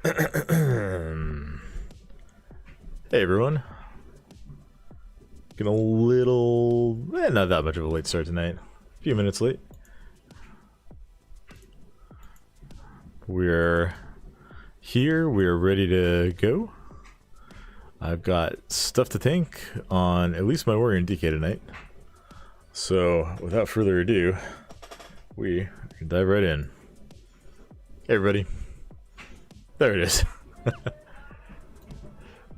Hey everyone. Getting a little, not that much of a late start tonight. A few minutes late. We're here, we're ready to go. I've got stuff to tank on at least my warrior and DK tonight. So without further ado, we can dive right in. Hey everybody. There it is.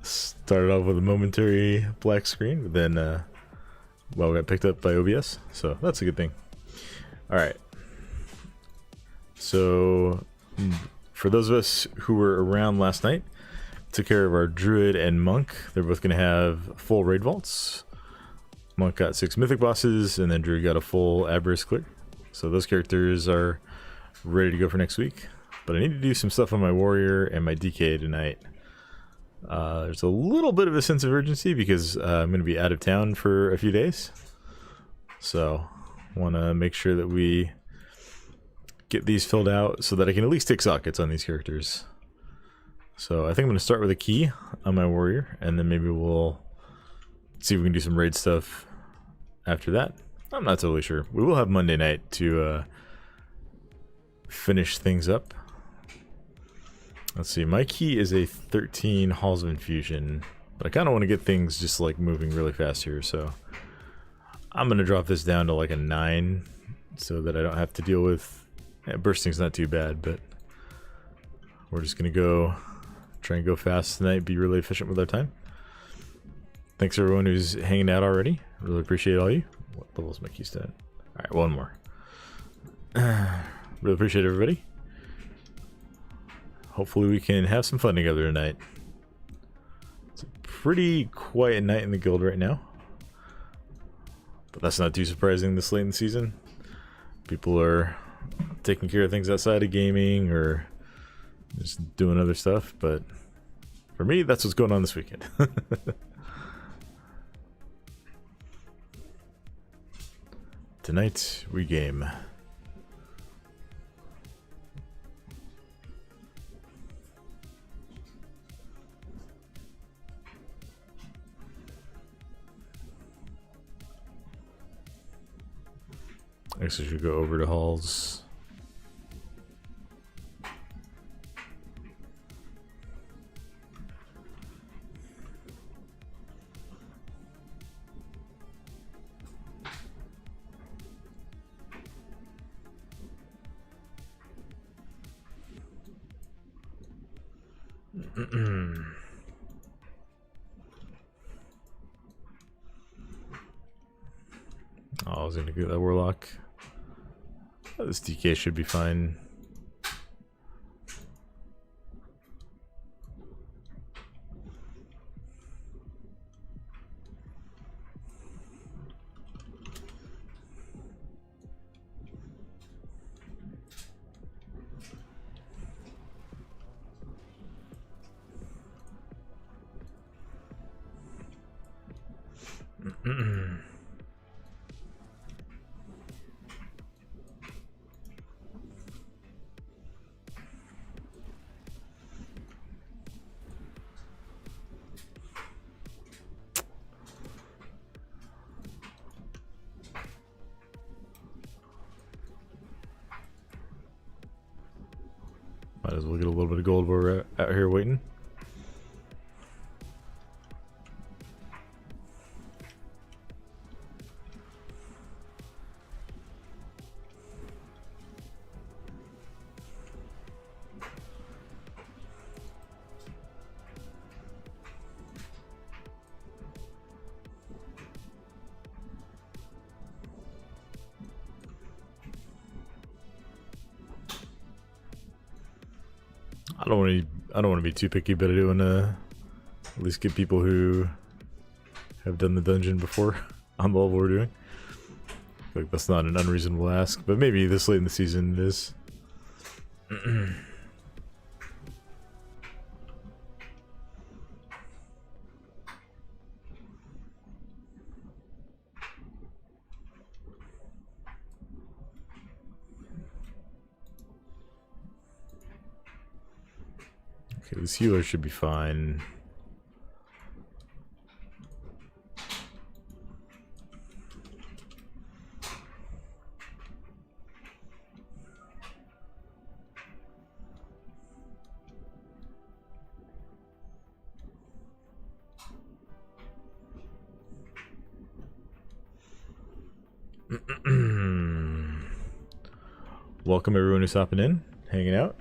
Started off with a momentary black screen, but then, well, we got picked up by OBS, so that's a good thing. Alright. So, for those of us who were around last night, took care of our Druid and Monk. They're both going to have full raid vaults. Monk got 6 Mythic bosses, and then Druid got a full Aberrus clear. So those characters are ready to go for next week. But I need to do some stuff on my Warrior and my DK tonight. There's a little bit of a sense of urgency because I'm going to be out of town for a few days. So, want to make sure that we get these filled out so that I can at least take sockets on these characters. So, I think I'm going to start with a key on my warrior, and then maybe we'll see if we can do some raid stuff after that. I'm not totally sure. We will have Monday night to finish things up. Let's see, my key is a 13 Halls of Infusion, but I kind of want to get things just like moving really fast here, so I'm going to drop this down to like a 9 so that I don't have to deal with, bursting's not too bad, but we're just going to go try and go fast tonight, be really efficient with our time. Thanks everyone who's hanging out already, really appreciate all you. What level is my key stat? Alright, one more. Really appreciate everybody. Hopefully we can have some fun together tonight. It's a pretty quiet night in the guild right now. But that's not too surprising this late in the season. People are taking care of things outside of gaming or just doing other stuff. But for me, that's what's going on this weekend. Tonight we game. I guess I should go over to Halls. Oh, I was gonna get that Warlock. Oh, this DK should be fine. Might as well get a little bit of gold while we're out here waiting. I don't want to be too picky, but I do want to at least get people who have done the dungeon before on the level we're doing. I feel like that's not an unreasonable ask, but maybe this late in the season it is. Okay, this healer should be fine. Welcome everyone who's hopping in, hanging out.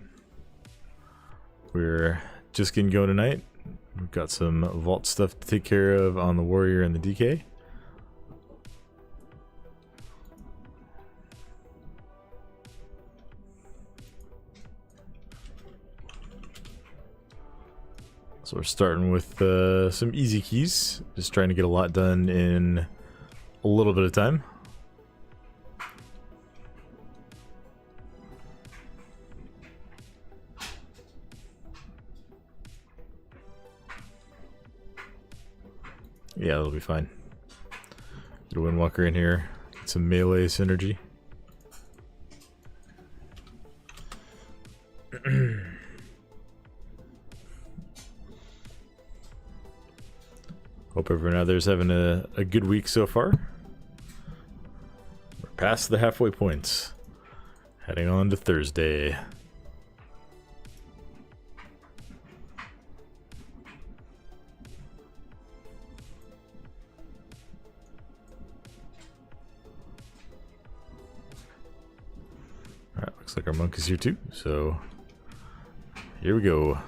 We're just getting going tonight. We've got some vault stuff to take care of on the warrior and the DK. So we're starting with some easy keys, just trying to get a lot done in a little bit of time. Yeah, that'll be fine. Get a Windwalker in here, get some melee synergy. Hope everyone out there's having a good week so far. We're past the halfway points. Heading on to Thursday. Alright, looks like our monk is here too, so here we go.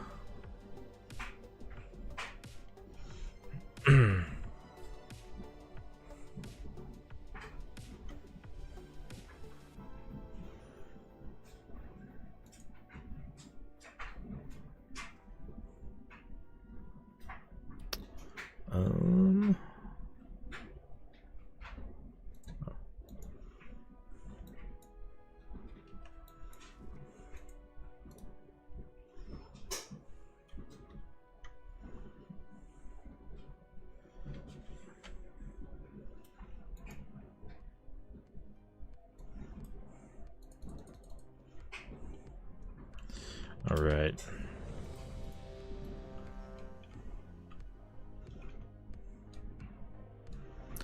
All right.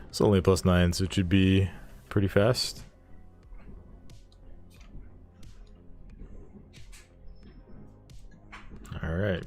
It's only a +9, so it should be pretty fast. All right.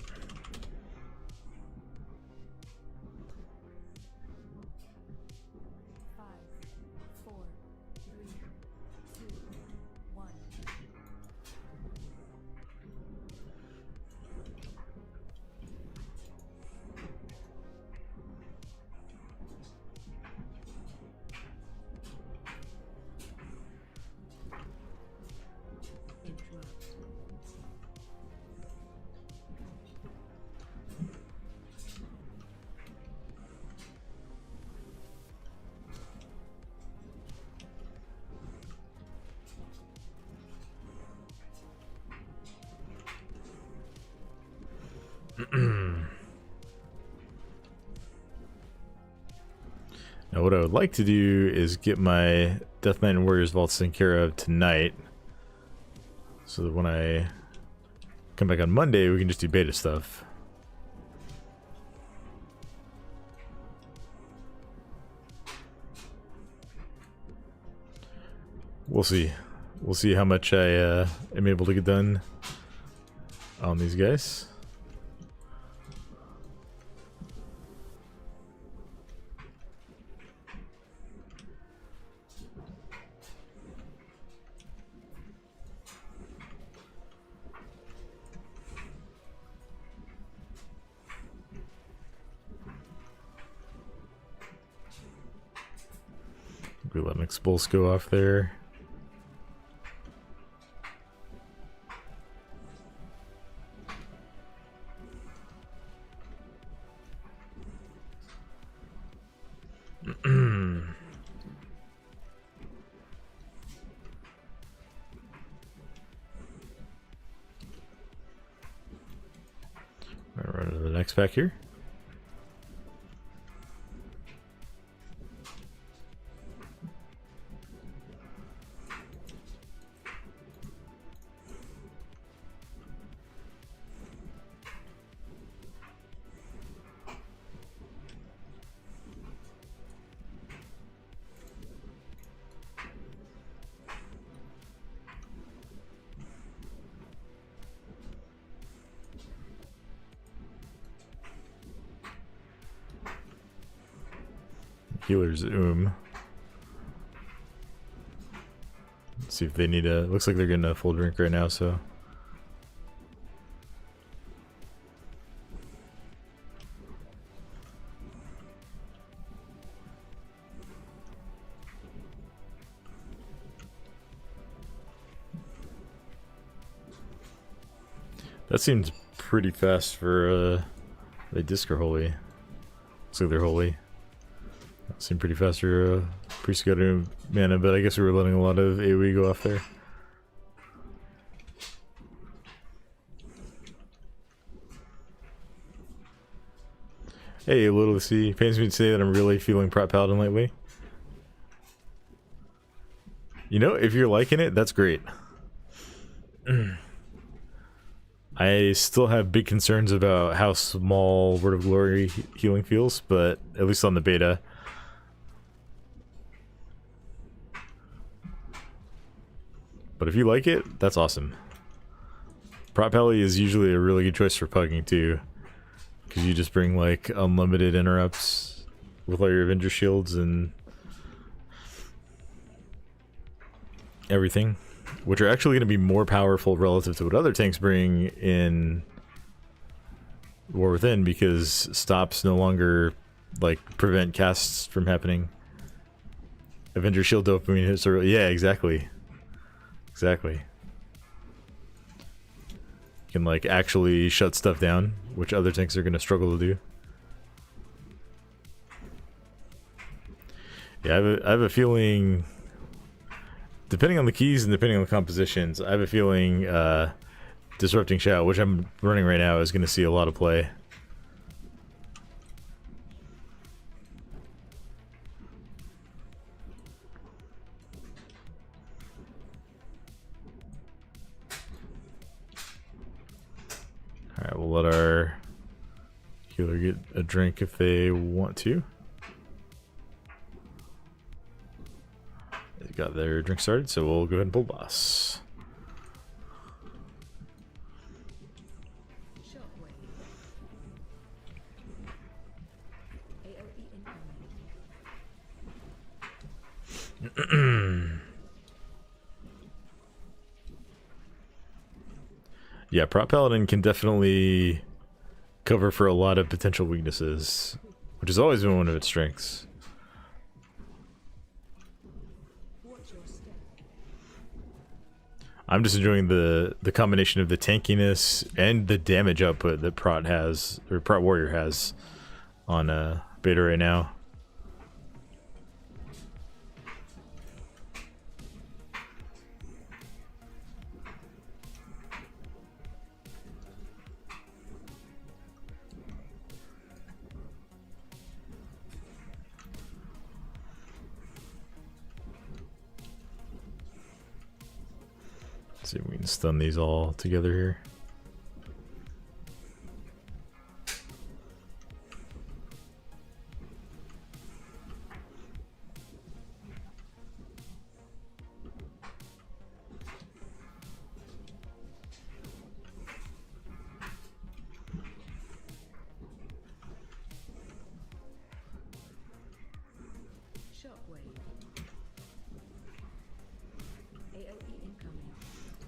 Now what I would like to do is get my Death Knight and Warriors vaults taken care of tonight, so that when I come back on Monday we can just do beta stuff. We'll see. We'll see how much I am able to get done on these guys. We let an expulse go off there. Run to the next pack here. Healer's Let's see if they need a... Looks like they're getting a full drink right now, so... That seems pretty fast for they disc are holy. Looks like they're holy. That seemed pretty fast for priest got mana, but I guess we were letting a lot of AoE go off there. Hey, Little C. Pains me to say that I'm really feeling Prot Paladin lately. You know, if you're liking it, that's great. I still have big concerns about how small Word of Glory healing feels, but at least on the beta. But if you like it, that's awesome. Prot Pally is usually a really good choice for pugging too, because you just bring like unlimited interrupts with all your Avenger shields and everything, which are actually going to be more powerful relative to what other tanks bring in War Within, because stops no longer like prevent casts from happening. Avenger shield dopamine hits are, yeah, exactly. Exactly. You can like actually shut stuff down, which other tanks are going to struggle to do. Yeah, I have a feeling, depending on the keys and depending on the compositions, I have a feeling Disrupting Shout, which I'm running right now, is going to see a lot of play. Alright, we'll let our healer get a drink if they want to. They got their drink started, so we'll go ahead and pull boss. Yeah, Prot Paladin can definitely cover for a lot of potential weaknesses, which has always been one of its strengths. I'm just enjoying the combination of the tankiness and the damage output that Prot has, or Prot Warrior has, on beta right now. See if we can stun these all together here.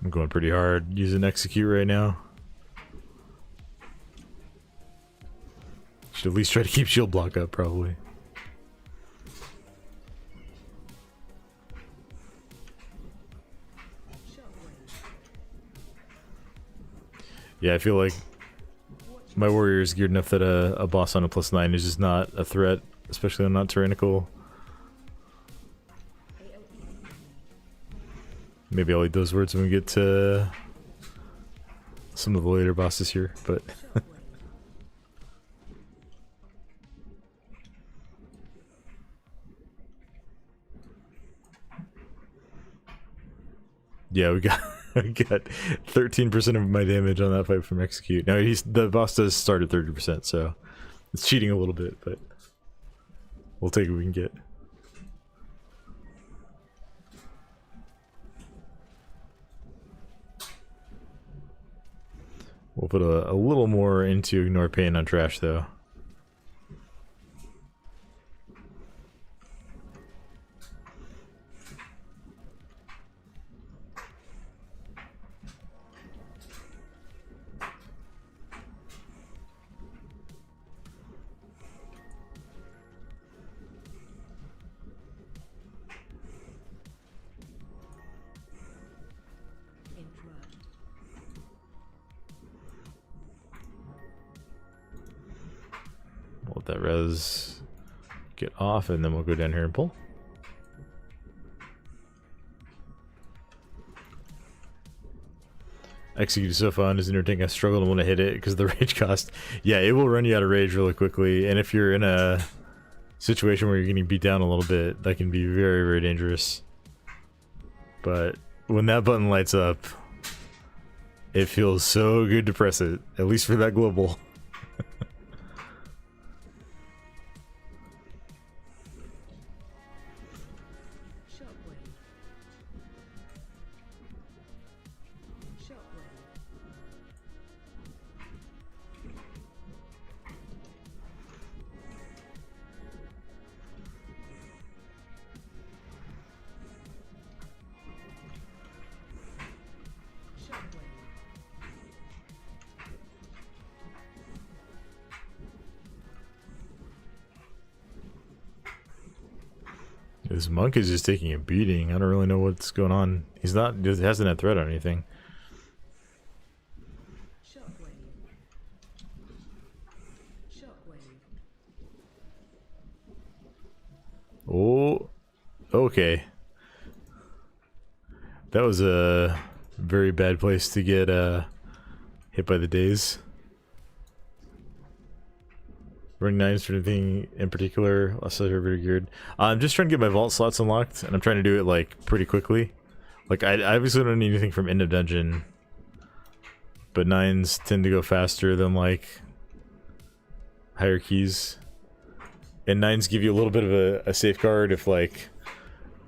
I'm going pretty hard using execute right now. Should at least try to keep shield block up, probably. Yeah, I feel like my warrior is geared enough that a boss on a +9 is just not a threat, especially on not tyrannical. Maybe I'll eat those words when we get to some of the later bosses here, but yeah, we got 13% of my damage on that fight from execute. Now the boss does start at 30%, so it's cheating a little bit, but we'll take what we can get. We'll put a little more into ignore pain on trash though. Let that res get off, and then we'll go down here and pull. Execute is so fun, isn't irritating. I struggle to want to hit it because of the rage cost. Yeah, it will run you out of rage really quickly, and if you're in a situation where you're getting beat down a little bit, that can be very, very dangerous. But when that button lights up, it feels so good to press it, at least for that global. This monk is just taking a beating. I don't really know what's going on. He hasn't had threat or anything. Oh, okay. That was a very bad place to get hit by the daze. Running 9s for anything in particular. Last are very good. I'm just trying to get my vault slots unlocked, and I'm trying to do it like pretty quickly. Like I obviously don't need anything from end of dungeon, but 9s tend to go faster than like higher keys. And 9s give you a little bit of a safeguard if like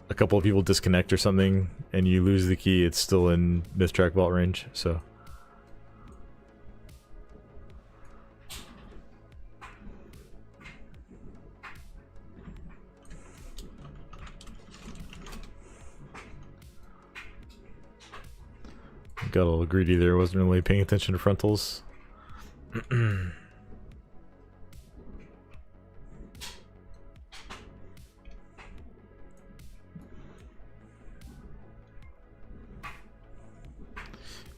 a couple of people disconnect or something and you lose the key, it's still in mistrack vault range, so. Got a little greedy there, wasn't really paying attention to frontals.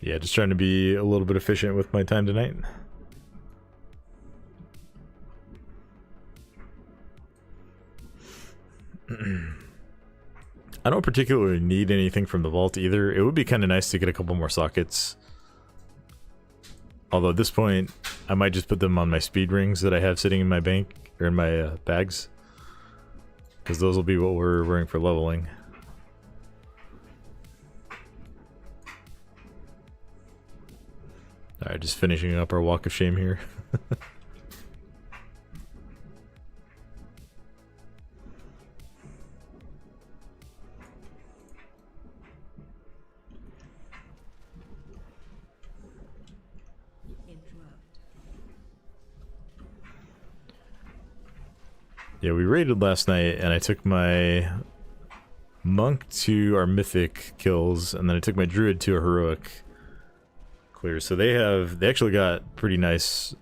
Yeah, just trying to be a little bit efficient with my time tonight. I don't particularly need anything from the vault either. It would be kind of nice to get a couple more sockets. Although at this point, I might just put them on my speed rings that I have sitting in my bank, or in my bags. Because those will be what we're wearing for leveling. Alright, just finishing up our walk of shame here. Yeah, we raided last night, and I took my monk to our mythic kills, and then I took my druid to a heroic clear. So they actually got pretty nice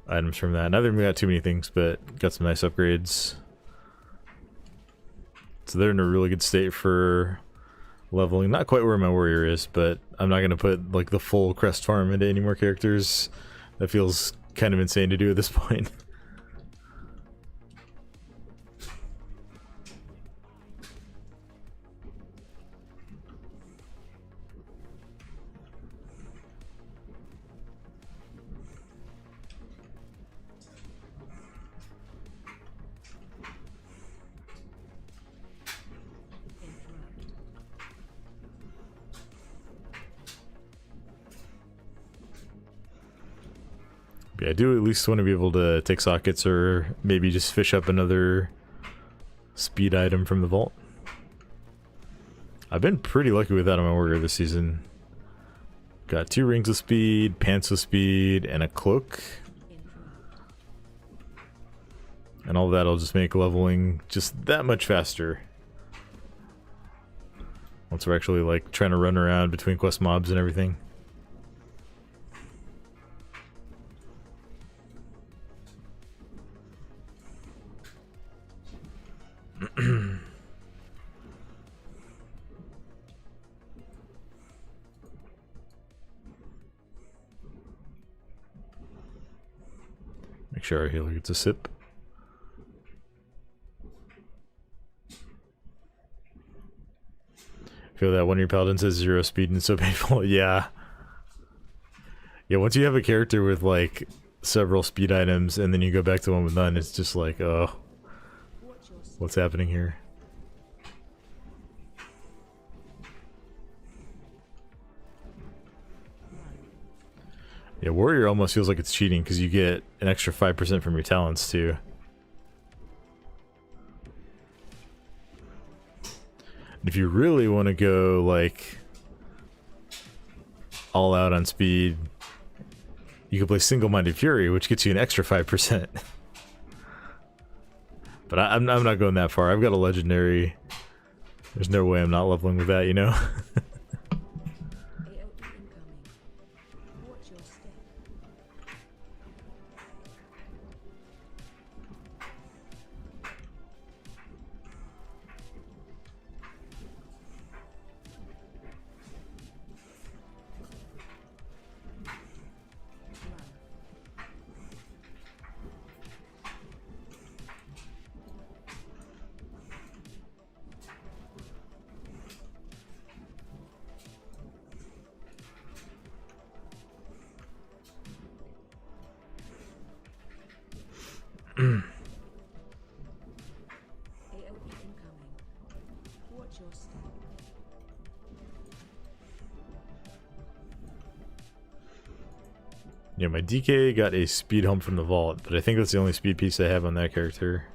items from that. Neither of them got too many things, but got some nice upgrades. So they're in a really good state for leveling. Not quite where my warrior is, but I'm not going to put like the full crest farm into any more characters. That feels kind of insane to do at this point. Yeah, I do at least want to be able to take sockets or maybe just fish up another speed item from the vault. I've been pretty lucky with that on my warrior this season. Got 2 rings of speed, pants of speed, and a cloak. And all that'll just make leveling just that much faster. Once we're actually like trying to run around between quest mobs and everything. Make sure our healer gets a sip. Feel that one of your paladins has 0 speed and it's so painful. Yeah. Yeah, once you have a character with like several speed items and then you go back to one with none, it's just like, oh, what's happening here? Yeah, warrior almost feels like it's cheating because you get an extra 5% from your talents too. If you really want to go like all out on speed, you can play Single-Minded Fury, which gets you an extra 5%. But I'm not going that far. I've got a legendary. There's no way I'm not leveling with that, you know? Yeah, my DK got a speed helm from the vault, but I think that's the only speed piece I have on that character.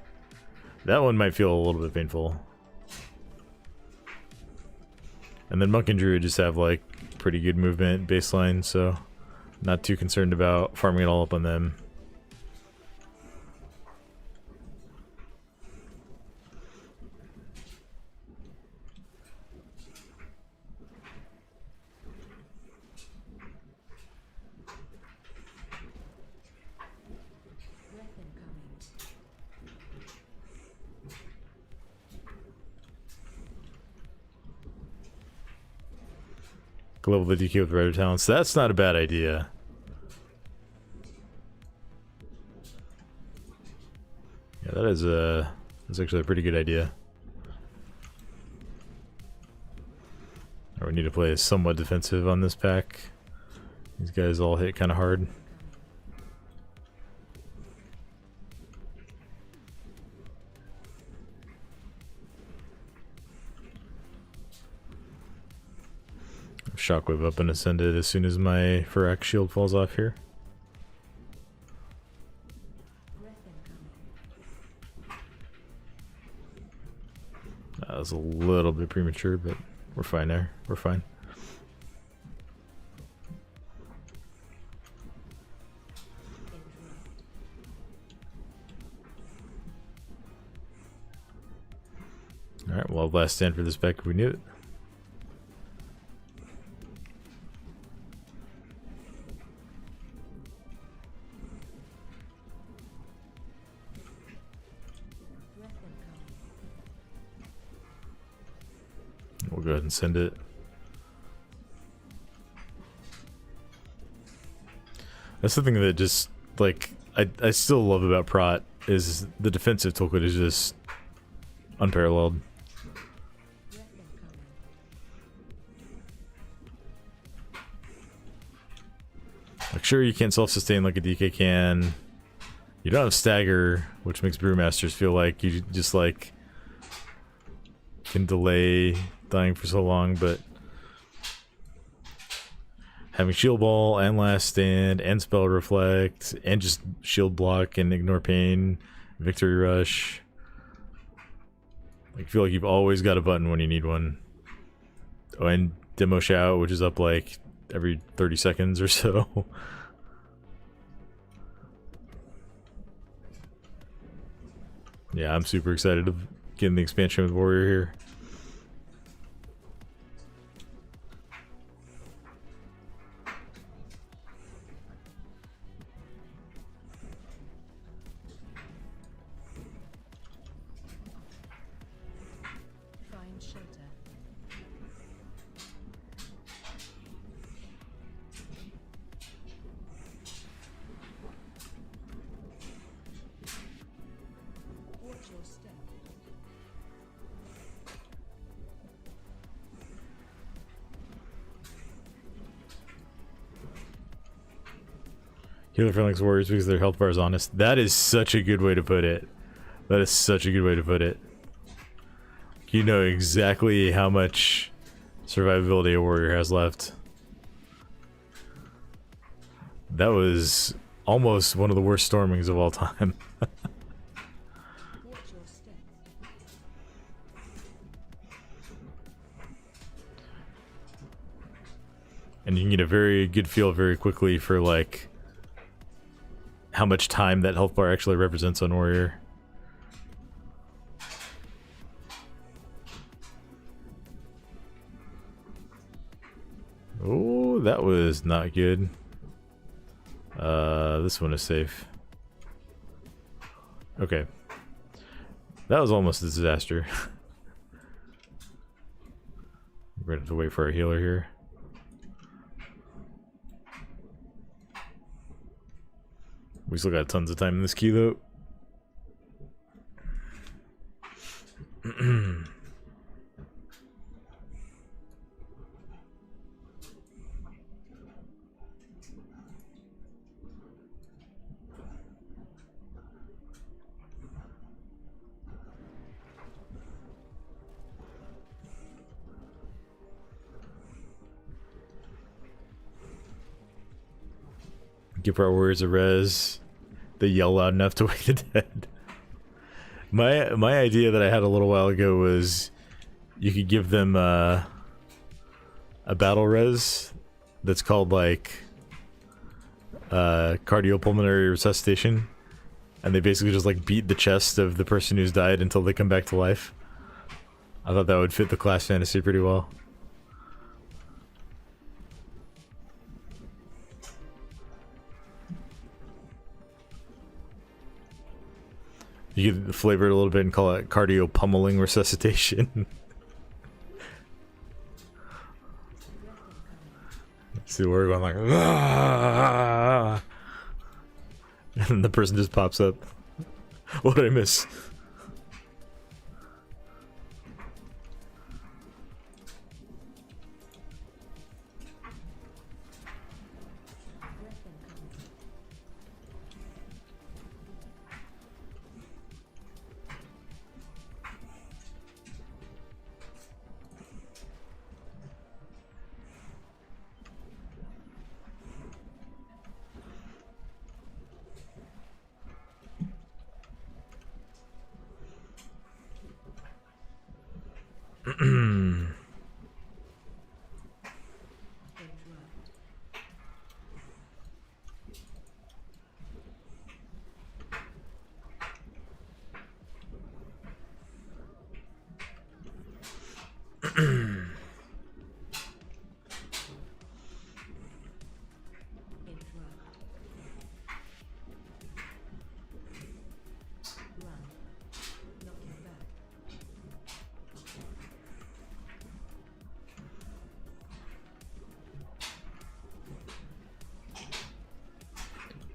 That one might feel a little bit painful. And then Monk and Druid just have like pretty good movement baseline, so not too concerned about farming it all up on them. Level the DK with Rider Talents. That's not a bad idea. Yeah, that's actually a pretty good idea. Or we need to play somewhat defensive on this pack. These guys all hit kind of hard. Shockwave up and ascended as soon as my Farak shield falls off here. That was a little bit premature, but we're fine there. We're fine. Alright, well, last stand for this pack if we need it. We'll go ahead and send it. That's the thing that just, like, I still love about Prot is the defensive toolkit is just unparalleled. Like, sure, you can't self-sustain like a DK can. You don't have stagger, which makes Brewmasters feel like you just, like, can delay dying for so long, but having shield ball and last stand and spell reflect and just shield block and ignore pain, victory rush. I feel like you've always got a button when you need one. Oh, and demo shout, which is up like every 30 seconds or so. Yeah, I'm super excited of getting the expansion with Warrior here. Healer Phalanx Warriors because their health bar is honest. That is such a good way to put it. That is such a good way to put it. You know exactly how much survivability a warrior has left. That was almost one of the worst stormings of all time. And you can get a very good feel very quickly for like how much time that health bar actually represents on warrior. Oh, that was not good. This one is safe. Okay. That was almost a disaster. We're gonna have to wait for our healer here. We still got tons of time in this queue though. Give our warriors a res. They yell loud enough to wake the dead. My idea that I had a little while ago was you could give them a battle res that's called like cardiopulmonary resuscitation, and they basically just like beat the chest of the person who's died until they come back to life. I thought that would fit the class fantasy pretty well. You could flavor it a little bit and call it cardio pummeling resuscitation. See the warrior going like, "Aah!" And then the person just pops up. What did I miss?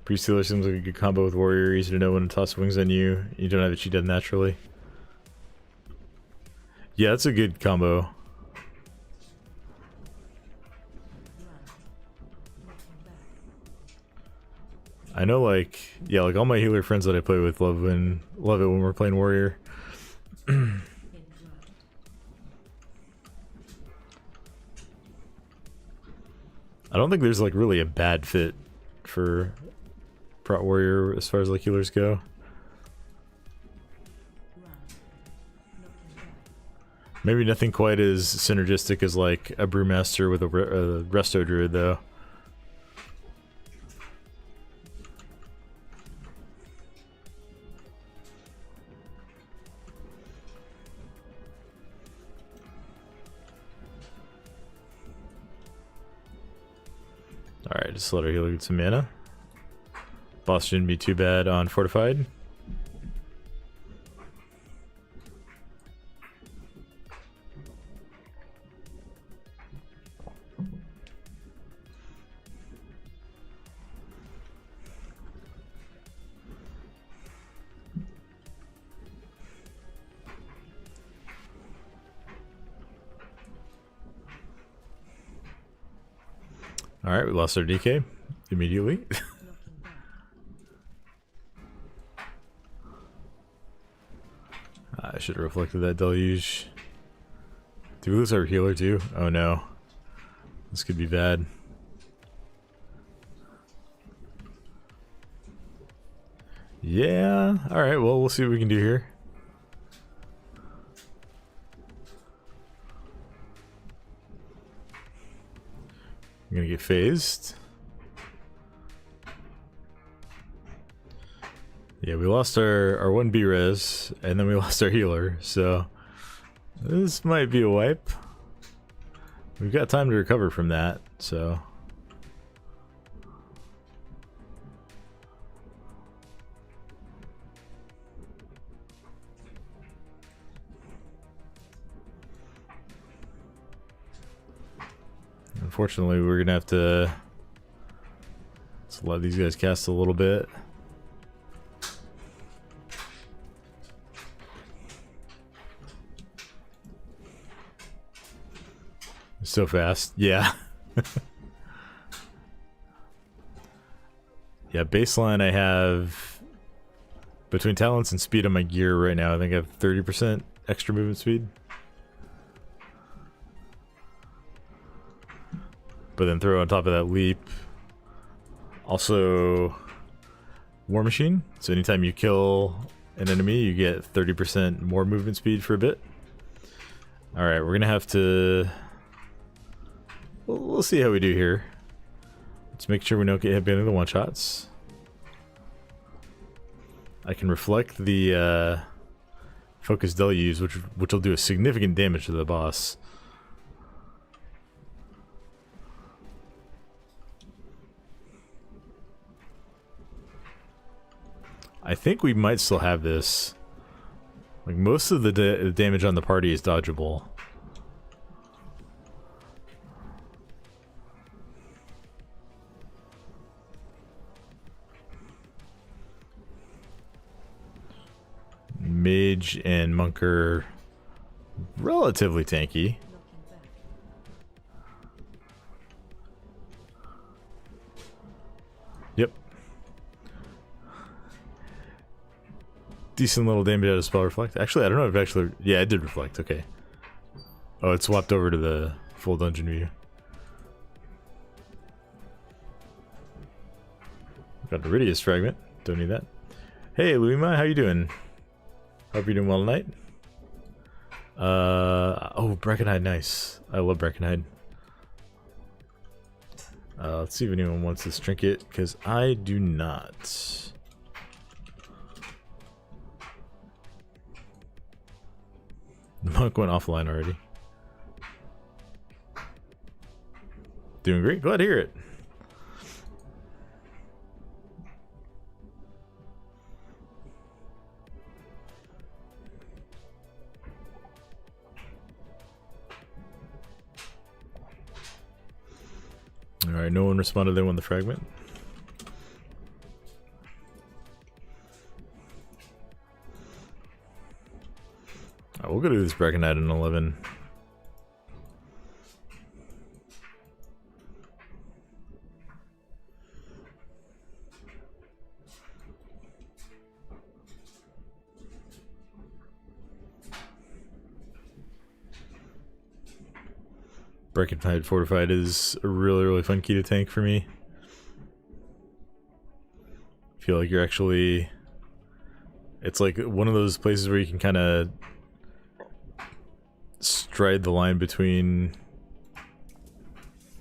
Priest Healer seems like a good combo with Warrior, easy to know when to toss wings on you. You don't have it cheat dead naturally. Yeah, that's a good combo. I know, like, yeah, like all my healer friends that I play with love it when we're playing Warrior. I don't think there's like really a bad fit for Prot Warrior as far as like healers go. Maybe nothing quite as synergistic as like a Brewmaster with a Resto Druid though. Alright, just let our healer get some mana. Boss shouldn't be too bad on Fortified. Alright, we lost our DK immediately. I should have reflected that deluge. Did we lose our healer too? Oh no. This could be bad. Yeah, alright, well, we'll see what we can do here. I'm gonna get phased. Yeah, we lost our 1 B-res, and then we lost our healer, so this might be a wipe. We've got time to recover from that, so... Unfortunately, we're gonna have to let these guys cast a little bit. So fast, yeah. Yeah, baseline I have between talents and speed on my gear right now. I think I have 30% extra movement speed. But then throw on top of that leap. Also, War Machine. So anytime you kill an enemy, you get 30% more movement speed for a bit. Alright, we're gonna have to... We'll see how we do here. Let's make sure we don't get hit by any of the one-shots. I can reflect the focus deluge, which will do a significant damage to the boss. I think we might still have this. Like, most of the damage on the party is dodgeable. Mage and monk are relatively tanky. Yep. Decent little damage out of spell reflect. Actually, I don't know if actually... Yeah, it did reflect. Okay. Oh, it swapped over to the full dungeon view. Got the Iridius fragment. Don't need that. Hey, Luima, how you doing? Hope you're doing well tonight. Oh, Brackenhide, nice. I love Brackenhide. Let's see if anyone wants this trinket, because I do not. The monk went offline already. Doing great. Glad to hear it. Alright, no one responded. They won the fragment. Alright, we'll go do this Brackenhide in 11. Brackenhide Fortified is a really fun key to tank for me. I feel like you're actually... It's like one of those places where you can kind of stride the line between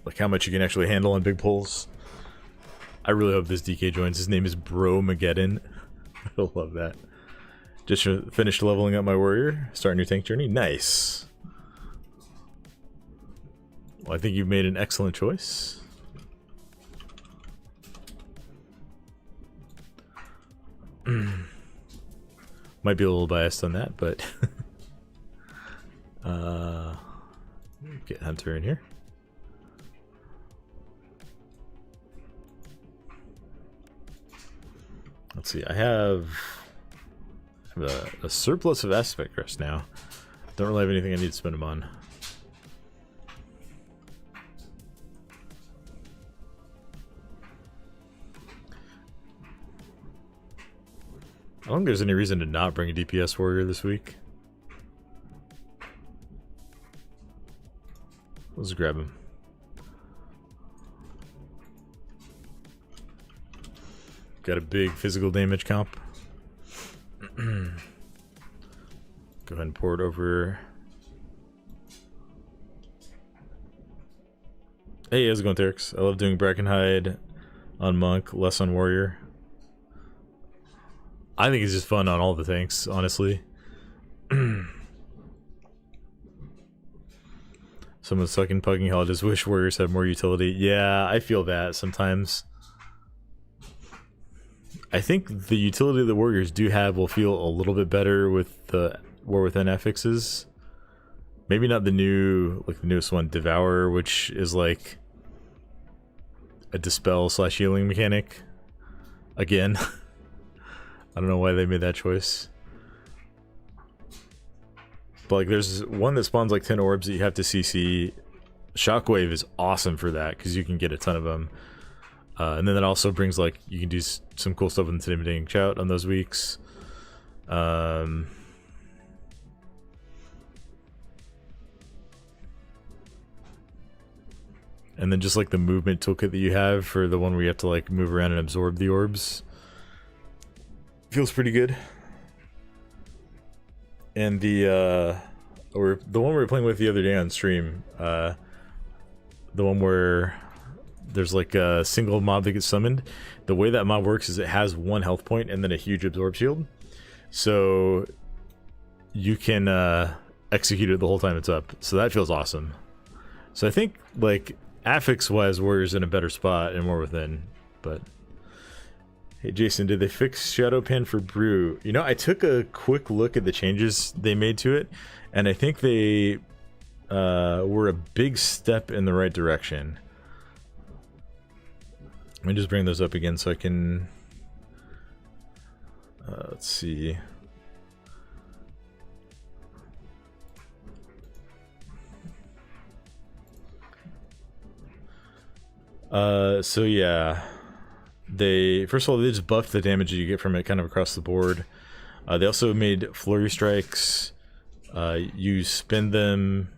like how much you can actually handle on big pulls. I really hope this DK joins. His name is Bromageddon. I love that. Just finished leveling up my warrior. Starting your tank journey. Nice. Well, I think you've made an excellent choice. Might be a little biased on that, but get Hunter in here. Let's see, I have a surplus of aspect rest now. Don't really have anything I need to spend them on. I don't think there's any reason to not bring a DPS warrior this week. Let's grab him. Got a big physical damage comp. Go ahead and pour it over. Hey, how's it going, Terex? I love doing Brackenhide on Monk, less on Warrior. I think it's just fun on all the tanks, honestly. Someone's sucking pugging hell. I just wish Warriors had more utility. Yeah, I feel that sometimes. I think the utility the Warriors do have will feel a little bit better with the War Within affixes. Maybe not the new, like the newest one, Devour, which is like a dispel / healing mechanic. Again. I don't know why they made that choice. But like there's one that spawns like 10 orbs that you have to CC. Shockwave is awesome for that because you can get a ton of them. And then that also brings like, you can do some cool stuff with Intimidating Shout on those weeks. And then just like the movement toolkit that you have for the one where you have to like move around and absorb the orbs. Feels pretty good. And the one we were playing with the other day on stream, the one where there's like a single mob that gets summoned. The way that mob works is it has 1 health point and then a huge absorb shield. So you can execute it the whole time it's up. So that feels awesome. So I think like affix wise, Warrior's in a better spot and More Within. But hey Jason, did they fix Shadow Pan for Brew? You know, I took a quick look at the changes they made to it, and I think they were a big step in the right direction. Let me just bring those up again so I can let's see. So yeah, first of all, they just buffed the damage that you get from it kind of across the board. They also made flurry strikes. You spend them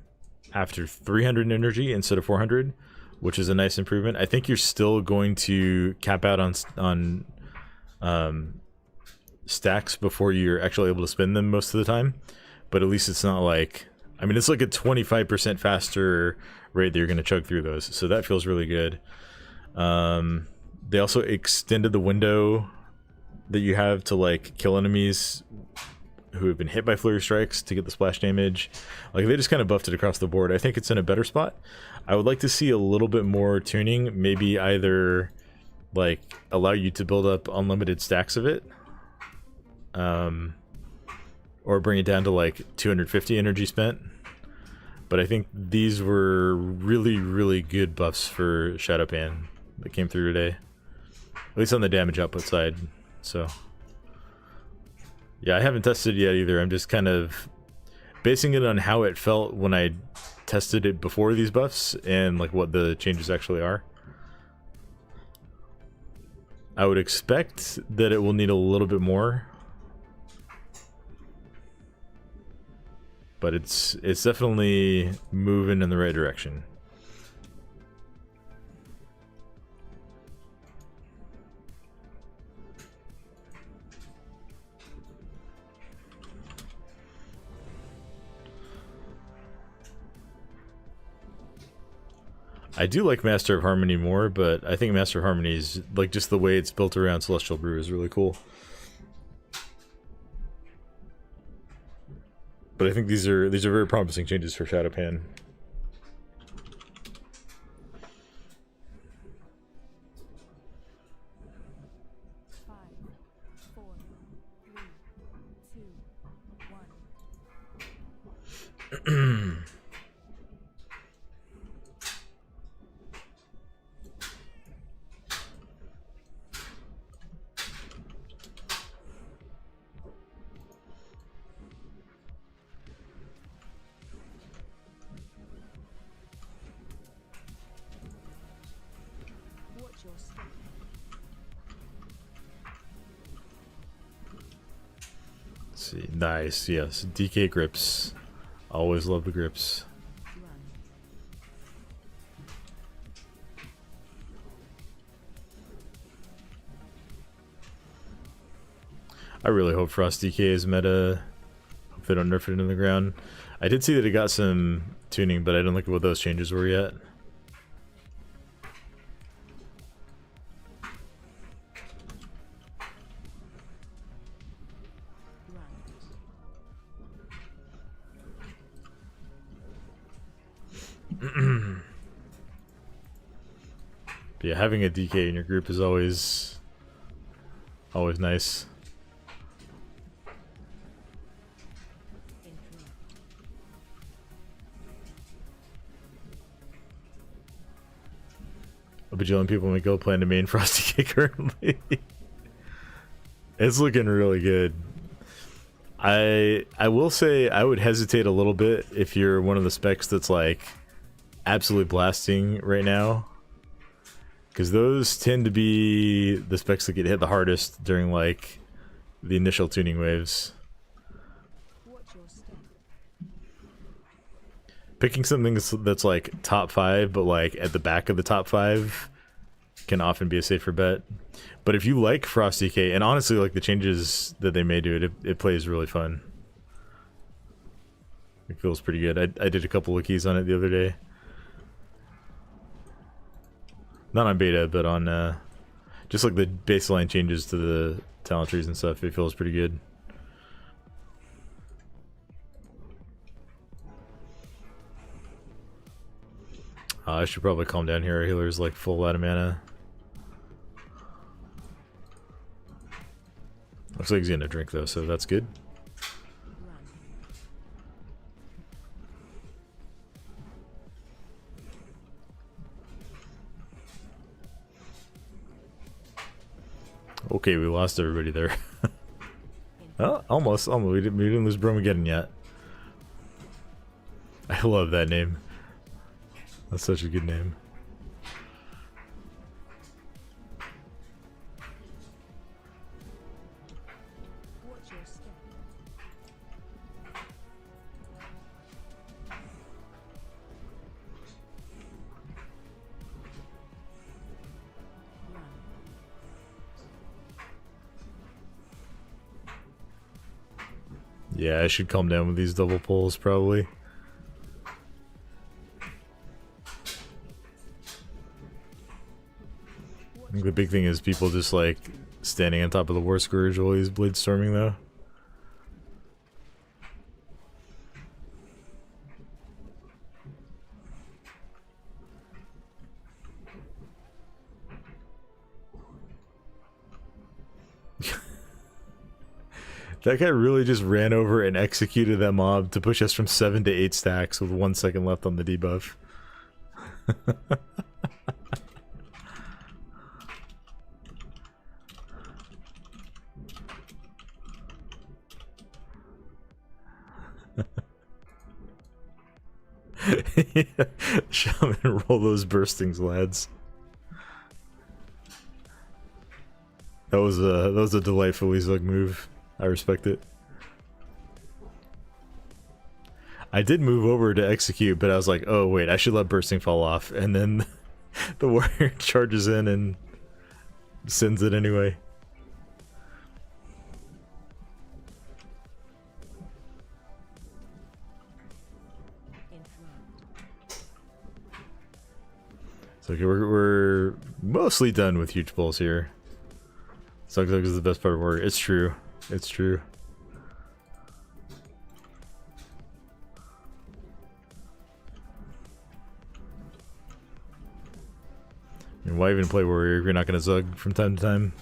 after 300 energy instead of 400, which is a nice improvement. I think you're still going to cap out on stacks before you're actually able to spend them most of the time, but at least it's not like, I mean, it's like a 25% faster rate that you're going to chug through those, so that feels really good. They also extended the window that you have to like kill enemies who have been hit by flurry strikes to get the splash damage. Like they just kind of buffed it across the board. I think it's in a better spot. I would like to see a little bit more tuning, maybe either like allow you to build up unlimited stacks of it, or bring it down to like 250 energy spent. But I think these were really, really good buffs for Shadowpan that came through today, at least on the damage output side. So yeah, I haven't tested it yet either. I'm just kind of basing it on how it felt when I tested it before these buffs and like what the changes actually are. I would expect that it will need a little bit more, but it's definitely moving in the right direction. I do like Master of Harmony more, but I think Master of Harmony is, like, just the way it's built around Celestial Brew is really cool. But I think these are very promising changes for Shadowpan. See, nice, yes. DK grips. Always love the grips. I really hope Frost DK is meta. Hope they don't nerf it into the ground. I did see that it got some tuning, but I didn't look at what those changes were yet. But yeah, having a DK in your group is always nice. A bajillion people in my guild plan to main Frosty DK currently. It's looking really good. I will say I would hesitate a little bit if you're one of the specs that's like absolutely blasting right now, because those tend to be the specs that get hit the hardest during like the initial tuning waves. Picking something that's like top 5 but like at the back of the top 5 can often be a safer bet. But if you like Frost DK, and honestly like the changes that they made to it, it plays really fun. It feels pretty good. I did a couple of keys on it the other day. Not on beta, but on just like the baseline changes to the talent trees and stuff. It feels pretty good. I should probably calm down here. Our healer's like full out of mana. Looks like he's gonna drink though, so that's good. Okay, we lost everybody there. Oh, almost. We didn't lose Bromageddon yet. I love that name. That's such a good name. Yeah, I should calm down with these double pulls probably. I think the big thing is people just like standing on top of the War Scourge while he's blade storming though. That guy really just ran over and executed that mob to push us from 7 to 8 stacks with 1 second left on the debuff. Yeah. Shaman, roll those burstings, lads. That was a delightfully Zug move. I respect it. I did move over to execute, but I was like, oh wait, I should let bursting fall off, and then the warrior charges in and sends it anyway. So okay, we're mostly done with huge pulls here. Zug is the best part of warrior. It's true. It's true. I mean, why even play warrior if you're not going to Zug from time to time?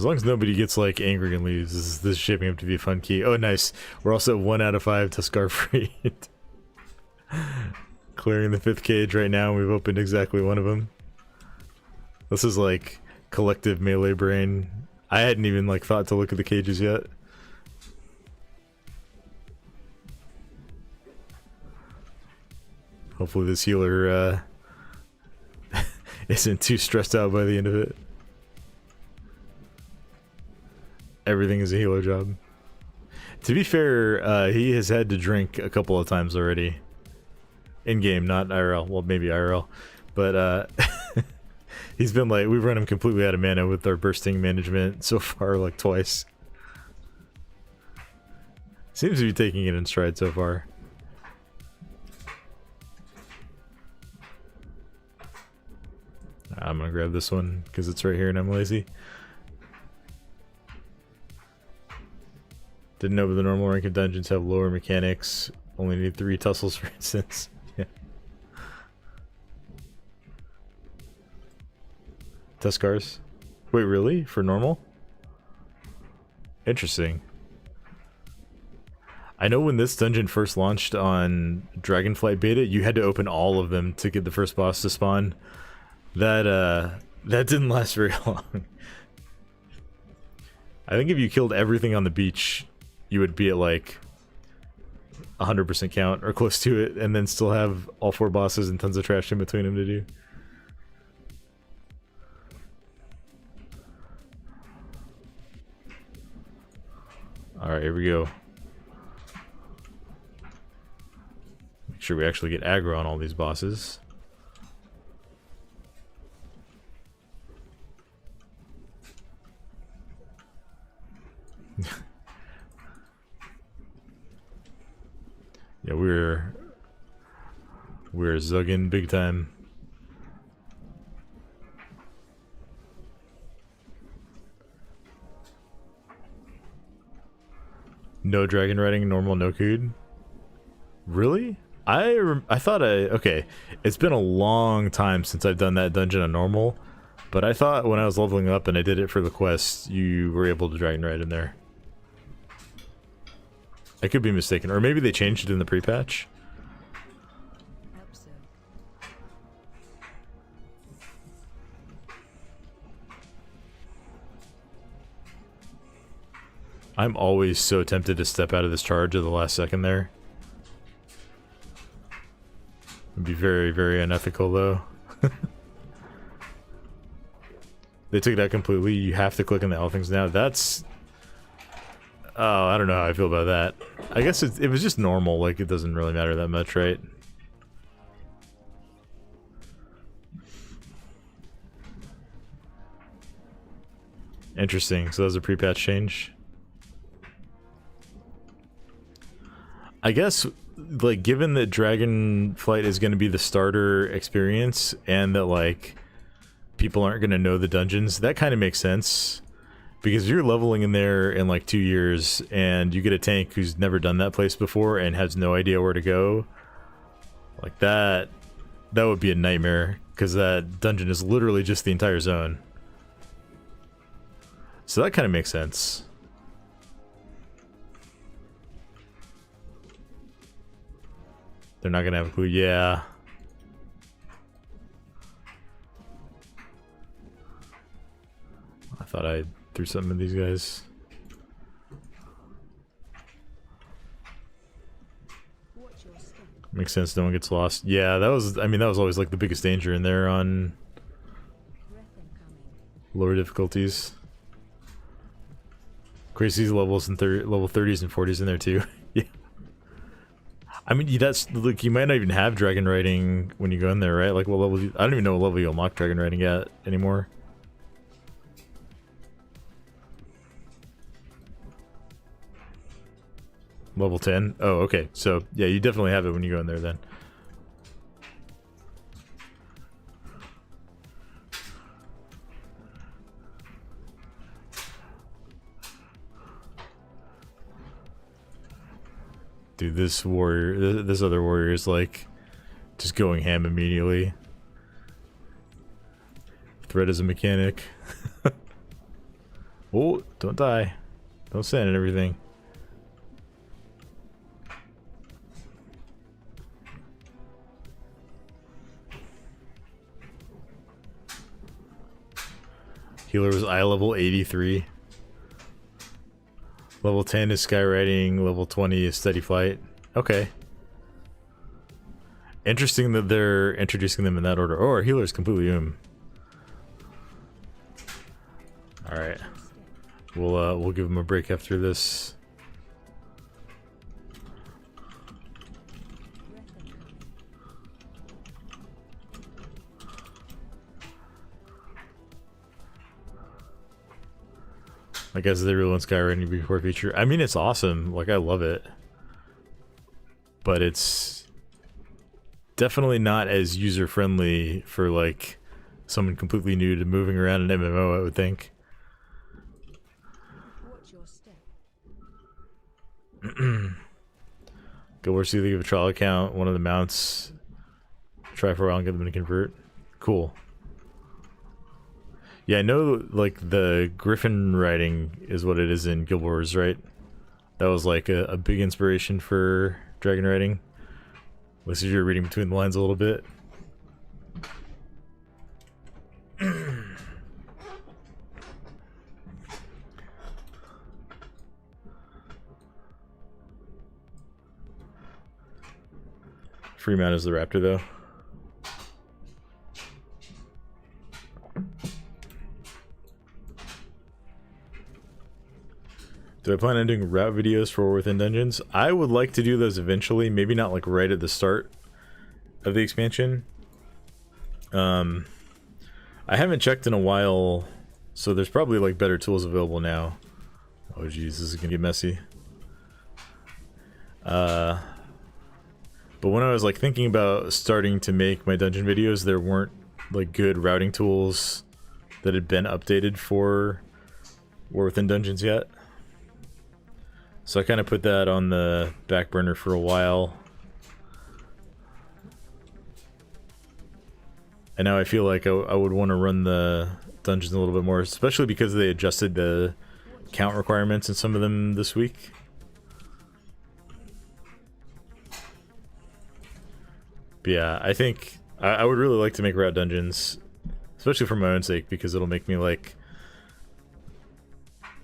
As long as nobody gets like angry and leaves, this is shaping up to be a fun key. Oh, nice. We're also 1 out of 5 Tuskar free. Clearing the 5th cage right now. We've opened exactly one of them. This is like collective melee brain. I hadn't even like thought to look at the cages yet. Hopefully this healer isn't too stressed out by the end of it. Everything is a healer job. To be fair, he has had to drink a couple of times already. In-game, not IRL. Well, maybe IRL. But he's been like, we've run him completely out of mana with our bursting management so far, like twice. Seems to be taking it in stride so far. I'm gonna grab this one because it's right here and I'm lazy. Didn't know the normal rank of dungeons have lower mechanics. Only need 3 tussles, for instance. Yeah. Tuskars? Wait, really? For normal? Interesting. I know when this dungeon first launched on Dragonflight Beta, you had to open all of them to get the first boss to spawn. That didn't last very long. I think if you killed everything on the beach, you would be at like 100% count or close to it, and then still have all 4 bosses and tons of trash in between them to do. Alright, here we go. Make sure we actually get aggro on all these bosses. Yeah, we're zugging big time. No dragon riding, normal, no cood. Really? I thought okay. It's been a long time since I've done that dungeon on normal, but I thought when I was leveling up and I did it for the quest, you were able to dragon ride in there. I could be mistaken, or maybe they changed it in the pre-patch. I'm always so tempted to step out of this charge at the last second there. It'd be very, very unethical though. They took it out completely. You have to click on the L things now. That's... Oh, I don't know how I feel about that. I guess it was just normal, like it doesn't really matter that much, right? Interesting, so that was a pre-patch change. I guess, like, given that Dragonflight is going to be the starter experience, and that, like, people aren't going to know the dungeons, that kind of makes sense. Because if you're leveling in there in like 2 years and you get a tank who's never done that place before and has no idea where to go, like that would be a nightmare, because that dungeon is literally just the entire zone. So that kind of makes sense. They're not gonna have a clue. Yeah. I thought I threw something at these guys. Makes sense, no one gets lost. Yeah, that was, I mean, that was always like the biggest danger in there on lower difficulties. Crazy levels in level 30s and 40s in there too. Yeah. I mean, that's, like, you might not even have dragon riding when you go in there, right? Like, what level, I don't even know what level you unlock dragon riding at anymore. Level 10? Oh, okay. So, yeah, you definitely have it when you go in there then. Dude, this warrior, this other warrior is like just going ham immediately. Threat is a mechanic. Oh, don't die. Don't stand and everything. Healer was eye level 83. Level 10 is skywriting, level 20 is steady flight. Okay. Interesting that they're introducing them in that order. Oh, our healer is completely Alright. We'll give him a break after this. I guess they really want skywriting before feature. I mean, it's awesome. Like, I love it. But it's definitely not as user-friendly for, like, someone completely new to moving around an MMO, I would think. Go over to the trial account, one of the mounts. Try for a while and get them to convert. Cool. Yeah, I know, like, the Griffin writing is what it is in Guild Wars, right? That was, like, a big inspiration for dragon writing. At least if you're reading between the lines a little bit. Free mount is the Raptor, though. Do I plan on doing route videos for Within Dungeons? I would like to do those eventually, maybe not like right at the start of the expansion. I haven't checked in a while, so there's probably like better tools available now. Oh geez, this is gonna get messy. But when I was like thinking about starting to make my dungeon videos, there weren't like good routing tools that had been updated for War Within Dungeons yet. So I kind of put that on the back burner for a while. And now I feel like I would want to run the dungeons a little bit more, especially because they adjusted the count requirements in some of them this week. But yeah, I think I would really like to make route dungeons, especially for my own sake, because it'll make me like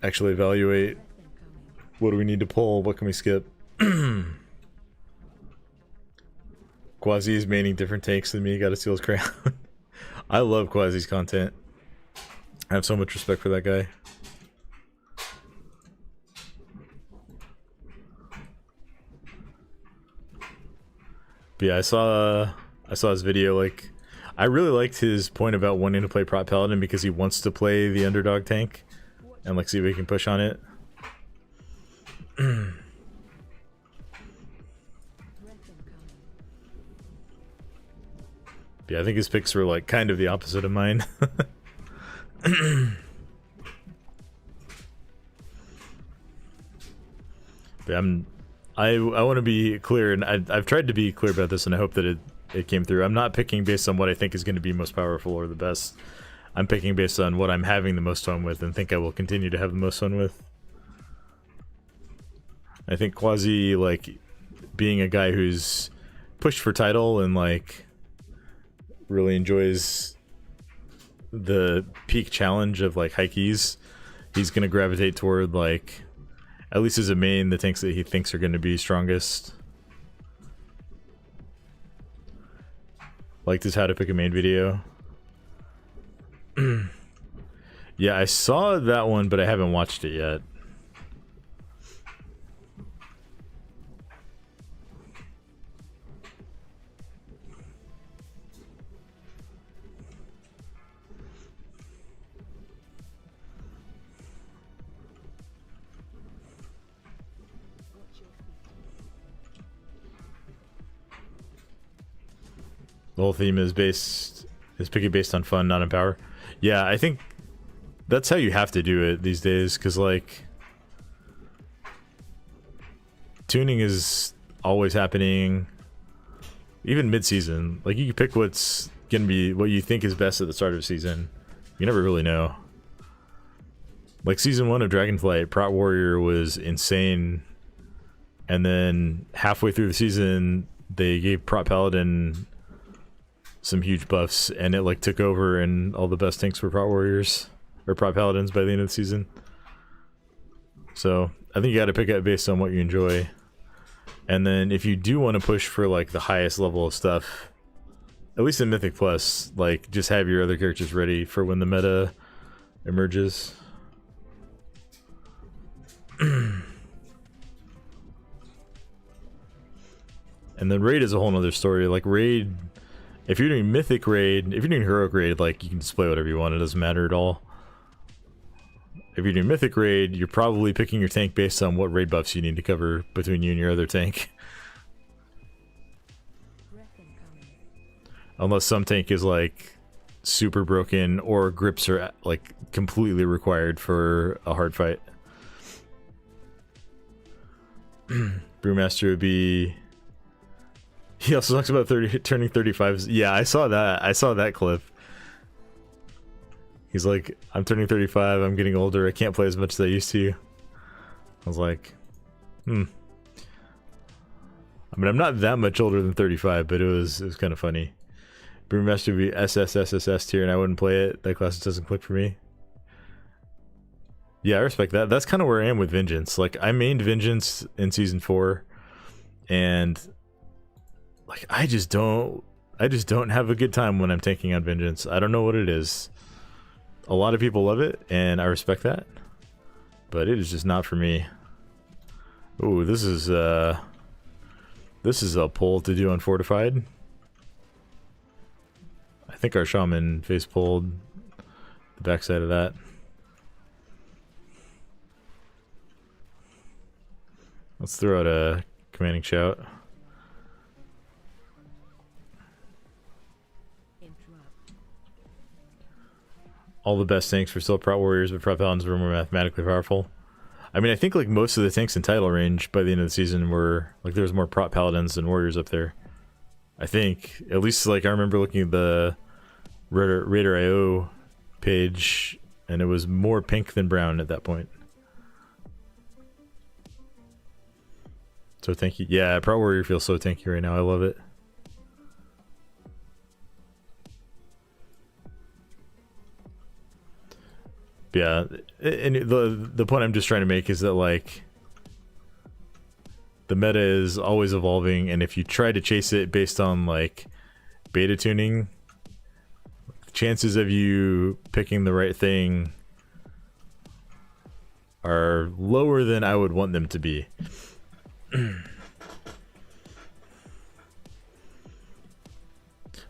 actually evaluate what do we need to pull, what can we skip. Quasi is maining different tanks than me, gotta steal his crown. I love Quasi's content. I have so much respect for that guy. But yeah, I saw his video. Like, I really liked his point about wanting to play Prot Paladin because he wants to play the underdog tank and like see if he can push on it. Yeah, I think his picks were like kind of the opposite of mine. But I want to be clear, and I've tried to be clear about this, and I hope that it came through. I'm not picking based on what I think is going to be most powerful or the best. I'm picking based on what I'm having the most fun with and think I will continue to have the most fun with. I think Quasi, like, being a guy who's pushed for title and, like, really enjoys the peak challenge of, like, high keys, he's going to gravitate toward, like, at least as a main, the tanks that he thinks are going to be strongest. Liked his how to pick a main video. Yeah, I saw that one, but I haven't watched it yet. The whole theme is picky based on fun, not on power. Yeah, I think that's how you have to do it these days, because like tuning is always happening, even mid-season. Like, you can pick what's gonna be what you think is best at the start of the season. You never really know. Like season 1 of Dragonflight, Prot Warrior was insane, and then halfway through the season they gave Prot Paladin some huge buffs, and it like took over, and all the best tanks were Prot Warriors or Prot Paladins by the end of the season. So I think you got to pick it based on what you enjoy, and then if you do want to push for like the highest level of stuff, at least in Mythic Plus, like just have your other characters ready for when the meta emerges. And then raid is a whole nother story. Like raid, if you're doing mythic raid, if you're doing heroic raid, like you can display whatever you want, it doesn't matter at all. If you're doing mythic raid, you're probably picking your tank based on what raid buffs you need to cover between you and your other tank. Unless some tank is like super broken, or grips are like completely required for a hard fight. Brewmaster would be... He also talks about turning 35. Yeah, I saw that. I saw that clip. He's like, I'm turning 35, I'm getting older, I can't play as much as I used to. I was like, I mean, I'm not that much older than 35, but it was kind of funny. Brewmaster would be SSSSS tier, and I wouldn't play it. That class doesn't click for me. Yeah, I respect that. That's kind of where I am with Vengeance. Like, I mained Vengeance in Season 4, and like, I just don't have a good time when I'm tanking on Vengeance. I don't know what it is. A lot of people love it, and I respect that, but it is just not for me. Ooh, this is a pull to do on Fortified. I think our Shaman face pulled the backside of that. Let's throw out a commanding shout. All the best tanks were still Prot Warriors, but Prot Paladins were more mathematically powerful. I mean, I think like most of the tanks in title range by the end of the season were like, there was more Prot Paladins than Warriors up there. I think, at least like I remember looking at the Raider.io page, and it was more pink than brown at that point. So tanky. Yeah, Prot Warrior feels so tanky right now. I love it. Yeah, and the point I'm just trying to make is that like the meta is always evolving, and if you try to chase it based on like beta tuning, chances of you picking the right thing are lower than I would want them to be.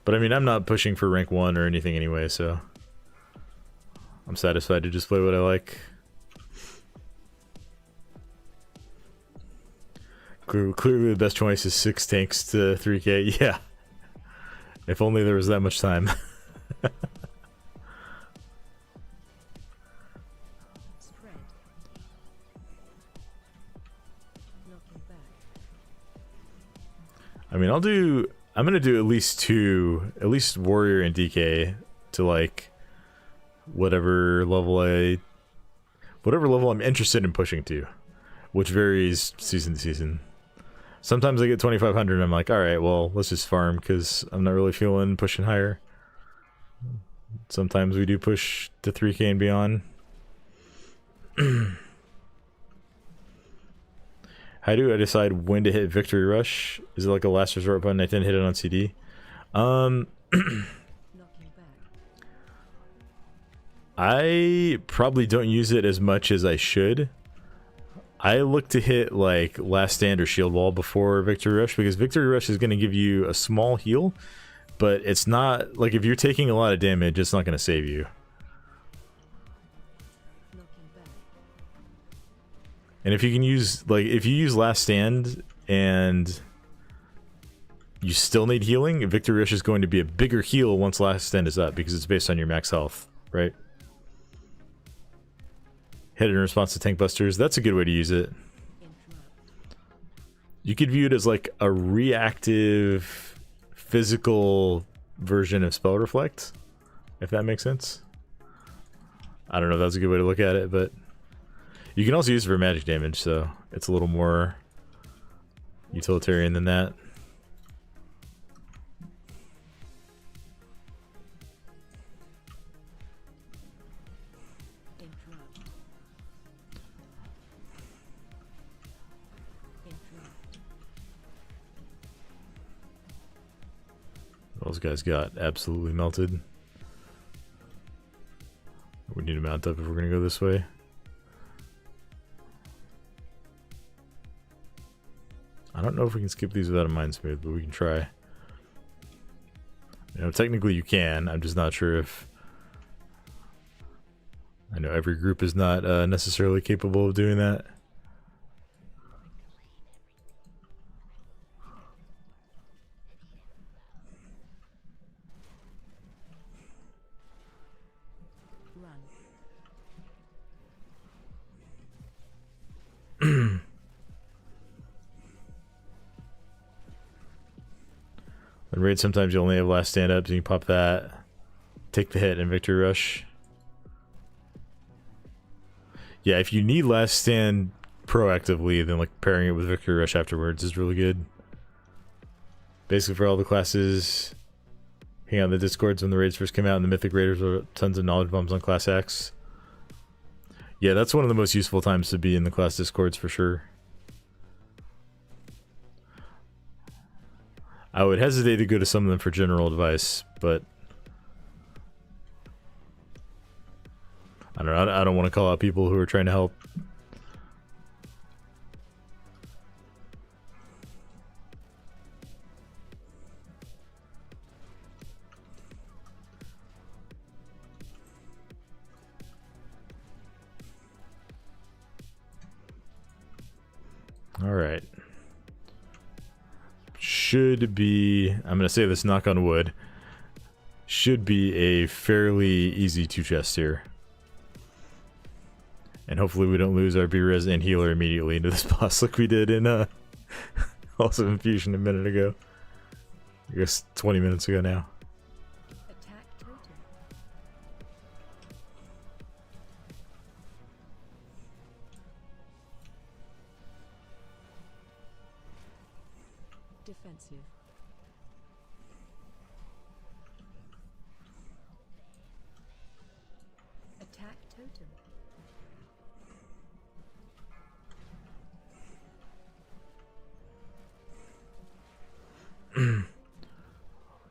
But I mean, I'm not pushing for rank 1 or anything anyway, so I'm satisfied to just play what I like. Clearly the best choice is 6 tanks to 3k. Yeah. If only there was that much time. I mean, I'm gonna do at least 2, at least Warrior and DK to like whatever level I'm interested in pushing to, which varies season to season. Sometimes I get 2500 and I'm like, alright, well, let's just farm because I'm not really feeling pushing higher. Sometimes we do push to 3k and beyond. How do I decide when to hit Victory Rush? Is it like a last resort button? I didn't hit it on CD. I probably don't use it as much as I should. I look to hit like Last Stand or Shield Wall before Victory Rush, because Victory Rush is going to give you a small heal, but it's not like, if you're taking a lot of damage, it's not going to save you. And if you can use, like, if you use Last Stand and you still need healing, Victory Rush is going to be a bigger heal once Last Stand is up, because it's based on your max health, right? Hit it in response to tank busters. That's a good way to use it. You could view it as like a reactive physical version of Spell Reflect, if that makes sense. I don't know if that's a good way to look at it, but you can also use it for magic damage, so it's a little more utilitarian than that. Those guys got absolutely melted. We need to mount up if we're going to go this way. I don't know if we can skip these without a mind smooth, but we can try. You know, technically you can. I'm just not sure if... I know every group is not necessarily capable of doing that. In raid, sometimes you only have last stand up, so you can pop that, take the hit, and victory rush. Yeah, if you need last stand proactively, then like pairing it with victory rush afterwards is really good. Basically, for all the classes, hang out in the discords when the raids first came out, and the Mythic Raiders were tons of knowledge bombs on Class X. Yeah, that's one of the most useful times to be in the class discords for sure. I would hesitate to go to some of them for general advice, but I don't know. I don't want to call out people who are trying to help. All right. Should be, I'm going to say this, knock on wood, should be a fairly easy 2 chest here. And hopefully we don't lose our B-Res and healer immediately into this boss like we did in also Infusion a minute ago. I guess 20 minutes ago now. Attack totem. Defensive. Attack totem.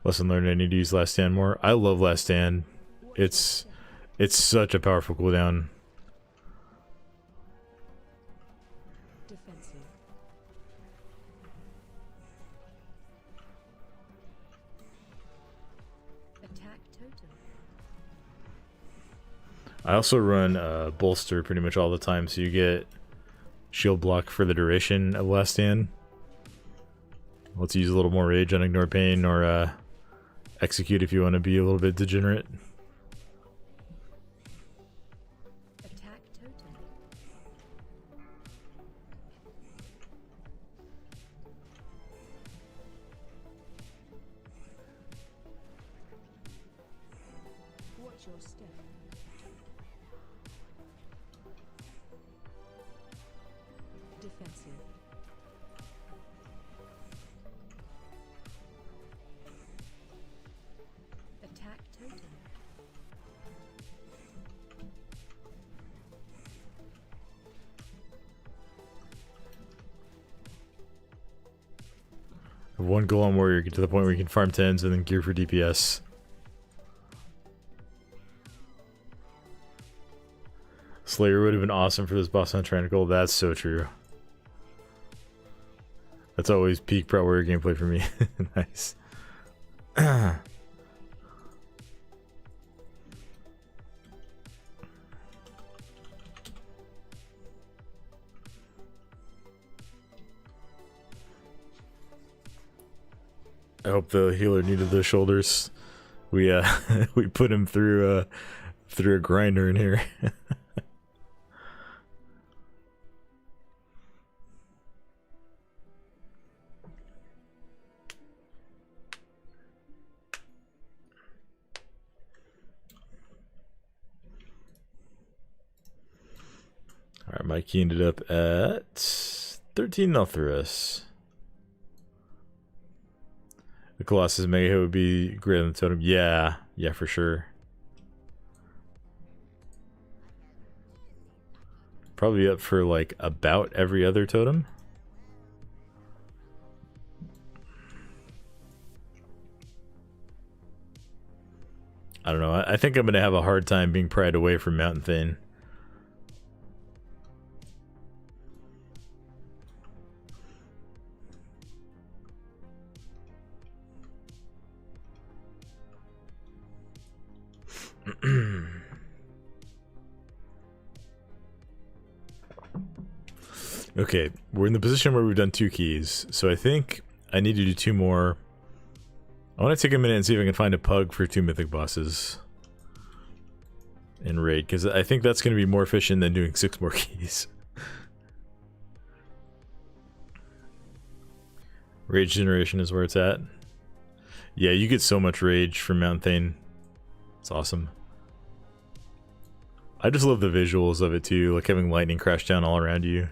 Lesson learned, I need to use Last Stand more. I love Last Stand. It's such a powerful cooldown. Defensive. Attack totem. I also run Bolster pretty much all the time, so you get shield block for the duration of Last Stand. Let's use a little more rage on Ignore Pain or Execute if you want to be a little bit degenerate. Attack totem. Watch your step. Defensive. Attack totem. One Golem Warrior, get to the point where you can farm 10s and then gear for DPS. Slayer would have been awesome for this boss on Tyrannical. That's so true. That's always peak Prot Warrior gameplay for me. Nice. I hope the healer needed those shoulders. We we put him through a grinder in here. My key ended up at 13 Neltharus. The Colossus Mega Hit would be greater than the totem. Yeah, yeah, for sure. Probably up for like about every other totem. I don't know. I think I'm going to have a hard time being pried away from Mountain Thane. Okay, we're in the position where we've done 2 keys, so I think I need to do 2 more. I want to take a minute and see if I can find a pug for 2 mythic bosses in raid, because I think that's going to be more efficient than doing 6 more keys. Rage generation is where it's at. Yeah, you get so much rage from Mountain Thane. It's awesome. I just love the visuals of it too, like having lightning crash down all around you.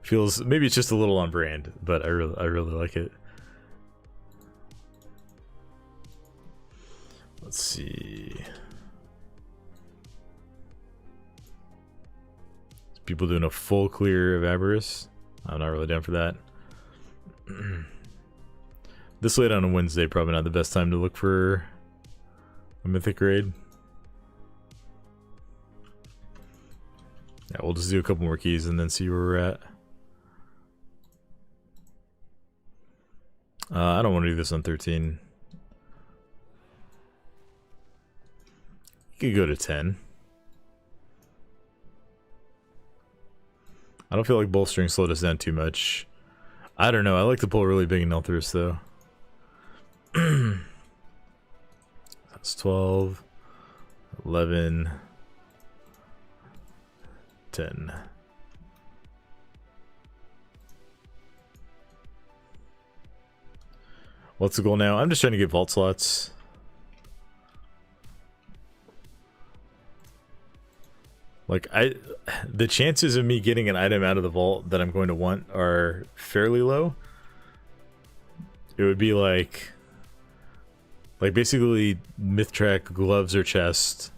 Feels, maybe it's just a little on brand, but I really like it. Let's see. People doing a full clear of Avarice. I'm not really down for that. This late on a Wednesday, probably not the best time to look for a mythic raid. Yeah, we'll just do a couple more keys and then see where we're at. I don't want to do this on 13. You could go to 10. I don't feel like bolstering slowed us down too much. I don't know. I like to pull really big in Neltharus though. That's 12, 11, 10. What's the goal now? I'm just trying to get vault slots. Like, the chances of me getting an item out of the vault that I'm going to want are fairly low. It would be like basically Mythtrack gloves or chest,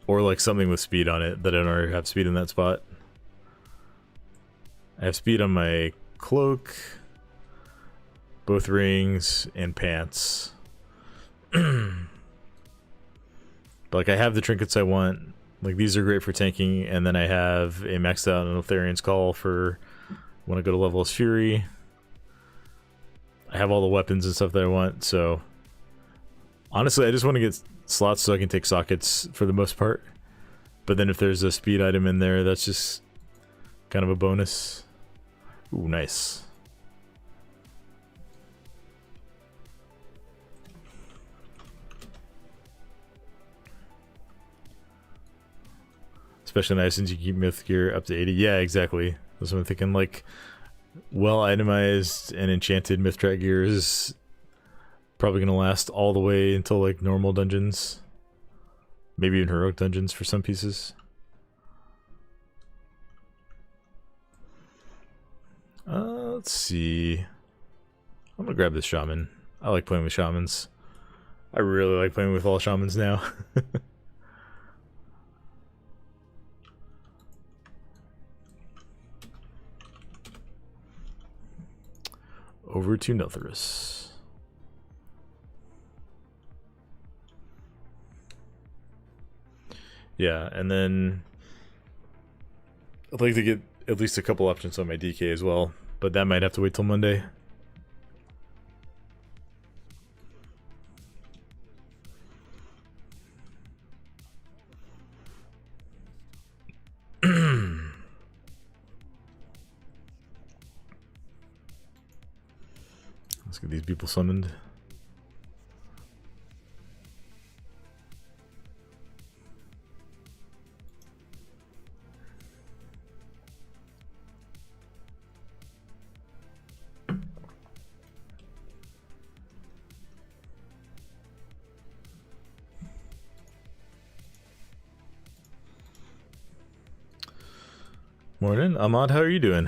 or like something with speed on it that I don't already have speed in that spot. I have speed on my cloak, both rings, and pants. But like I have the trinkets I want. Like these are great for tanking, and then I have a maxed out Neltharion's Call for when I go to Level's Fury. I have all the weapons and stuff that I want, so honestly I just want to get slots so I can take sockets for the most part. But then if there's a speed item in there, that's just kind of a bonus. Ooh, nice. Especially nice since you keep myth gear up to 80. Yeah, exactly. That's what I'm thinking. Like, well itemized and enchanted Mythtrack gear is probably going to last all the way until like normal dungeons. Maybe even heroic dungeons for some pieces. Let's see. I'm going to grab this shaman. I like playing with shamans. I really like playing with all shamans now. Over to Neltharus. Yeah, and then I'd like to get at least a couple options on my DK as well, but that might have to wait till Monday. Let's get these people summoned. Morning, Ahmad. How are you doing?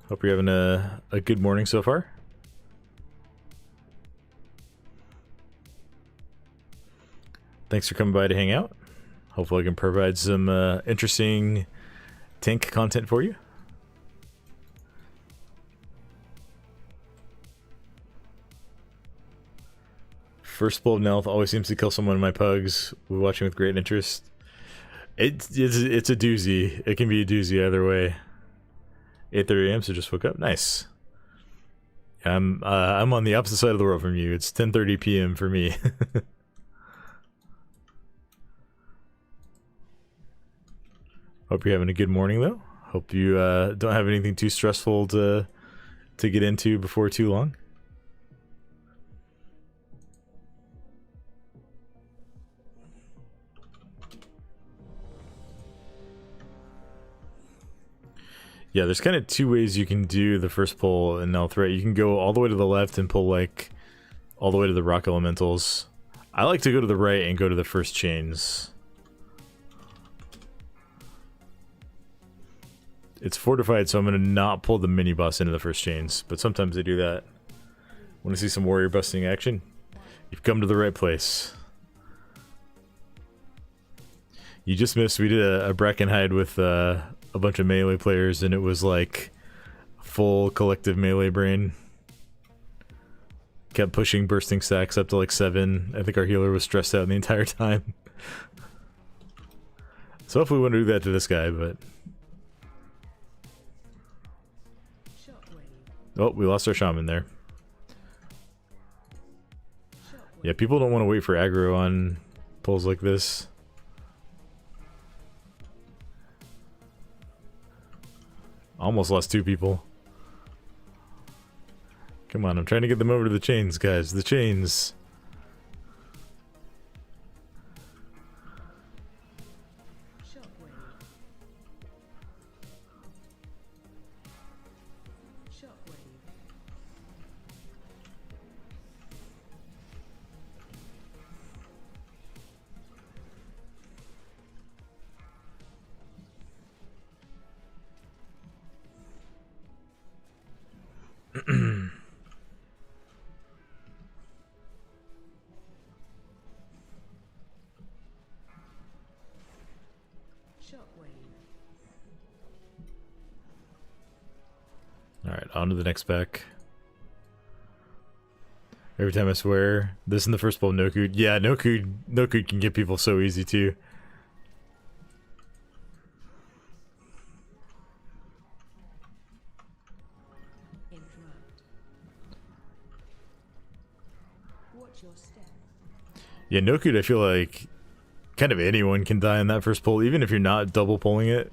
Hope you're having a good morning so far. Thanks for coming by to hang out. Hopefully I can provide some interesting tank content for you. First Bull of Nelth always seems to kill someone in my pugs. We're watching with great interest. It's a doozy. It can be a doozy either way. 8:30 a.m. so just woke up. Nice. I'm on the opposite side of the world from you. It's 10:30 p.m. for me. Hope you're having a good morning though. Hope you don't have anything too stressful to get into before too long. Yeah, there's kind of two ways you can do the first pull in Neltharus. You can go all the way to the left and pull like all the way to the rock elementals. I like to go to the right and go to the first chains. It's fortified, so I'm going to not pull the mini boss into the first chains, but sometimes I do that. Want to see some warrior busting action? You've come to the right place. You just missed. We did a Brackenhide with a bunch of melee players, and it was like full collective melee brain. Kept pushing bursting stacks up to like 7. I think our healer was stressed out the entire time. So hopefully we won't do that to this guy, but... Oh, we lost our shaman there. Yeah, people don't want to wait for aggro on pulls like this. Almost lost 2 people. Come on, I'm trying to get them over to the chains, guys. The chains. Alright, on to the next pack. Every time I swear. This in the first bowl, no cood. Yeah, no cood can get people so easy too. Yeah, no cood, I feel like kind of anyone can die in that first pull, even if you're not double pulling it.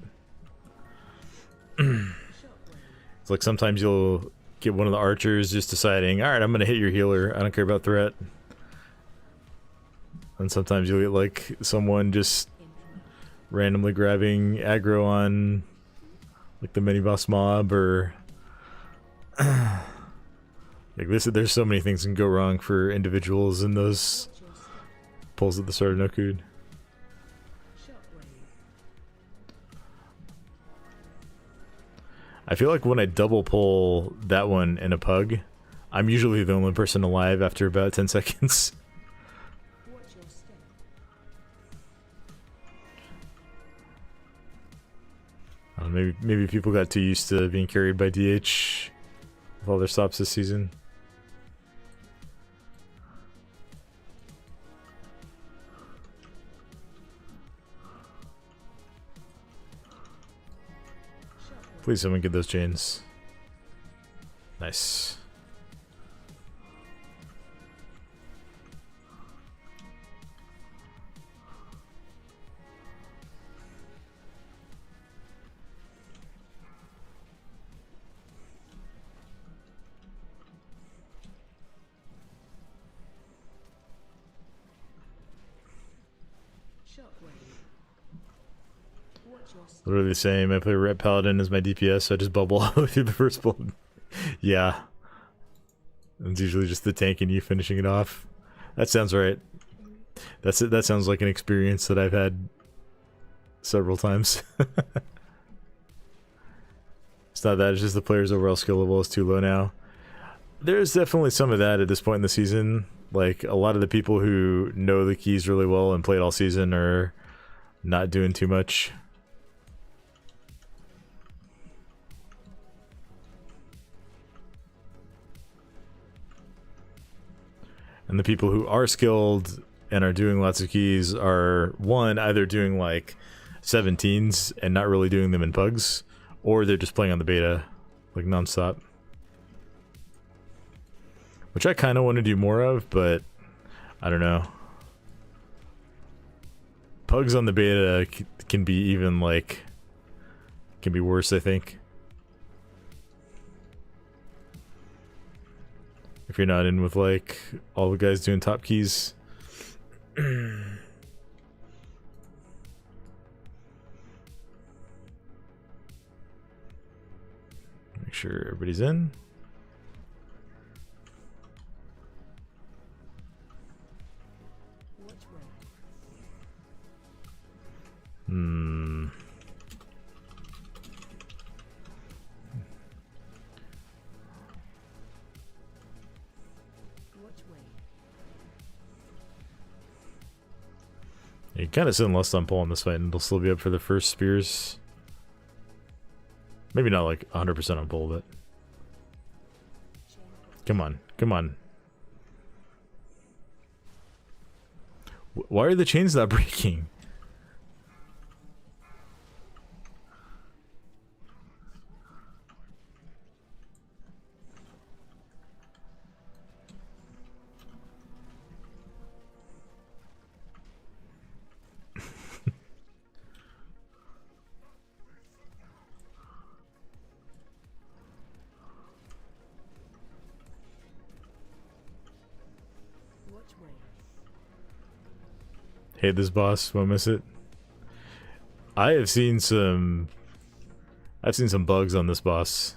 It's like sometimes you'll get one of the archers just deciding, alright, I'm gonna hit your healer, I don't care about threat. And sometimes you'll get like someone just randomly grabbing aggro on like the mini boss mob, or like this. There's so many things can go wrong for individuals in those pulls at the start of no cood. I feel like when I double pull that one in a pug, I'm usually the only person alive after about 10 seconds. Maybe people got too used to being carried by DH with all their stops this season. Please someone get those chains. Nice. Literally the same. I play Ret Paladin as my DPS, so I just bubble all the way through the first bullet. Yeah. It's usually just the tank and you finishing it off. That sounds right. That's it. That sounds like an experience that I've had several times. It's not that, it's just the player's overall skill level is too low now. There's definitely some of that at this point in the season. Like, a lot of the people who know the keys really well and played all season are not doing too much. And the people who are skilled and are doing lots of keys are, one, either doing like 17s and not really doing them in pugs, or they're just playing on the beta like nonstop. Which I kind of want to do more of, but I don't know. Pugs on the beta can be even like, can be worse, I think. If you're not in with like all the guys doing top keys. Make sure everybody's in. You kind of sitting less on pull on this fight, and it'll still be up for the first spears. Maybe not like 100% on pull, but come on, come on. Why are the chains not breaking? Hate this boss, won't miss it. I've seen some bugs on this boss.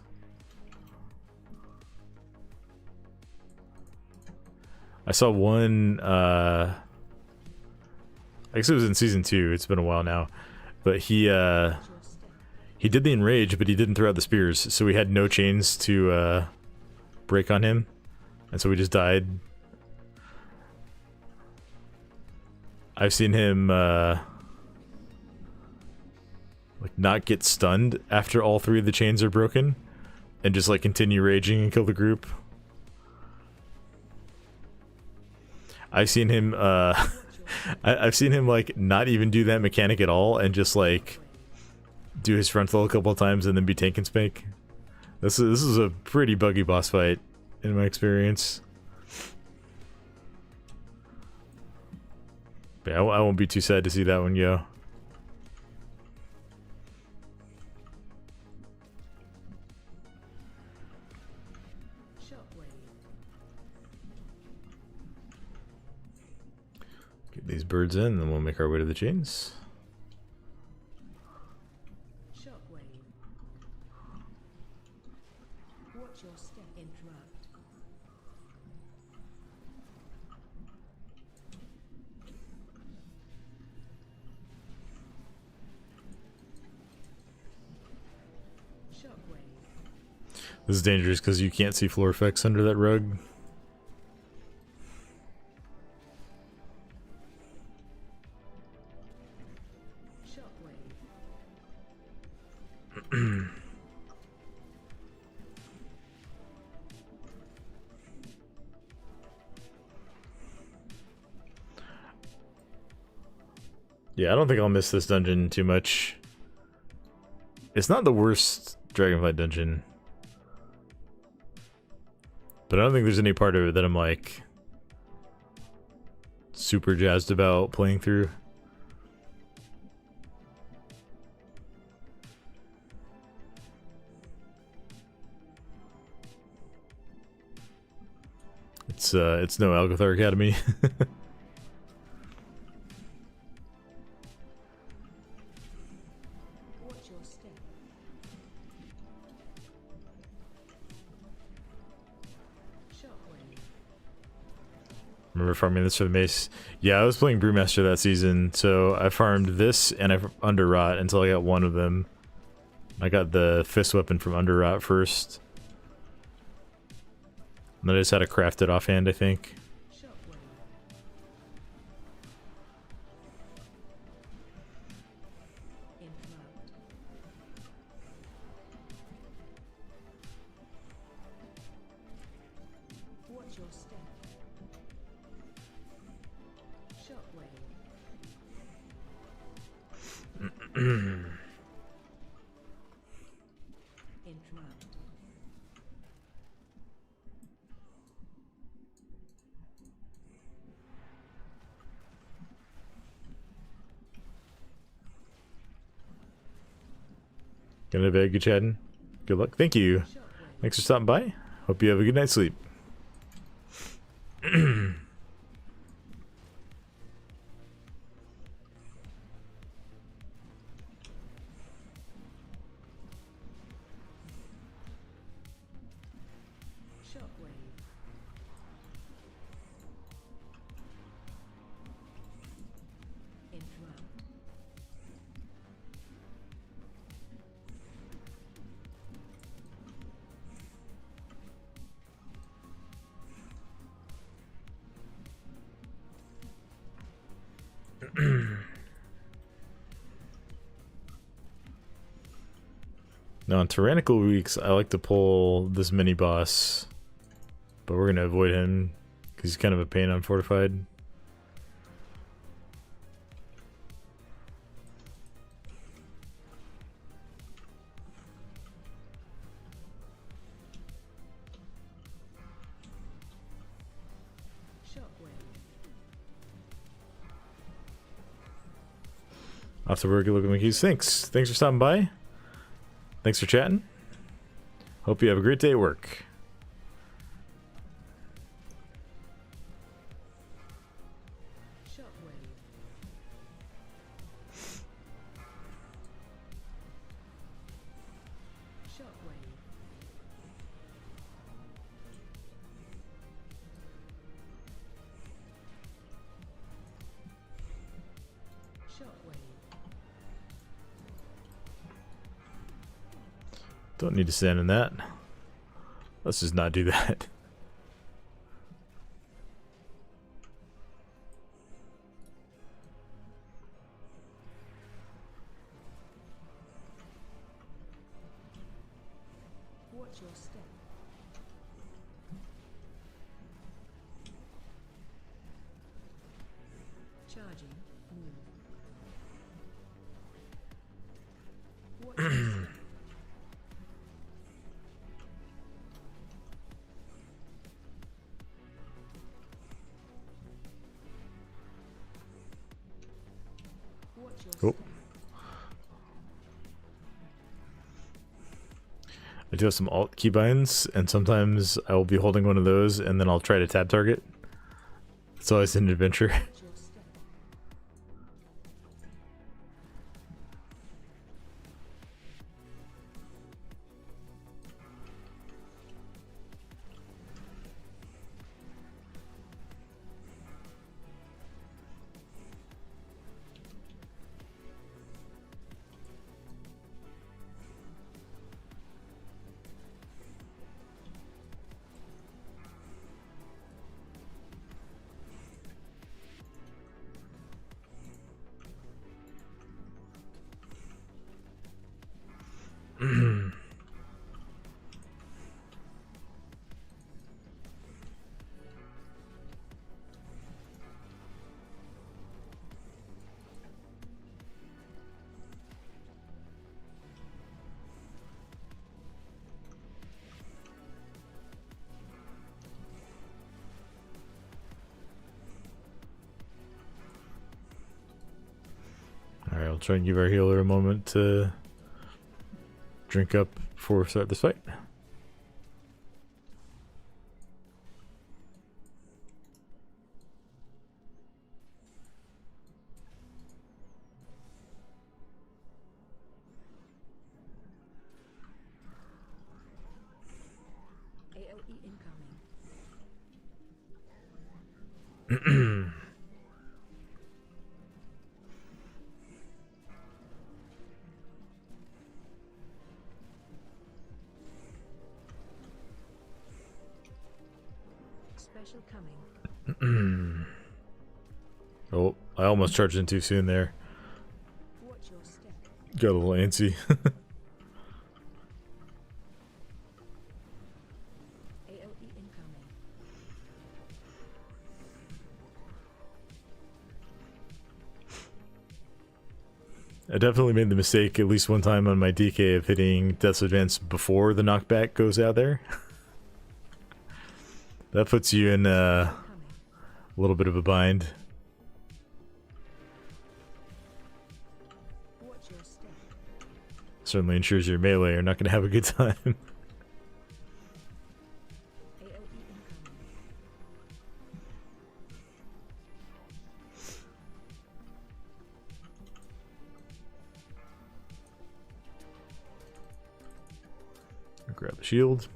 I saw one I guess it was in season 2, it's been a while now. But he did the enrage, but he didn't throw out the spears, so we had no chains to break on him. And so we just died. I've seen him like not get stunned after all 3 of the chains are broken and just like continue raging and kill the group. I've seen him I've seen him like not even do that mechanic at all and just like do his frontal a couple of times and then be tank and spank. This is a pretty buggy boss fight in my experience. But yeah, I won't be too sad to see that one go. Get these birds in, and then we'll make our way to the chains. Watch your step. Interrupt. This is dangerous because you can't see floor effects under that rug. Yeah, I don't think I'll miss this dungeon too much. It's not the worst Dragonflight dungeon. But I don't think there's any part of it that I'm like super jazzed about playing through. It's no Algethar Academy. Remember farming this for the mace? Yeah, I was playing Brewmaster that season, so I farmed this and I under rot until I got one of them. I got the fist weapon from Underrot first. And then I just had to craft it offhand, I think. Gonna be good chatting. Good luck. Thank you. Thanks for stopping by. Hope you have a good night's sleep. Now on tyrannical weeks, I like to pull this mini boss, but we're gonna avoid him because he's kind of a pain on fortified. Off the work, look at my keys. Thanks for stopping by. Thanks for chatting. Hope you have a great day at work. Don't need to stand in that. Let's just not do that. Watch your step. Charging. Move. Watch your step. Oh. I do have some alt keybinds, and sometimes I will be holding one of those, and then I'll try to tab target. It's always an adventure. Alright, I'll try and give our healer a moment to drink up before we start this fight. AOE incoming. Special coming. Oh, I almost charged in too soon there. Watch your step. Got a little antsy. AOE incoming. I definitely made the mistake at least one time on my DK of hitting Death's Advance before the knockback goes out there. That puts you in a Coming. little bit of a bind. Watch your step. Certainly ensures your melee are not going to have a good time. AOE incoming. Grab the shield.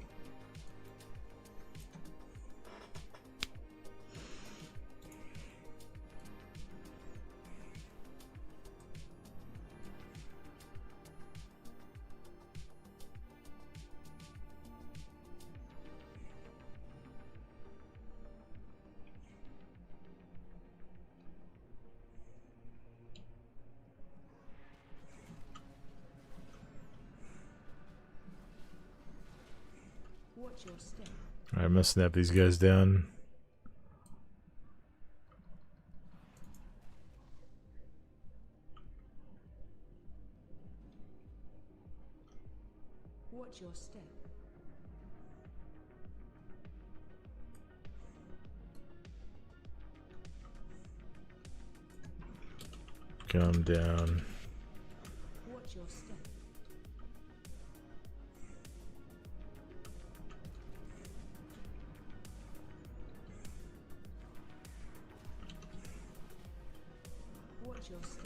Watch your step. Alright, I'm gonna snap these guys down. Watch your step. Come down. Watch your step. Watch your step.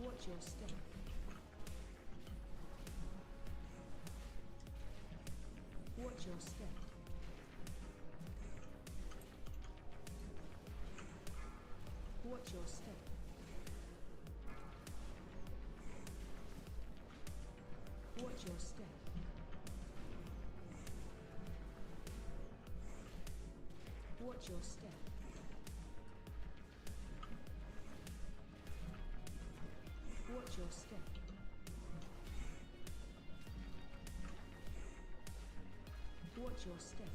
Watch your step. Watch your step. Watch your step. Watch your step. Watch your step. Watch your step. Watch your step.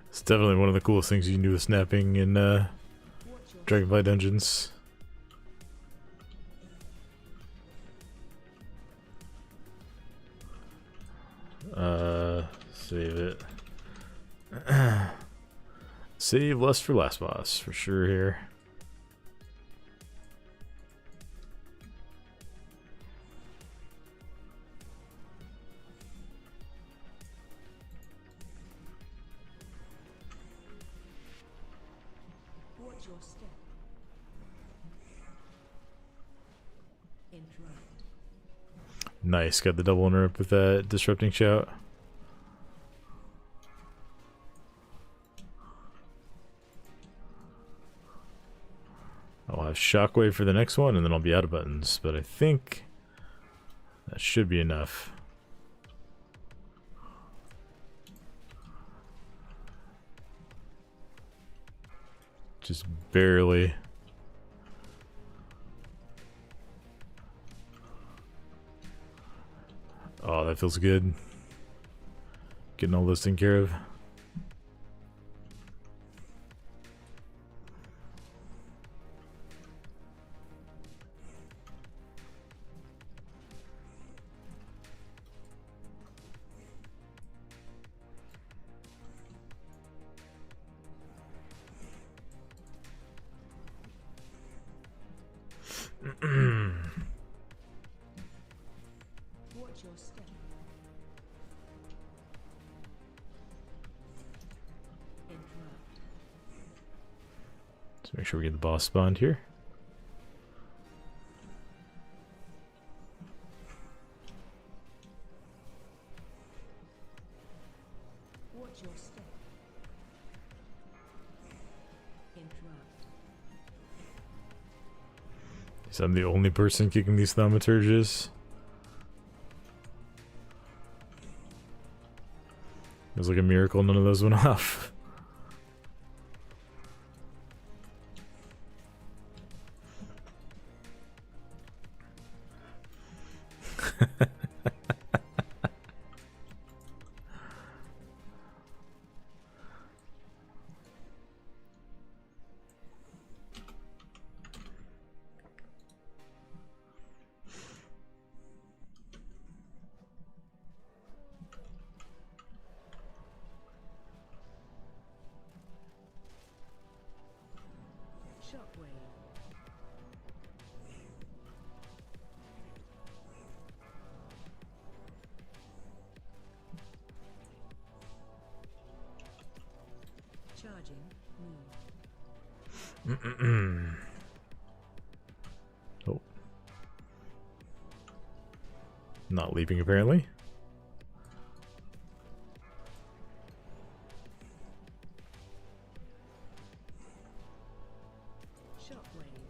It's definitely one of the coolest things you can do with snapping in Watch your Dragonfly Dungeons. Save it. Save Lust for last boss, for sure here. Watch your step. Interrupt. Nice, got the double interrupt with that disrupting shout. I'll have shockwave for the next one and then I'll be out of buttons, but I think that should be enough. Just barely. Oh, that feels good. Getting all this taken care of. Watch your step. Interrupt. Let's make sure we get the boss spawned here. Watch your step. Interrupt. So I'm the only person kicking these thaumaturges. It was like a miracle none of those went off. Shockwave. Charging. Move. Oh. Not leaping apparently. Shockwave.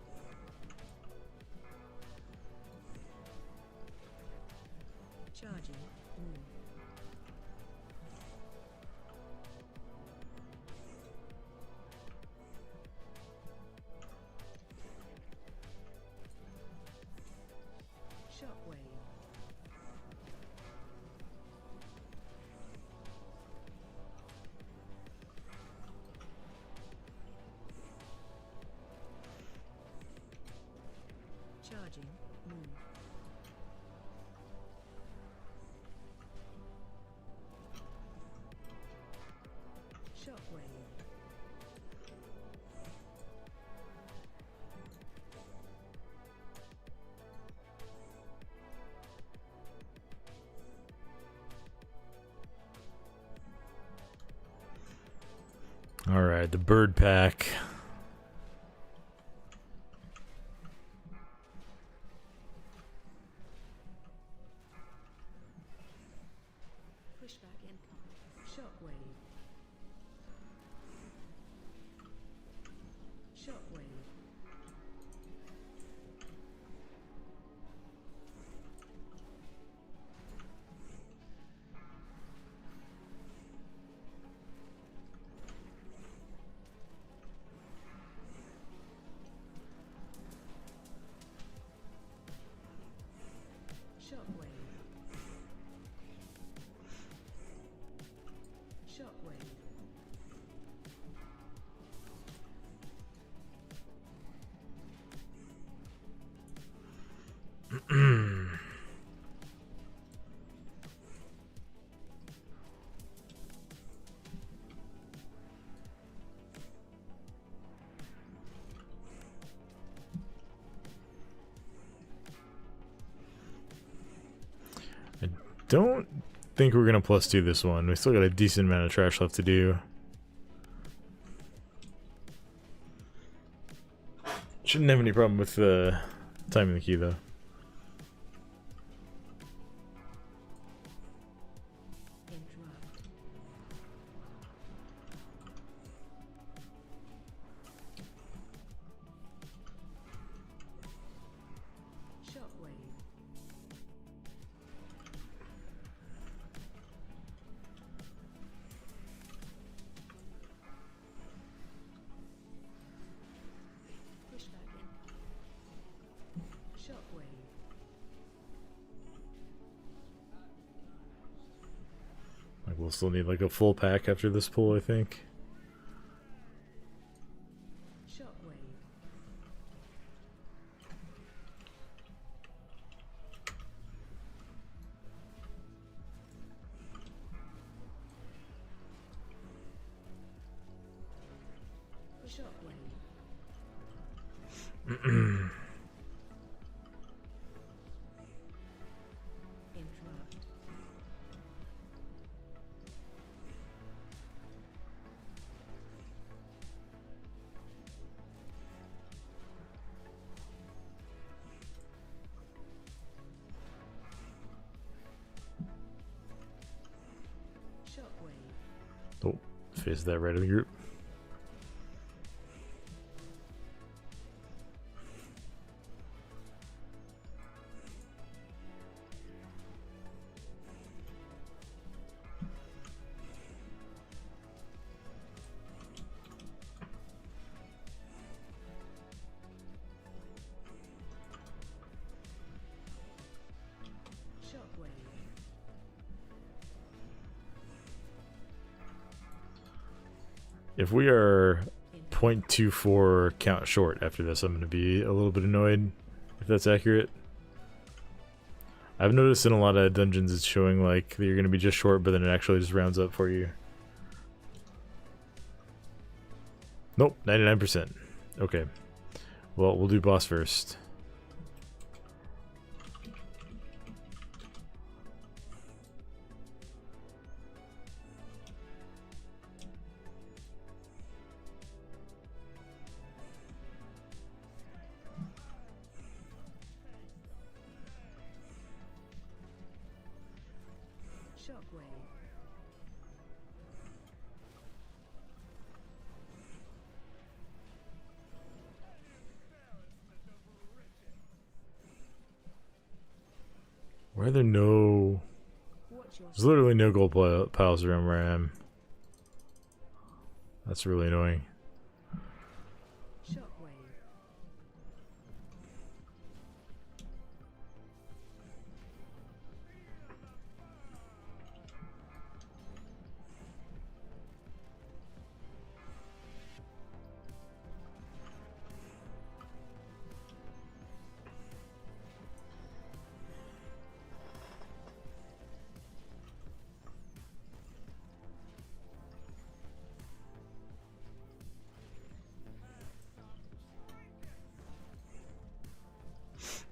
Charging. Move. Shockwave. Charging. Move. Shockwave. All right, the bird pack. Pushback incoming. Shockwave. Shockwave. Shockwave. Shockwave. Don't think we're gonna +2 this one. We still got a decent amount of trash left to do. Shouldn't have any problem with timing the key though. Interrupt. Shockwave. Pushback incoming. Shockwave. Like we'll still need like a full pack after this pull, I think. Shockwave. Shockwave. Interrupt. Shockwave. Oh, face that right of the group. If we are 0.24 count short after this, I'm going to be a little bit annoyed if that's accurate. I've noticed in a lot of dungeons it's showing like that you're going to be just short, but then it actually just rounds up for you. Nope, 99%. Okay. Well, we'll do boss first. Shockwave. Why are there no... Watch your There's literally no gold piles around where I am. That's really annoying.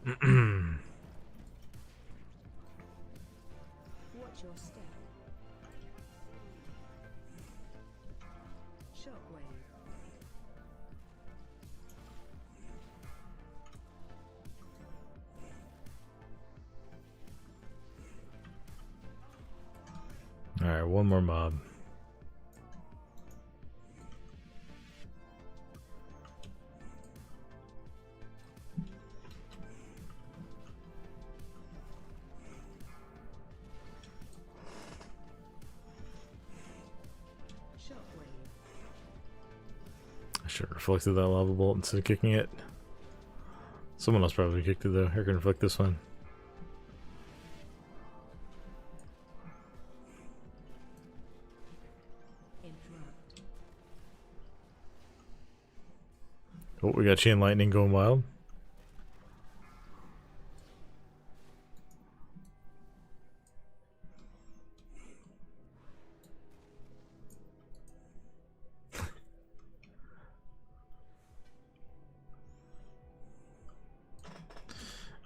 shockwave. Watch your step. Shockwave. Alright, one more mob. Shockwave. I should have reflected that lava bolt instead of kicking it. Someone else probably kicked it though. I can reflect this one. Interrupt. Oh, we got chain lightning going wild.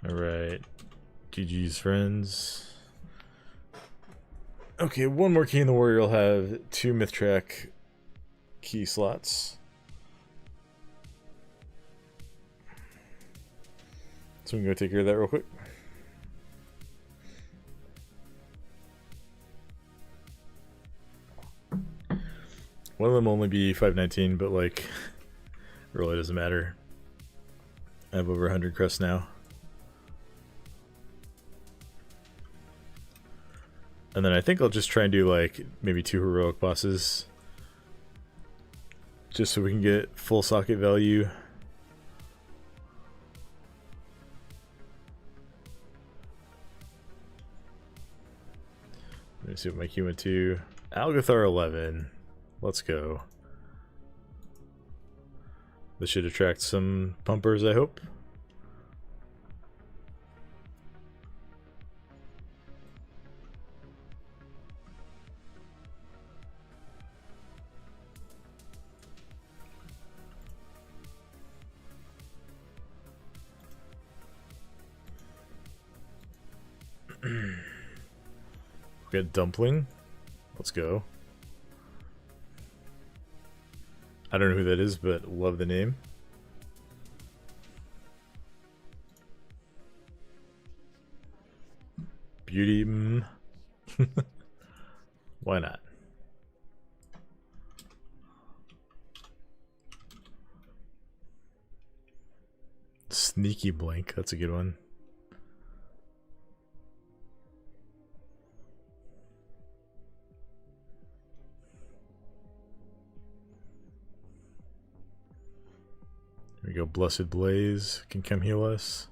Alright. GG's friends. Okay, one more key in the warrior will have 2 myth track key slots. So we can go take care of that real quick. One of them will only be 519, but like, it really doesn't matter. I have over 100 crests now. And then I think I'll just try and do like maybe 2 heroic bosses. Just so we can get full socket value. Let me see what my Q went to. Algethar 11. Let's go. This should attract some pumpers, I hope. We got Dumpling. Let's go. I don't know who that is, but love the name. Beauty. Why not? Sneaky Blink. That's a good one. There we go. Blessed Blaze can come heal us.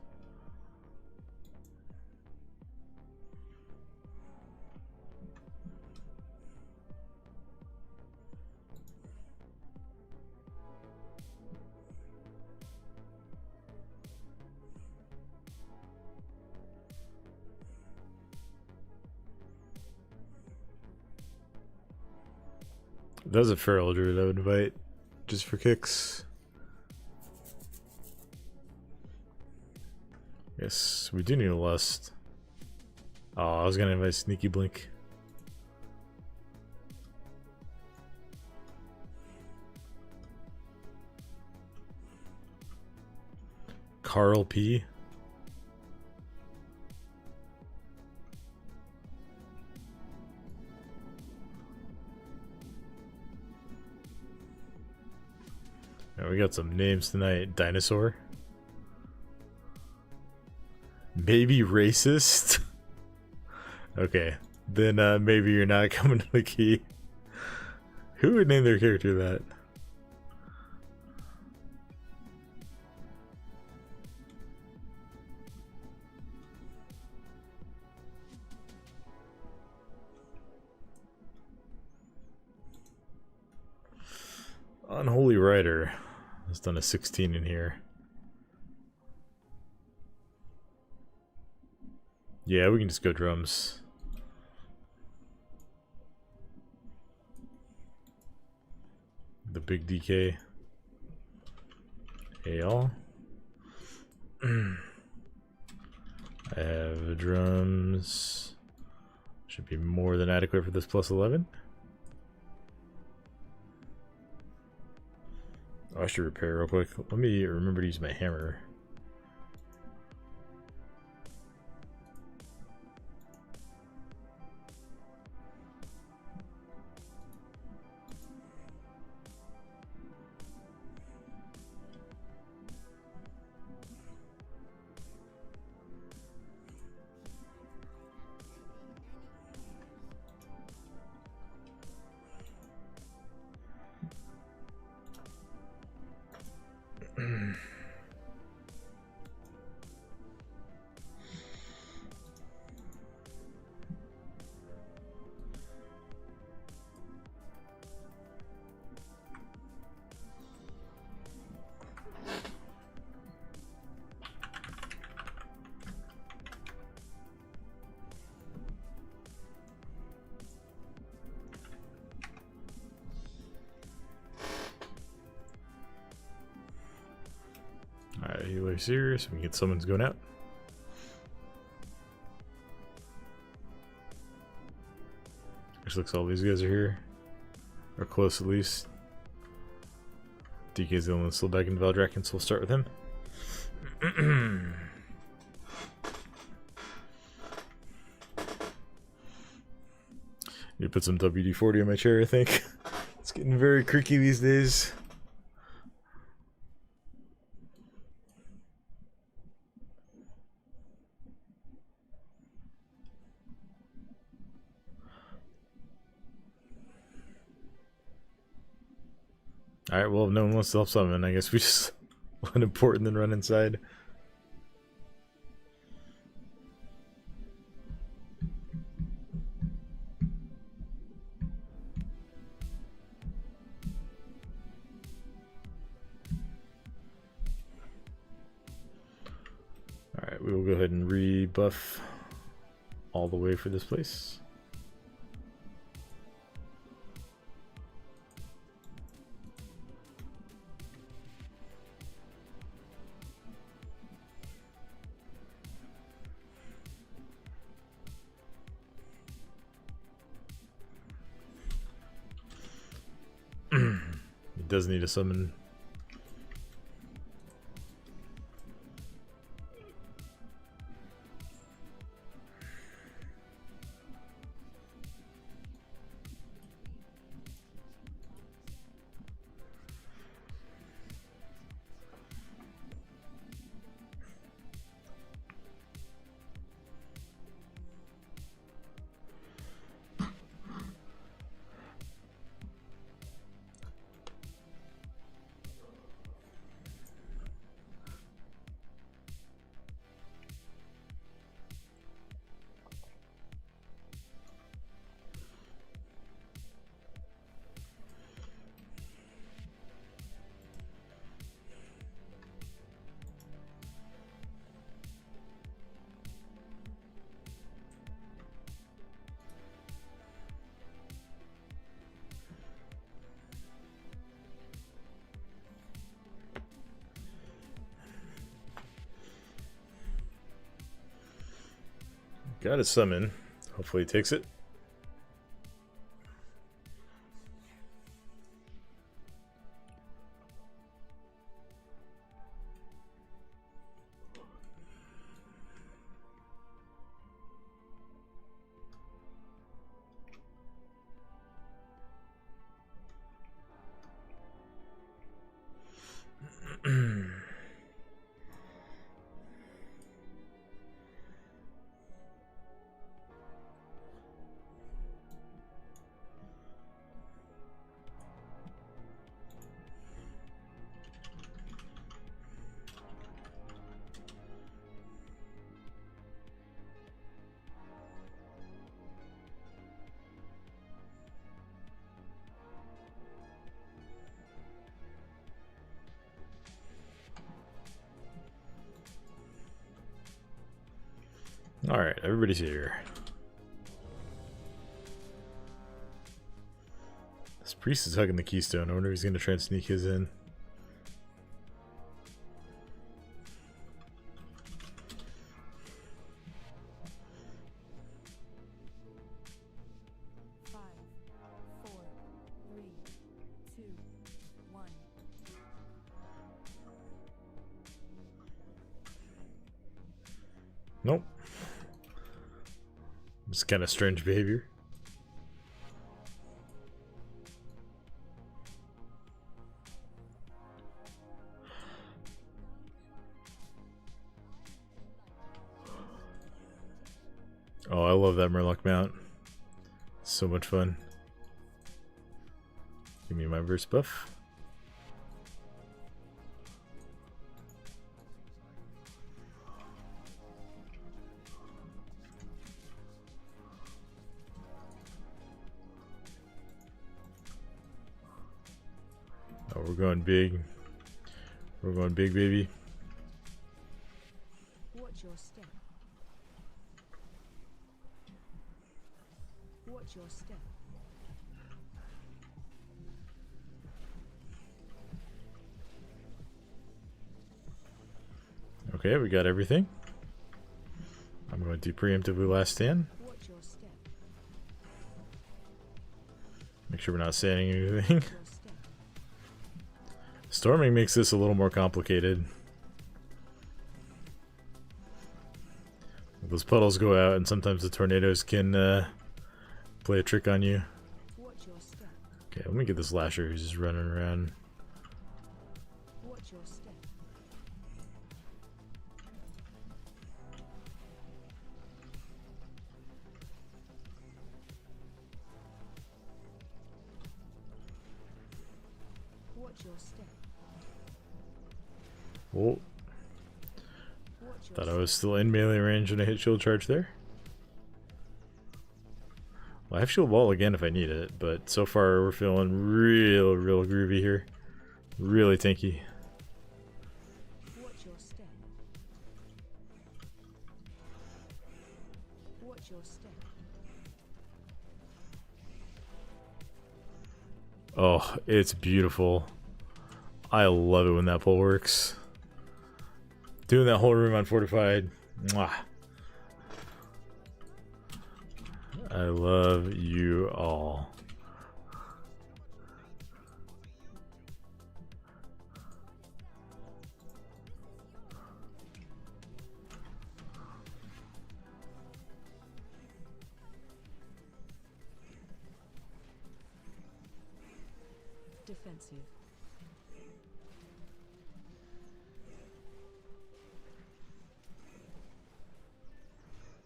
That was a feral druid I would invite just for kicks. Yes, we do need a lust. Oh, I was gonna invite Sneaky Blink. Carl P. Yeah, we got some names tonight. Dinosaur. Maybe racist? Okay, then maybe you're not coming to the key. Who would name their character that? Unholy Rider. Let's done a 16 in here. Yeah, we can just go drums. The big DK. Hey y'all. I have drums. Should be more than adequate for this plus 11. Oh, I should repair real quick. Let me remember to use my hammer. Alright, healer serious. We can get someone's going out. Which looks all these guys are here. Or close at least. DK's the only one still back in Valdrakken, so we'll start with him. Need to put some WD-40 on my chair, I think. It's getting very creaky these days. Alright, well, if no one wants to help summon, I guess we just let him port and then run inside. Alright, we will go ahead and rebuff all the way for this place. It does need a summon. Got a summon. Hopefully he takes it. Alright, everybody's here. This priest is hugging the keystone. I wonder if he's going to try and sneak his in. Five, four, three, two, one. Nope. It's kind of strange behavior. Oh, I love that Murloc mount. So much fun. Give me my burst buff. Oh, we're going big. We're going big, baby. Watch your step. Watch your step. Okay, we got everything. I'm going to preemptively last stand. Watch your step. Make sure we're not standing anything. Your step. Storming makes this a little more complicated. Those puddles go out, and sometimes the tornadoes can play a trick on you. Watch your step. Okay, let me get this Lasher who's just running around. Watch your step. Watch your step. Oh, Watch your thought I step. was still in melee range when I hit shield charge there. Well, I have shield wall again if I need it, but so far we're feeling real groovy here. Really tanky. Watch your step. Watch your step. Oh, it's beautiful. I love it when that pull works. Doing that whole room on fortified. Mwah. I love you all. Defensive.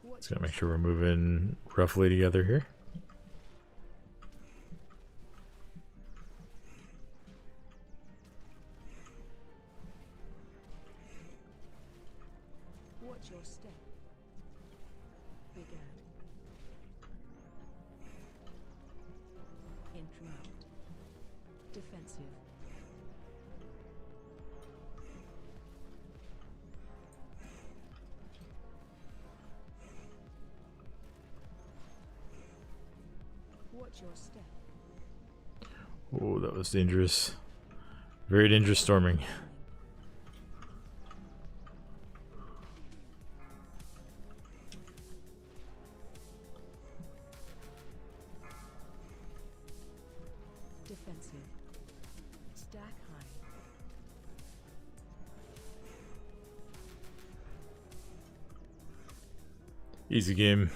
Watch Just gotta your make sure we're moving roughly together here. Watch your step. Big ad. Interrupt. Defensive. Watch your step. Oh, that was dangerous. Very dangerous storming. Easy game.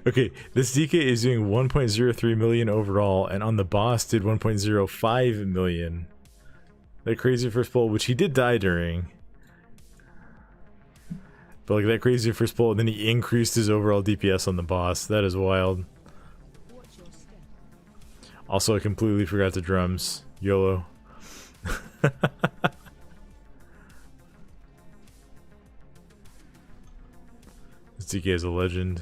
Okay, this DK is doing 1.03 million overall, and on the boss did 1.05 million. That crazy first pull, which he did die during. But like that crazy first pull, and then he increased his overall DPS on the boss. That is wild. Also, I completely forgot the drums. YOLO. This DK is a legend.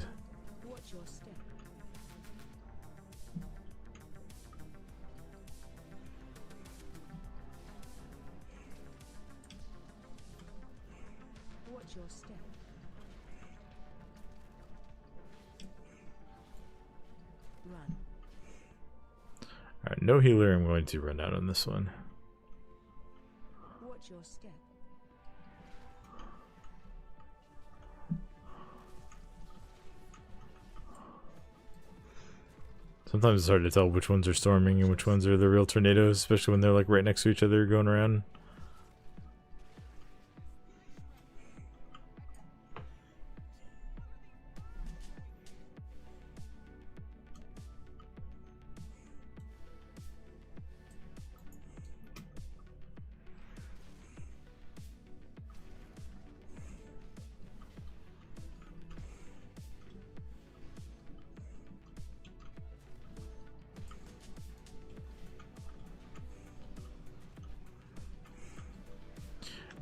Your step. Run. Alright, no healer. I'm going to run out on this one. Watch your step. Sometimes it's hard to tell which ones are storming and which ones are the real tornadoes, especially when they're like right next to each other going around.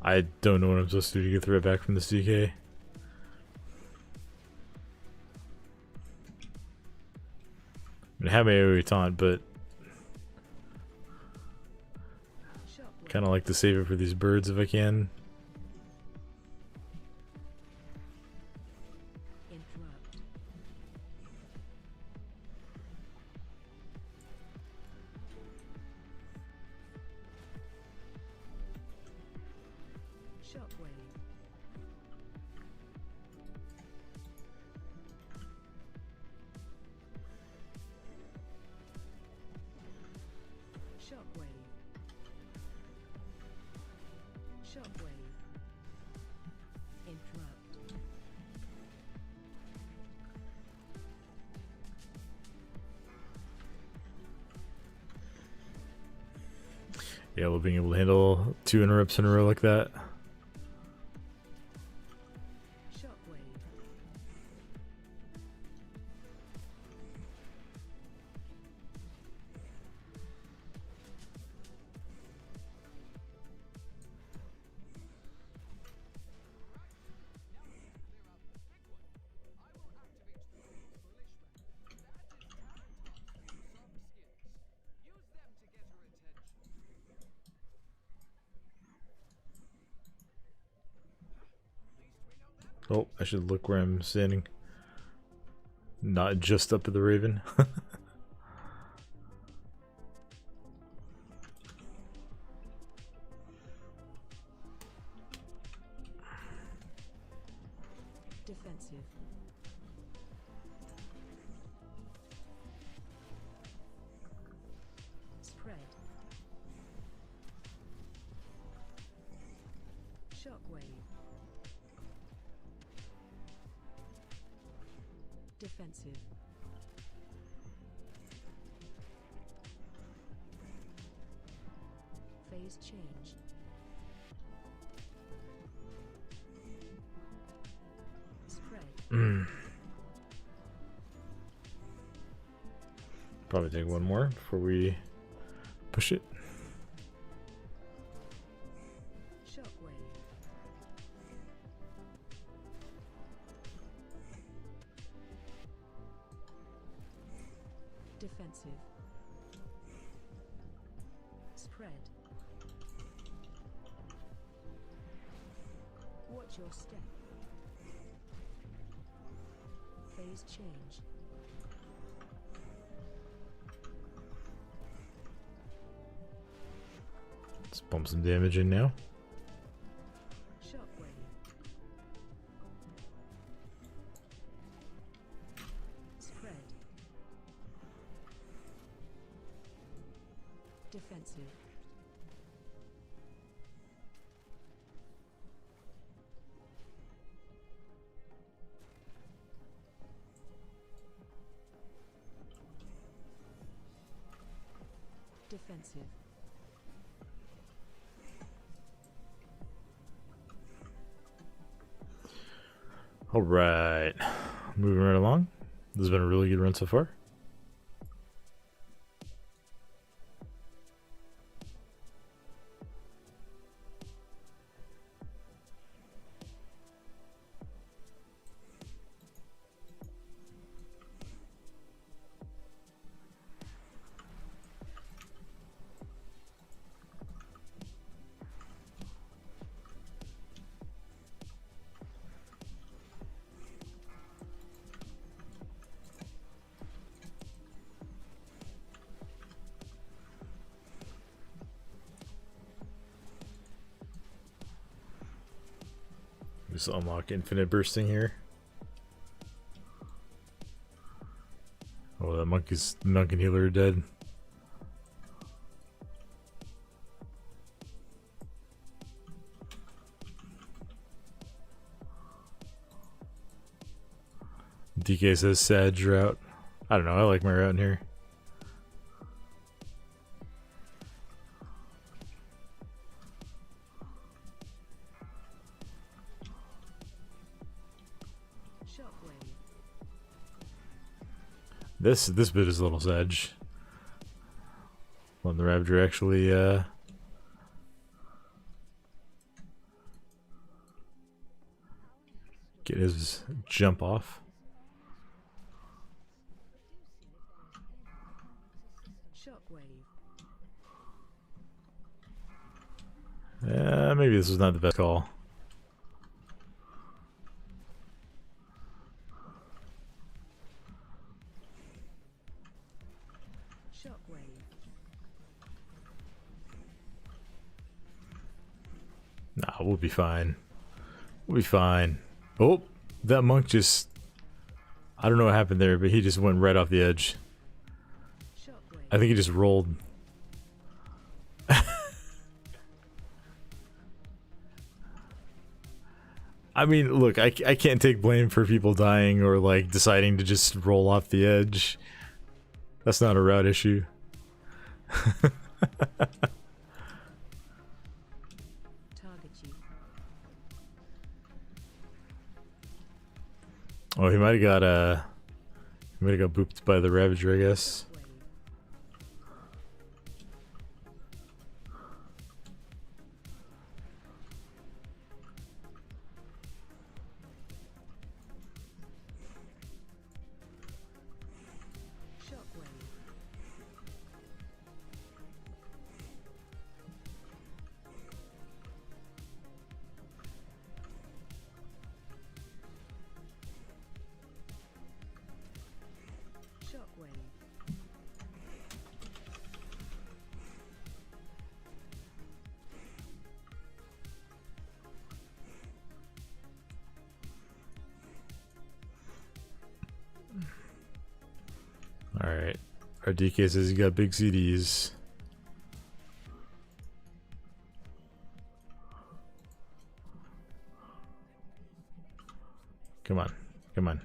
I don't know what I'm supposed to do to get the red back from this DK. I'm gonna have my AoE taunt, but kind of like to save it for these birds if I can. Yeah, well, being able to handle 2 interrupts in a row like that. Oh, I should look where I'm standing. Not just up at the Raven. Defensive. Spread. Shockwave. Defensive. Phase change. Spread. Probably take one more before we push it. Shockwave. Defensive. Spread. Watch your step. Phase change. Let's bump some damage in now. Shockwave. Spread. Defensive. Defensive. All right, moving right along. This has been a really good run so far. Just unlock infinite bursting here. Oh, that monk and healer are dead. DK says Sag route. I don't know, I like my route in here. This bit is a little Sag. Letting the Ravager actually get his jump off. Yeah, maybe this was not the best call. Nah, we'll be fine. We'll be fine. Oh, that monk just... I don't know what happened there, but he just went right off the edge. I think he just rolled. I mean, look, I can't take blame for people dying or, like, deciding to just roll off the edge. That's not a route issue. Oh, he might have got booped by the Ravager, I guess. Alright. Our DK says he got big CDs. Come on. Come on.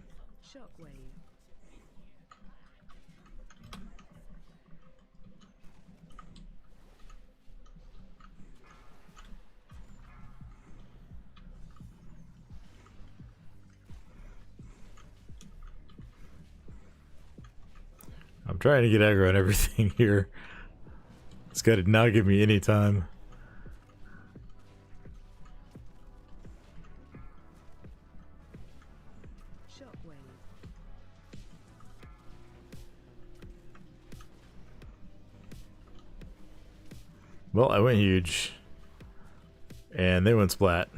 I'm trying to get aggro on everything here. It's got to not give me any time. Well, I went huge. And they went splat.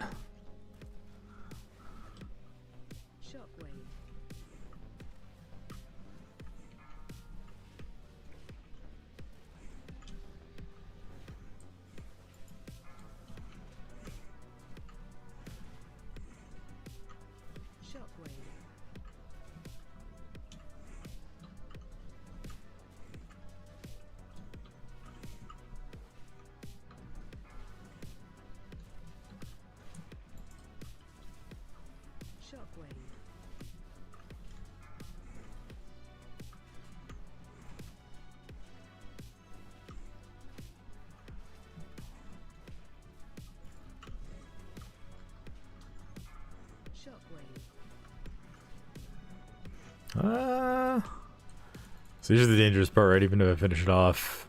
So here's the dangerous part, right? Even if I finish it off,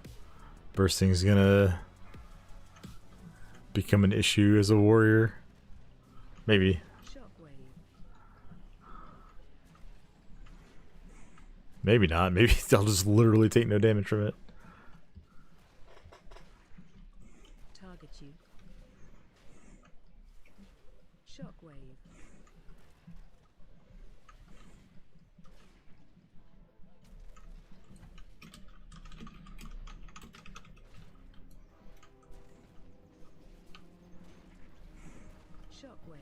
bursting's gonna become an issue as a warrior. Maybe. Maybe not. Maybe I'll just literally take no damage from it. Target you. Shockwave. Shockwave.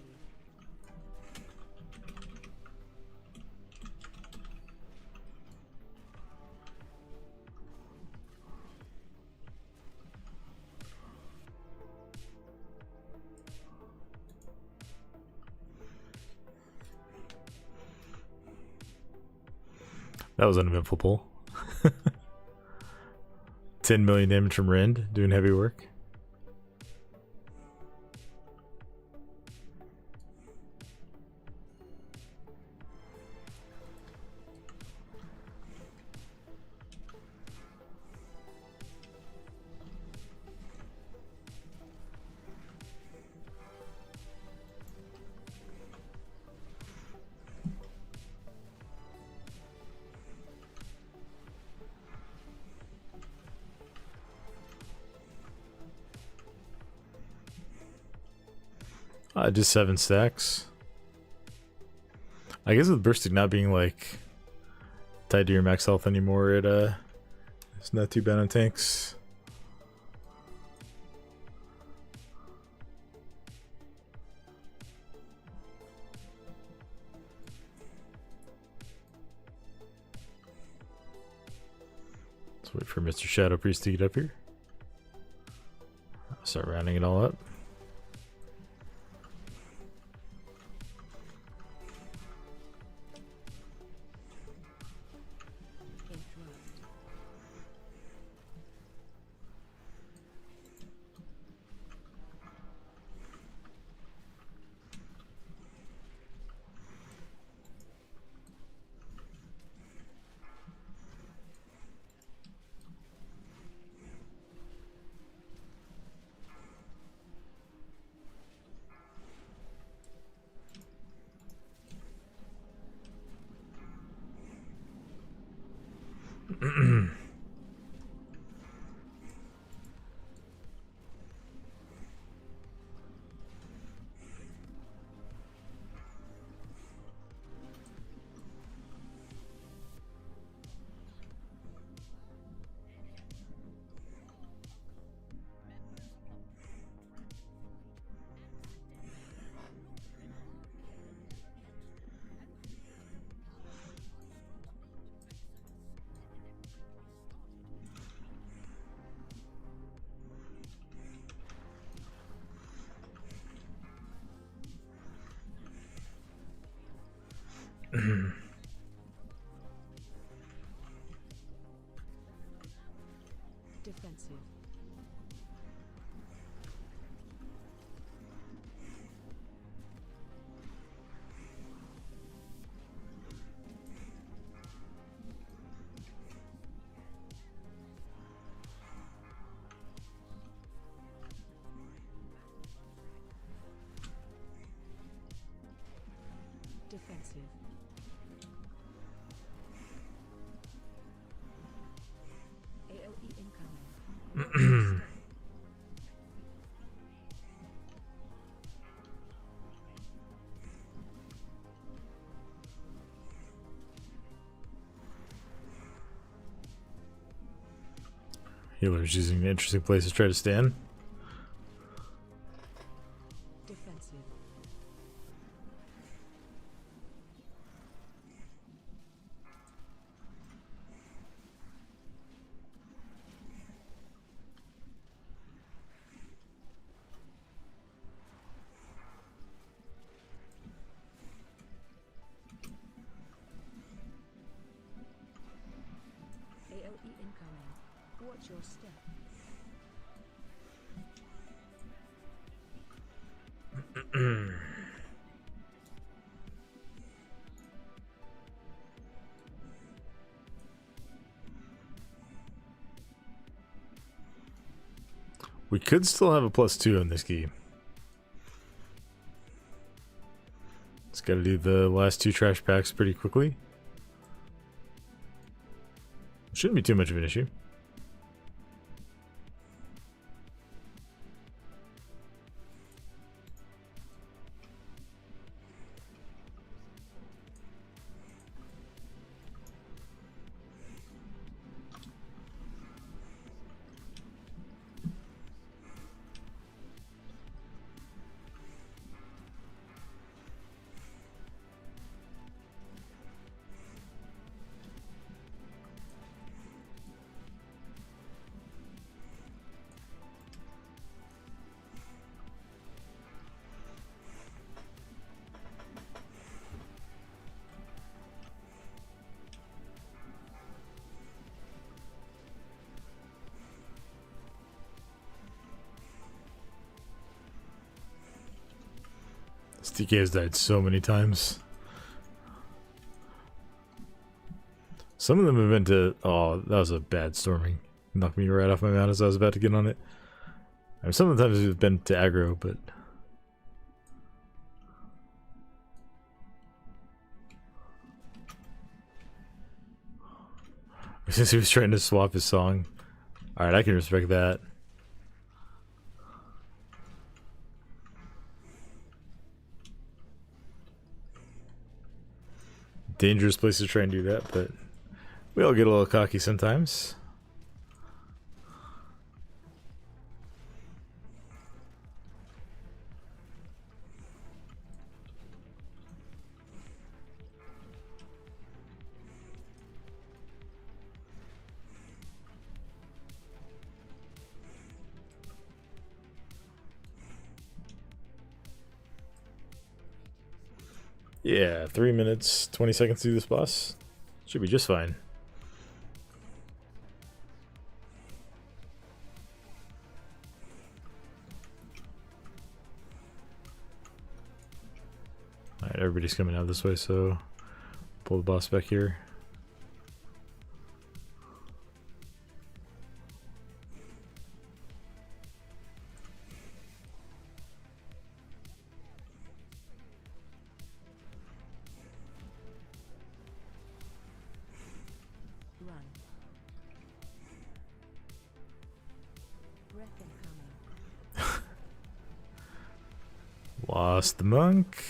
That was an eventful pull. 10 million damage from Rend, doing heavy work. Just 7 stacks. I guess with bursting not being like tied to your max health anymore, it's not too bad on tanks. Let's wait for Mr. Shadow Priest to get up here. I'll start rounding it all up. Defensive. Defensive. AOE incoming. Healer's using an interesting place to try to stand. Defensive. AOE incoming. Watch your step. We could still have a +2 on this key. Just gotta do the last 2 trash packs pretty quickly. Shouldn't be too much of an issue. This DK has died so many times. Some of them have been to... Oh, that was a bad storming. Knocked me right off my mount as I was about to get on it. I mean, some of the times it's been to aggro, but... Since he was trying to swap his song. Alright, I can respect that. Dangerous place to try and do that, but we all get a little cocky sometimes. Yeah, 3 minutes, 20 seconds to do this boss. Should be just fine. Alright, everybody's coming out this way, so pull the boss back here. Lost the monk.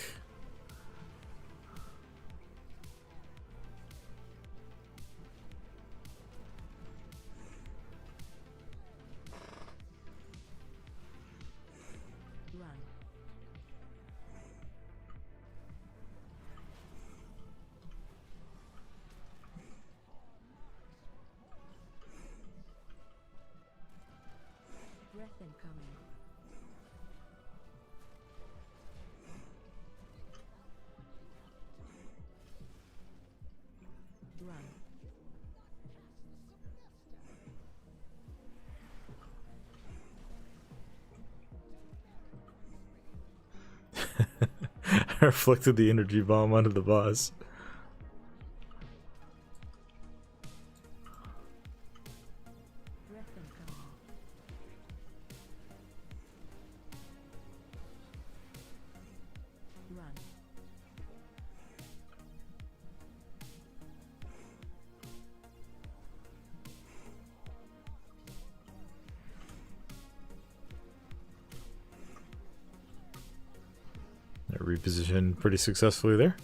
Breath incoming. Run. I reflected the energy bomb onto the boss. Breath incoming. Run. That repositioned pretty successfully there.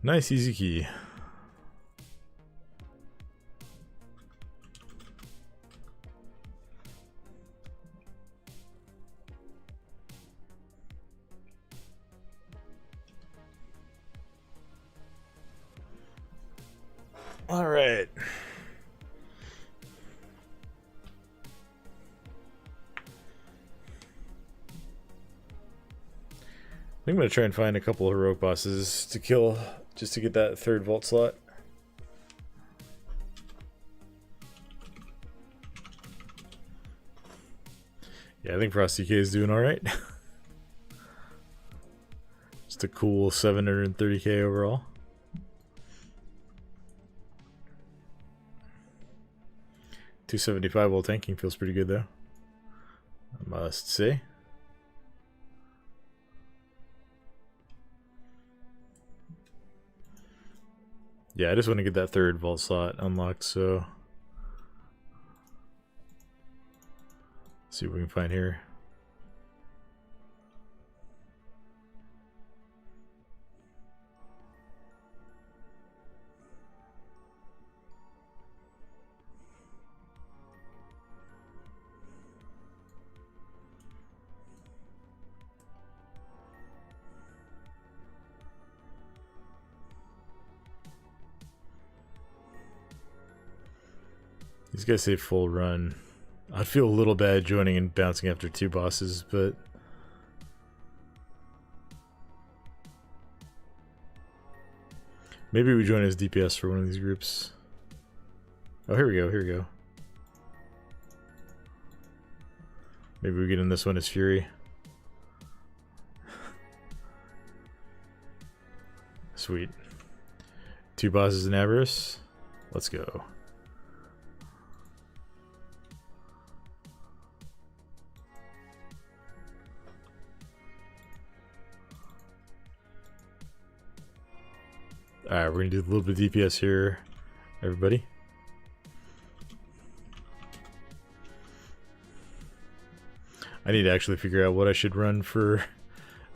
Nice easy key. All right. I'm going to try and find a couple of heroic bosses to kill just to get that third vault slot. Yeah, I think Frosty K is doing alright. Just a cool 730k overall. $275 while tanking feels pretty good though, I must say. Yeah, I just want to get that third vault slot unlocked, so let's see what we can find here. These guys say full run. I'd feel a little bad joining and bouncing after 2 bosses, but maybe we join as DPS for one of these groups. Oh, here we go, here we go. Maybe we get in this one as Fury. Sweet. 2 bosses in Avarice. Let's go. Alright, we're gonna do a little bit of DPS here, everybody. I need to actually figure out what I should run for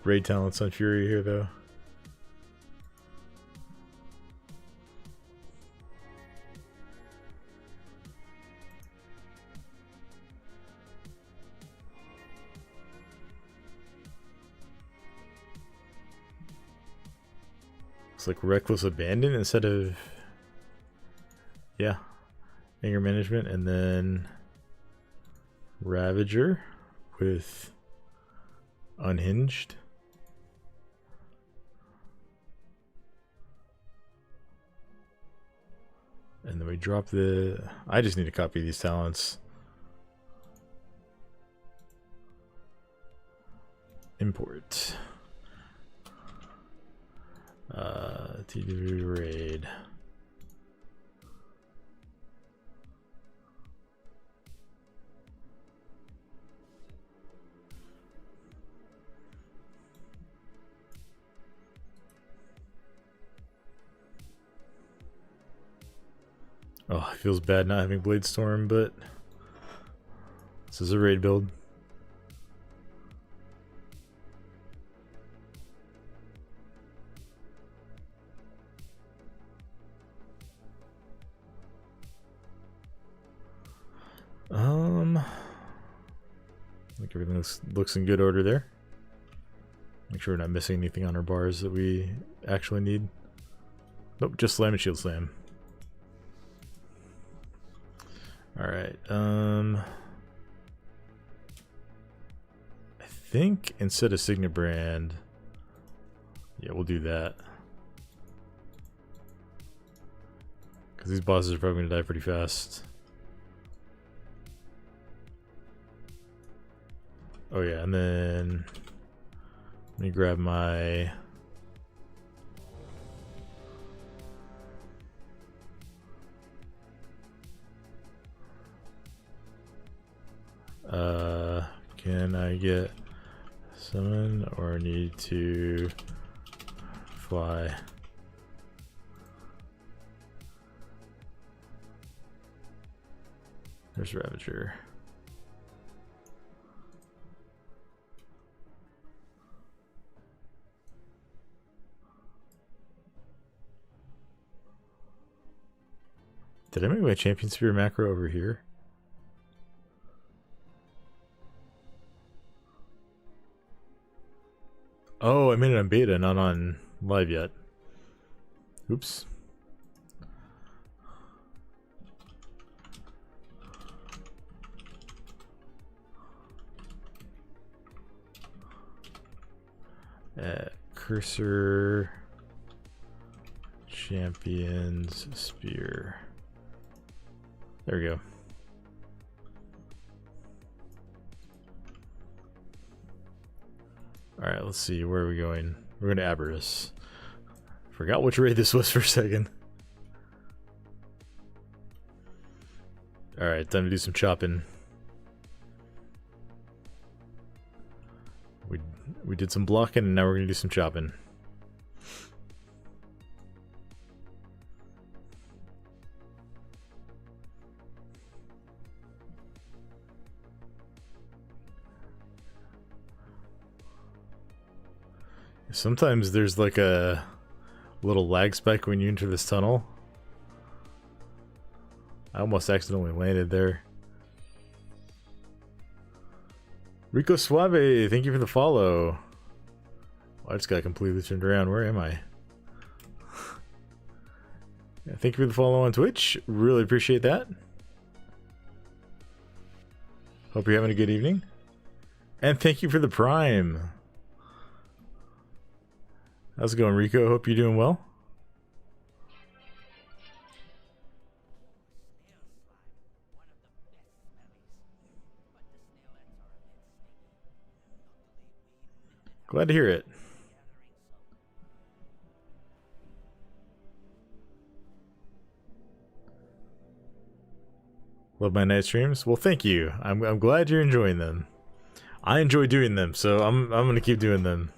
raid talents on Fury here, though. It's like Reckless Abandon instead of, yeah, Anger Management, and then Ravager with Unhinged. And then we drop the, I just need to copy these talents. Import. TWW raid. Oh, it feels bad not having Blade Storm, but this is a raid build. I think everything looks in good order there. Make sure we're not missing anything on our bars that we actually need. Nope, just slam and shield slam. Alright, I think instead of Signet Brand, yeah, we'll do that. Because these bosses are probably going to die pretty fast. Oh yeah, and then let me grab my can I get summon or need to fly? There's Ravager. Did I make my Champion Spear macro over here? Oh, I made it on beta, not on live yet. Oops. Cursor Champion's Spear. There we go. Alright, let's see, where are we going? We're gonna Aberrus. Forgot which raid this was for a second. Alright, time to do some chopping. We did some blocking and now we're gonna do some chopping. Sometimes there's like a little lag spike when you enter this tunnel. I almost accidentally landed there. Rico Suave, thank you for the follow. I just got completely turned around. Where am I? Yeah, thank you for the follow on Twitch. Really appreciate that. Hope you're having a good evening. And thank you for the Prime. How's it going, Rico? Hope you're doing well. Glad to hear it. Love my night streams. Well, thank you. I'm glad you're enjoying them. I enjoy doing them, so I'm gonna keep doing them.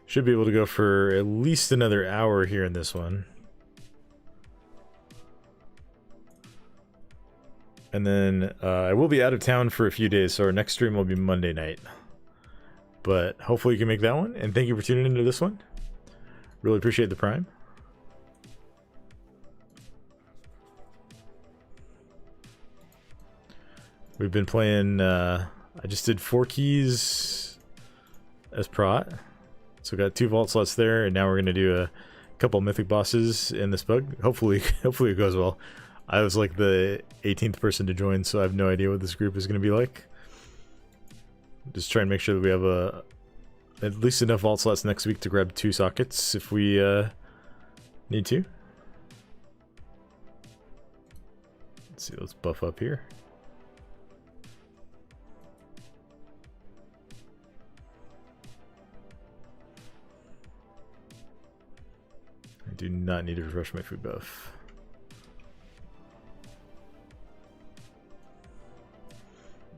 Should be able to go for at least another hour here in this one. And then I will be out of town for a few days, so our next stream will be Monday night. But hopefully you can make that one, and thank you for tuning into this one. Really appreciate the Prime. We've been playing, I just did 4 keys as Prot. So got 2 vault slots there, and now we're going to do a couple mythic bosses in this bug. Hopefully it goes well. I was like the 18th person to join, so I have no idea what this group is going to be like. Just try and make sure that we have at least enough vault slots next week to grab 2 sockets if we need to. Let's see, let's buff up here. I do not need to refresh my food buff.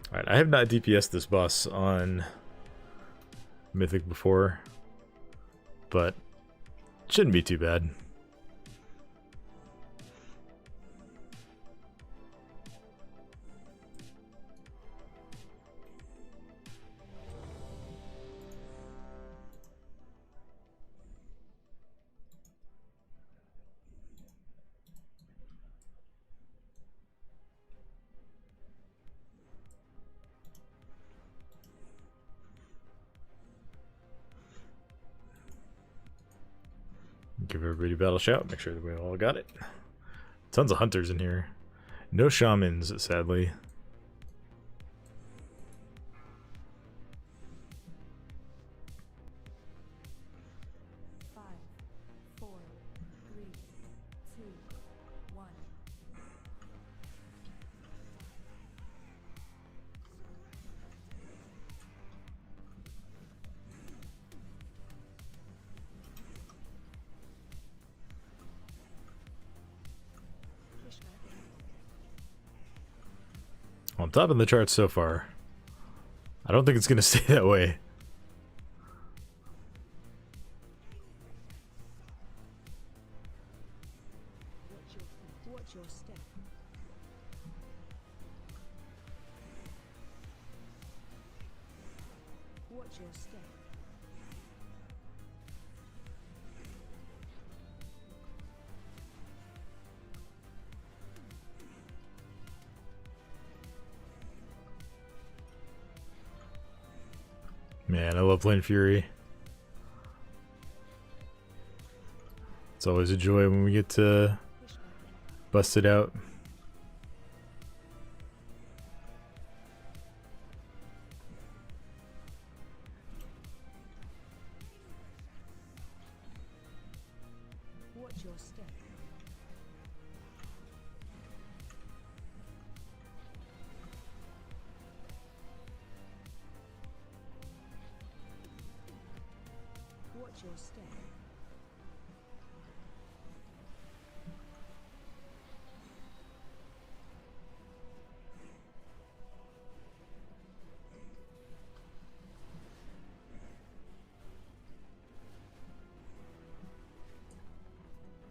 Alright, I have not DPS'd this boss on Mythic before, but it shouldn't be too bad. Give everybody a battle shout, make sure that we all got it. Tons of hunters in here. No shamans, sadly. Well, I'm top of the charts so far. I don't think it's going to stay that way. Watch your step. Watch your step. Man, I love playing Fury. It's always a joy when we get to bust it out. Watch your step. Watch your step.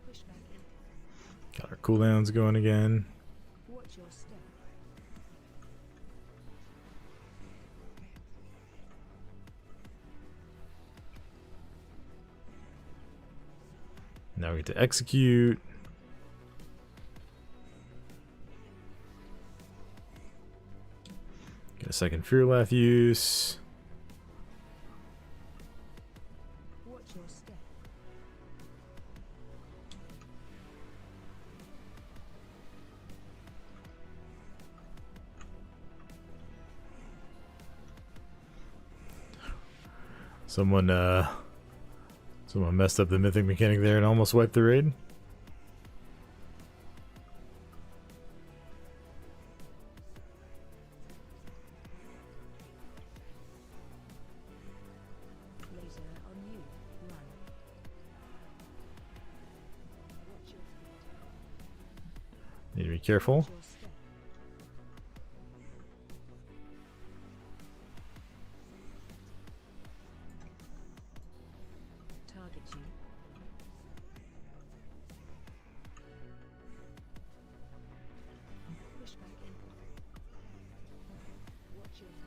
Push back in. Got our cooldowns going again. Watch your step. Now we get to execute. Get a second Fearlath use. Watch your step. Someone messed up the mythic mechanic there and almost wiped the raid. Laser on you. Run. Watch your Need to be careful. Watch your step. Target you. Push back in. Watch your head.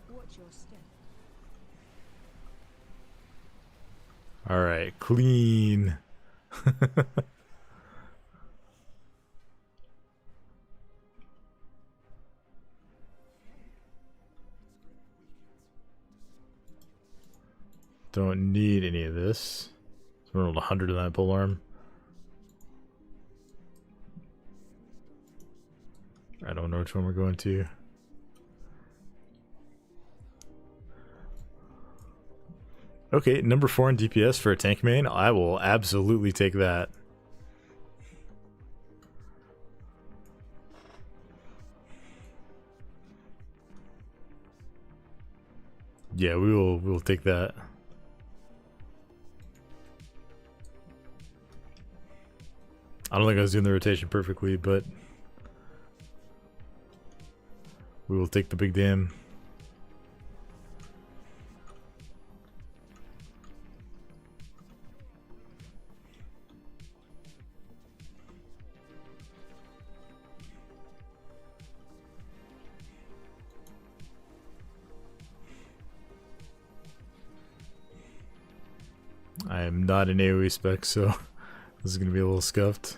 Watch your step. All right, clean. Don't need any of this. So we rolled 100 in that pole arm. I don't know which one we're going to. Okay, number 4 in DPS for a tank main. I will absolutely take that. Yeah, we'll take that. I don't think I was doing the rotation perfectly, but we will take the big damn. I am not an AoE spec, so this is going to be a little scuffed.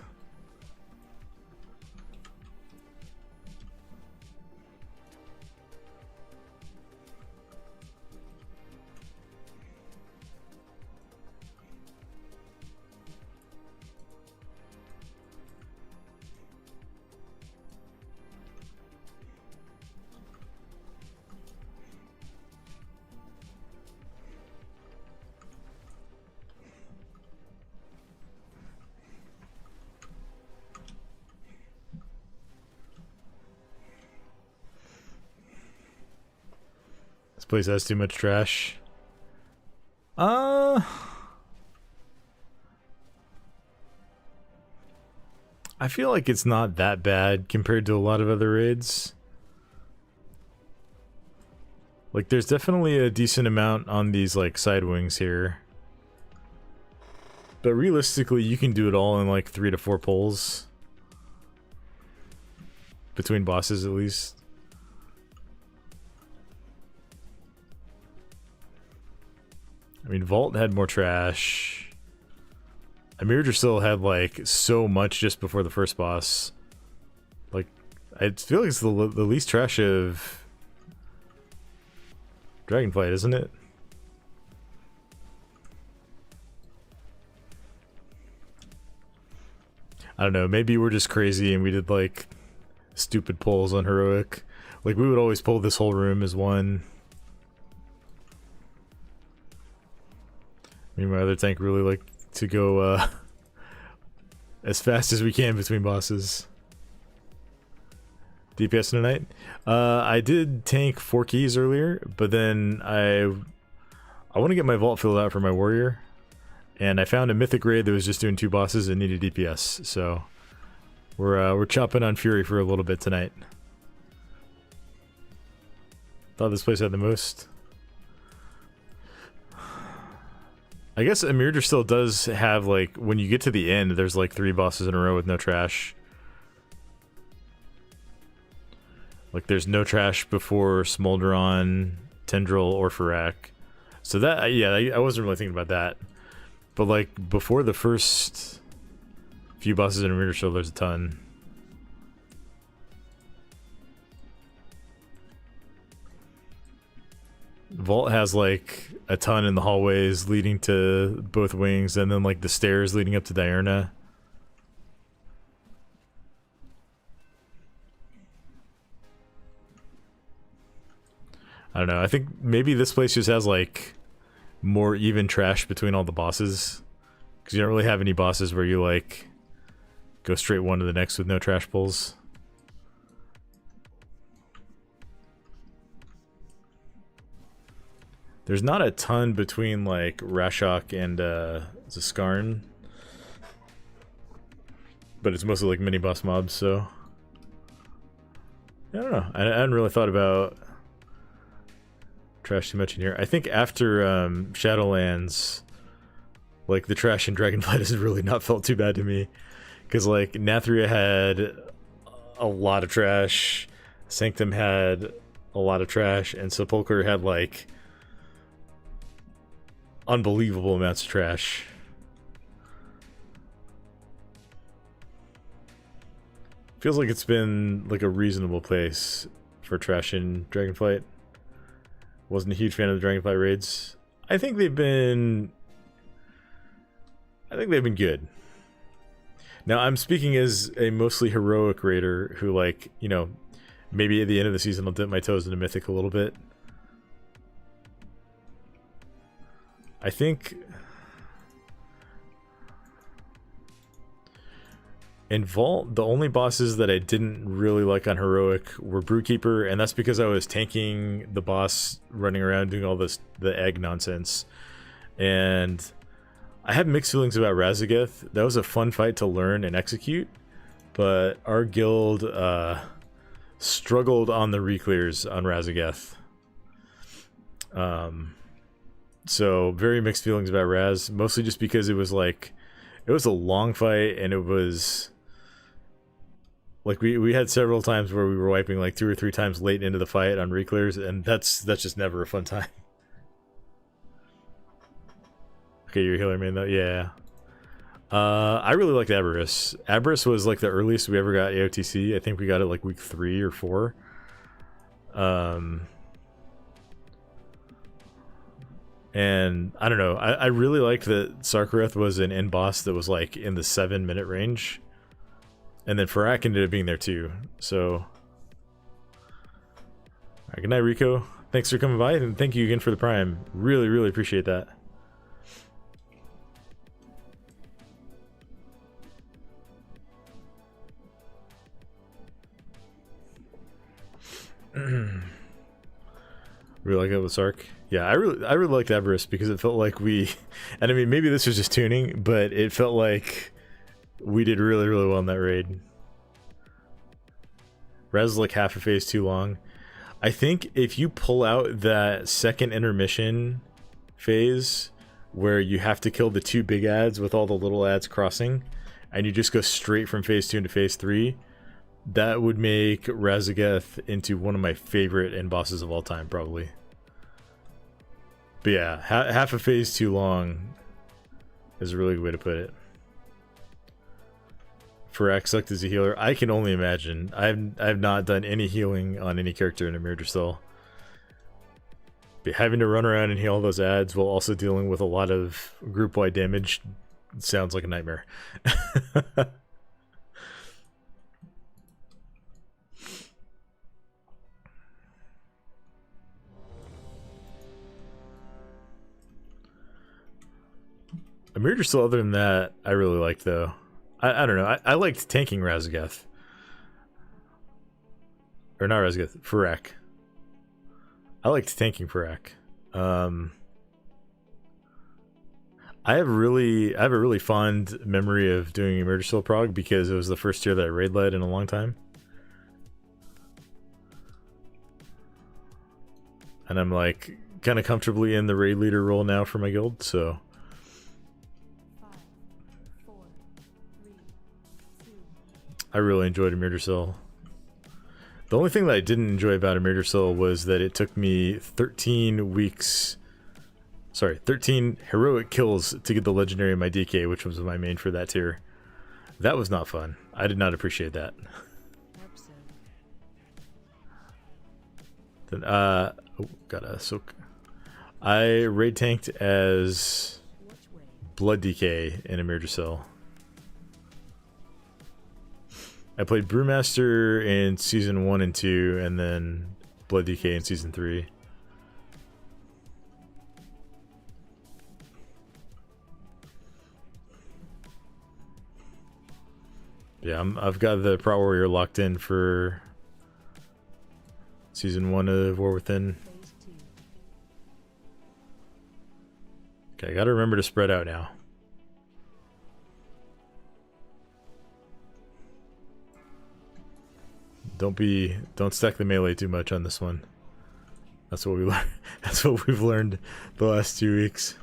This place has too much trash. I feel like it's not that bad compared to a lot of other raids. Like, there's definitely a decent amount on these, like, side wings here. But realistically, you can do it all in, like, 3 to 4 pulls. Between bosses, at least. I mean, Vault had more trash. Amirja still had, like, so much just before the first boss. Like, I feel like it's the least trash of Dragonflight, isn't it? I don't know, maybe we're just crazy and we did, like, stupid pulls on Heroic. Like, we would always pull this whole room as one. Me and my other tank really like to go as fast as we can between bosses. DPS tonight? I did tank 4 keys earlier, but then I want to get my vault filled out for my warrior, and I found a mythic raid that was just doing 2 bosses and needed DPS, so we're chopping on Fury for a little bit tonight. Thought this place had the most. I guess Emirder still does have, like, when you get to the end, there's like 3 bosses in a row with no trash. Like, there's no trash before Smolderon, Tendril, or Farak. So that, yeah, I wasn't really thinking about that. But, like, before the first few bosses in Emirder Show, there's a ton. Vault has, like, a ton in the hallways leading to both wings, and then, like, the stairs leading up to Diurna. I don't know, I think maybe this place just has, like, more even trash between all the bosses. Because you don't really have any bosses where you, like, go straight one to the next with no trash pulls. There's not a ton between, like, Rashok and Zaskarn. But it's mostly, like, mini-boss mobs, so... I don't know. I hadn't really thought about trash too much in here. I think after Shadowlands, like, the trash in Dragonflight has really not felt too bad to me. Because, like, Nathria had a lot of trash, Sanctum had a lot of trash, and Sepulchre had, like, unbelievable amounts of trash. Feels like it's been, like, a reasonable place for trash in Dragonflight. Wasn't a huge fan of the Dragonflight raids. I think they've been good. Now, I'm speaking as a mostly heroic raider who, like, you know, maybe at the end of the season I'll dip my toes into Mythic a little bit. I think in Vault, the only bosses that I didn't really like on Heroic were Brewkeeper, and that's because I was tanking the boss running around doing all this, the egg nonsense. And I have mixed feelings about Razageth. That was a fun fight to learn and execute, but our guild struggled on the reclears on Razageth. So very mixed feelings about Raz, mostly just because it was like, it was a long fight, and it was like we had several times where we were wiping like 2 or 3 times late into the fight on reclears, and that's just never a fun time. Okay, you're a healer main though, yeah. I really liked Aberrus. Aberrus was like the earliest we ever got AOTC. I think we got it like week 3 or 4. And I don't know, I really liked that Sarkareth was an end boss that was like in the 7-minute range. And then Farak ended up being there too, so... Alright, good night, Rico. Thanks for coming by, and thank you again for the Prime. Really, really appreciate that. Really like it with Sark. Yeah, I really liked Aberrus because it felt like we, and I mean maybe this was just tuning, but it felt like we did really, really well in that raid. Raz is like half a phase too long. I think if you pull out that second intermission phase where you have to kill the 2 big ads with all the little ads crossing, and you just go straight from phase 2 into phase 3, that would make Razageth into one of my favorite end bosses of all time, probably. But yeah, half a phase too long is a really good way to put it. Farak sucked as a healer. I can only imagine. I've not done any healing on any character in Emirder still. But having to run around and heal those ads while also dealing with a lot of group-wide damage sounds like a nightmare. Emerger Soul, other than that, I really liked though. I don't know. I liked tanking Razagath. Or not Razagath, Farak. I liked tanking Farak. I have a really fond memory of doing Emerger Soul prog because it was the first tier that I raid led in a long time. And I'm like kind of comfortably in the raid leader role now for my guild, so 5, 4, 3, 2. I really enjoyed Emerger Soul. The only thing that I didn't enjoy about Emerger Soul was that it took me 13 heroic kills to get the legendary in my DK, which was my main for that tier. That was not fun. I did not appreciate that. Then got a soak. I raid tanked as Blood DK in Emerger Soul. I played Brewmaster in Season 1 and 2, and then Blood DK in Season 3. Yeah, I've got the Prot Warrior locked in for Season 1 of War Within. Okay, I gotta remember to spread out now. Don't stack the melee too much on this one. That's what we learned. That's what we've learned the last 2 weeks.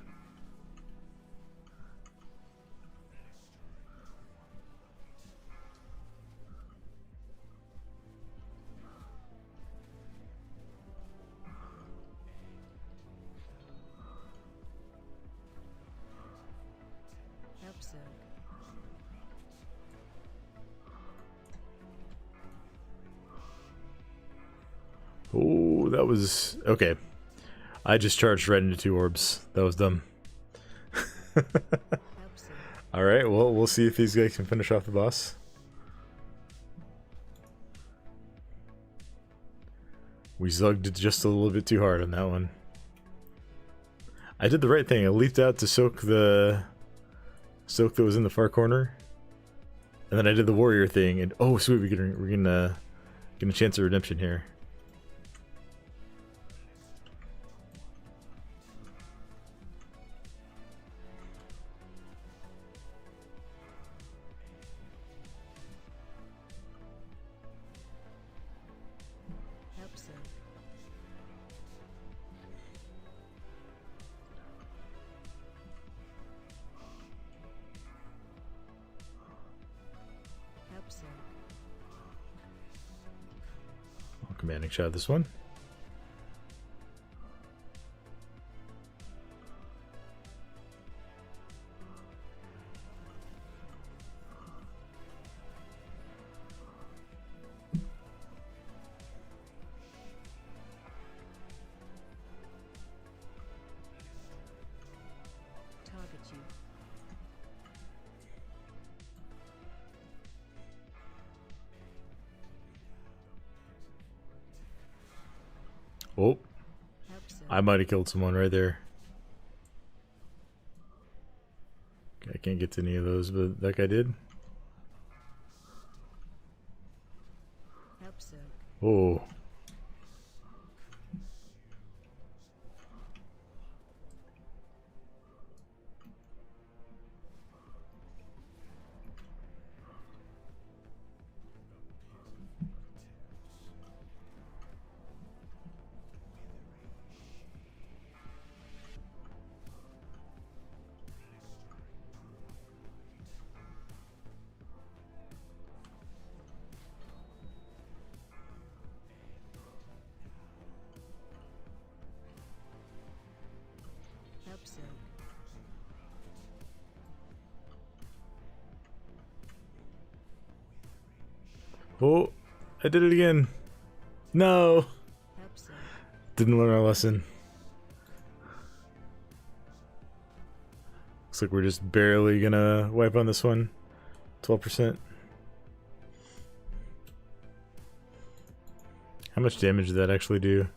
Oh, that was okay. I just charged right into 2 orbs. That was dumb. Alright, well, we'll see if these guys can finish off the boss. We zugged just a little bit too hard on that one. I did the right thing. I leaped out to soak that was in the far corner. And then I did the warrior thing, and oh sweet, we're gonna get a chance of redemption here. I'll commanding shot this one. Oh, I might have killed someone right there. Okay, I can't get to any of those, but that guy did. Oh. Oh, I did it again. No. Didn't learn our lesson. Looks like we're just barely gonna wipe on this one. 12%. How much damage did that actually do?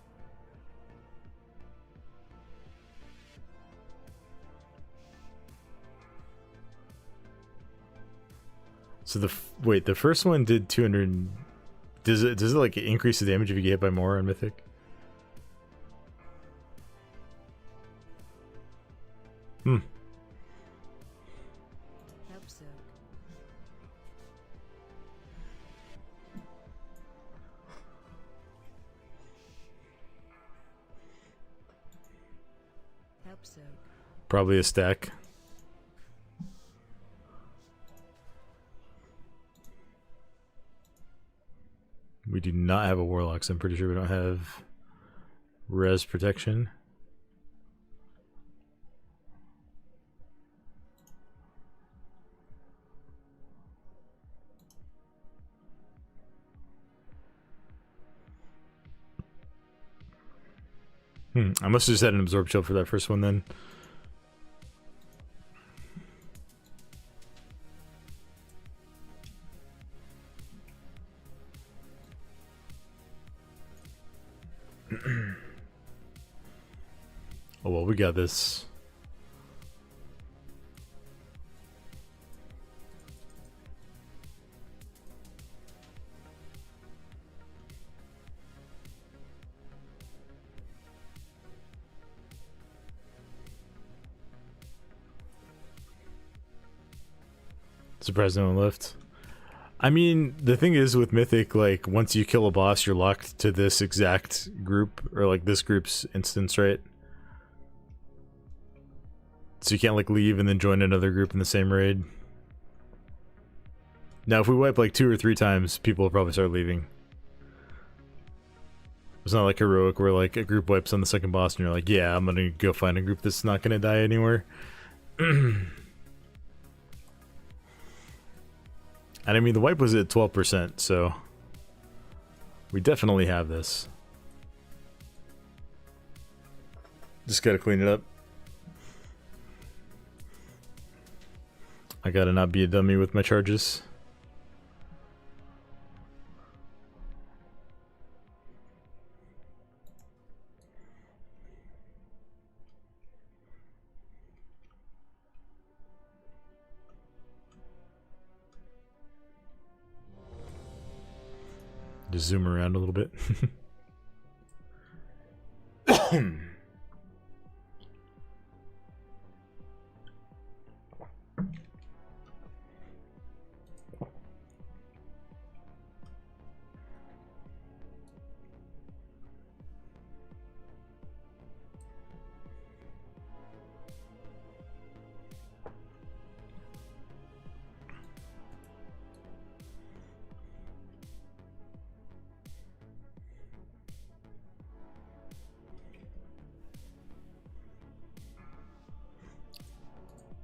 So wait, the first one did 200. Does it like increase the damage if you get hit by more on Mythic? Hmm. Probably a stack. We do not have a warlock, so I'm pretty sure we don't have res protection. I must have just had an absorb shield for that first one then. Oh well, we got this. Surprised no one left. I mean, the thing is with Mythic, like, once you kill a boss, you're locked to this exact group, or like this group's instance, right? So you can't like leave and then join another group in the same raid. Now if we wipe like 2 or 3 times, people will probably start leaving. It's not like heroic where like a group wipes on the second boss and you're like, yeah, I'm gonna go find a group that's not gonna die anywhere. And I mean, the wipe was at 12%, so we definitely have this. Just gotta clean it up. I gotta not be a dummy with my charges. Just zoom around a little bit.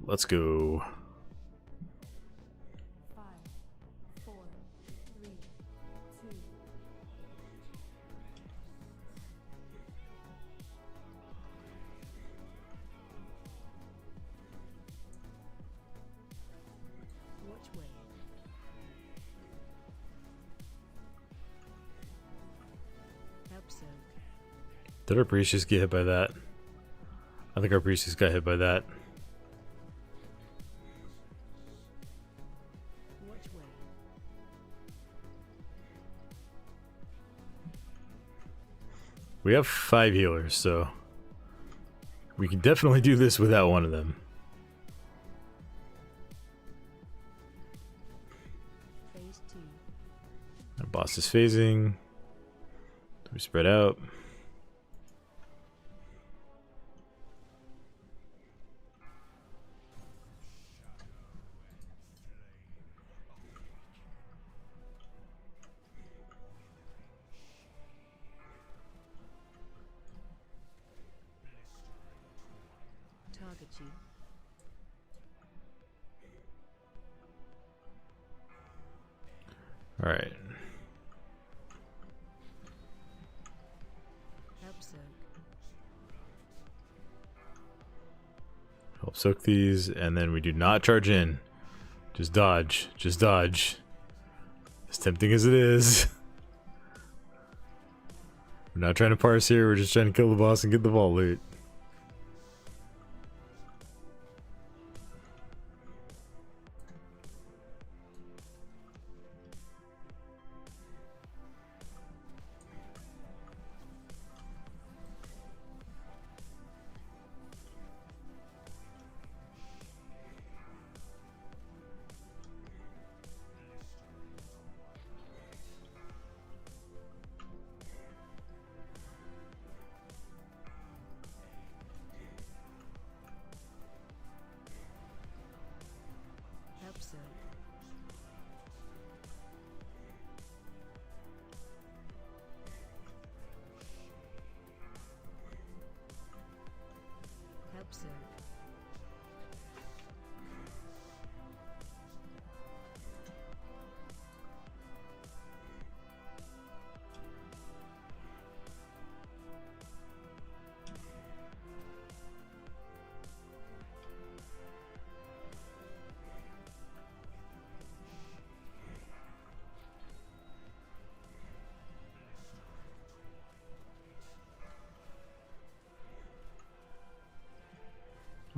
Let's go. 5, 4, 3, 2. Watch way. Help so. Did our priest just get hit by that? I think our priest just got hit by that. We have 5 healers, so we can definitely do this without one of them. Phase 2. Our boss is phasing. We spread out. Target you. All right. Help soak. Help soak these, and then we do not charge in. Just dodge. Just dodge. As tempting as it is. We're not trying to parse here, we're just trying to kill the boss and get the vault loot.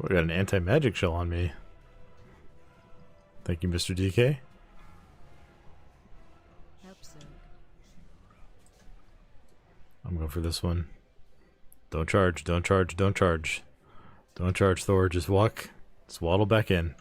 I got an anti-magic shell on me. Thank you, Mr. DK. I'm going for this one. Don't charge, don't charge, don't charge. Don't charge, Thor. Just walk. Just waddle back in.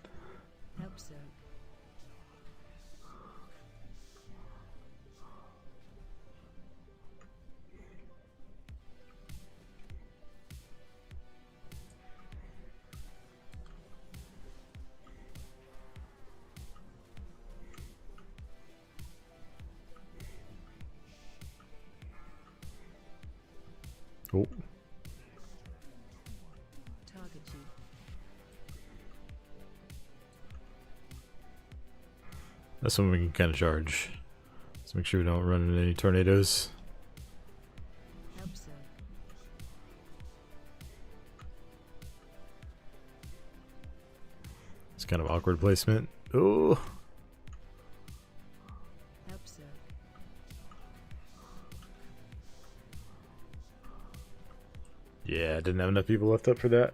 Oh. Target you. That's when we can kind of charge. Let's make sure we don't run into any tornadoes. It's kind of awkward placement. Oh. Yeah, didn't have enough people left up for that.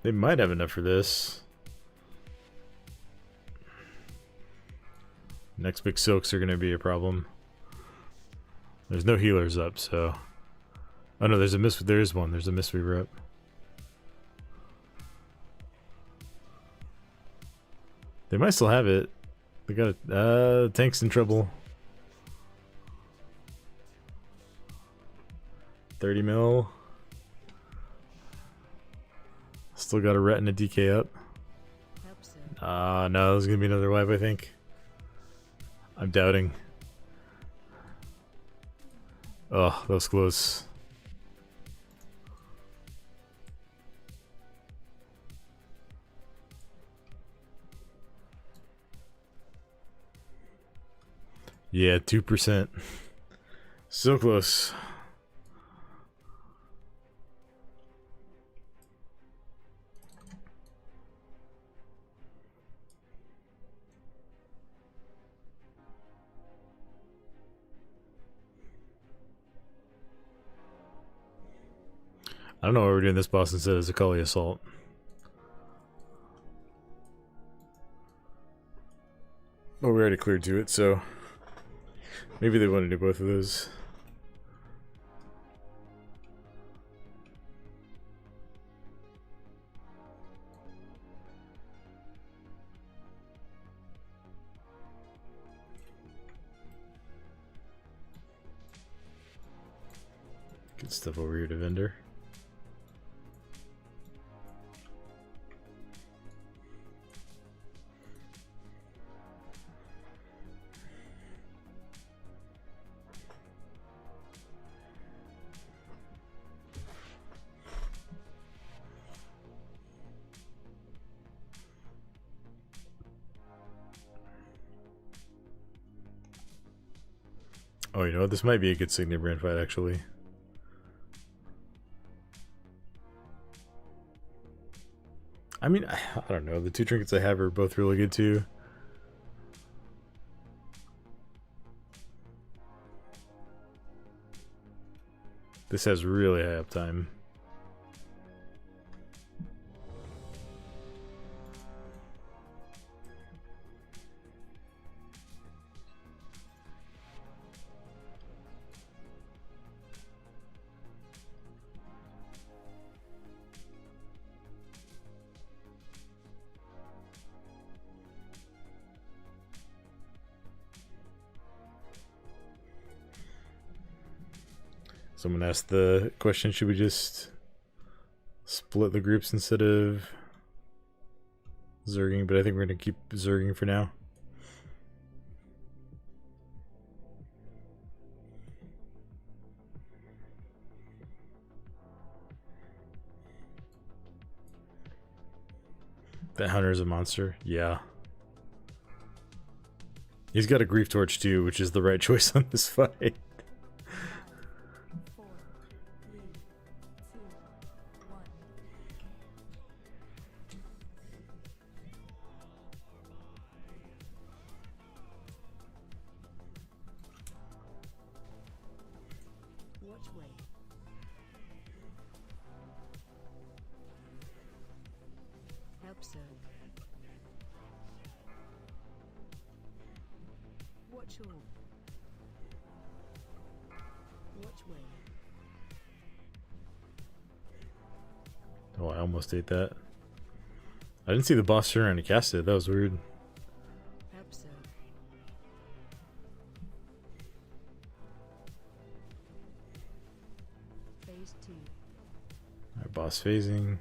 They might have enough for this. Next big silks are going to be a problem. There's no healers up, so... Oh no, there's a mist. There is one. There's a Mistweaver up. They might still have it. They got it. Tank's in trouble. 30 mil. Still got a retina DK up. No, there's gonna be another wipe, I think. I'm doubting. Oh, that was close. Yeah, 2%. So close. I don't know why we're doing this boss instead of Zakali Assault. Well, we already cleared to it, so maybe they want to do both of those. Good stuff over here to vendor. Oh, you know what? This might be a good Signet brand fight, actually. I mean, I don't know. The two trinkets I have are both really good, too. This has really high uptime. Someone asked the question, should we just split the groups instead of Zerging? But I think we're going to keep Zerging for now. That hunter is a monster. Yeah. He's got a Grief Torch too, which is the right choice on this fight. Watch way. Help so. Watch all. Watch way. Oh, I almost ate that. I didn't see the boss turn around to cast it. That was weird. Help so. Phase 2. Alright, boss phasing.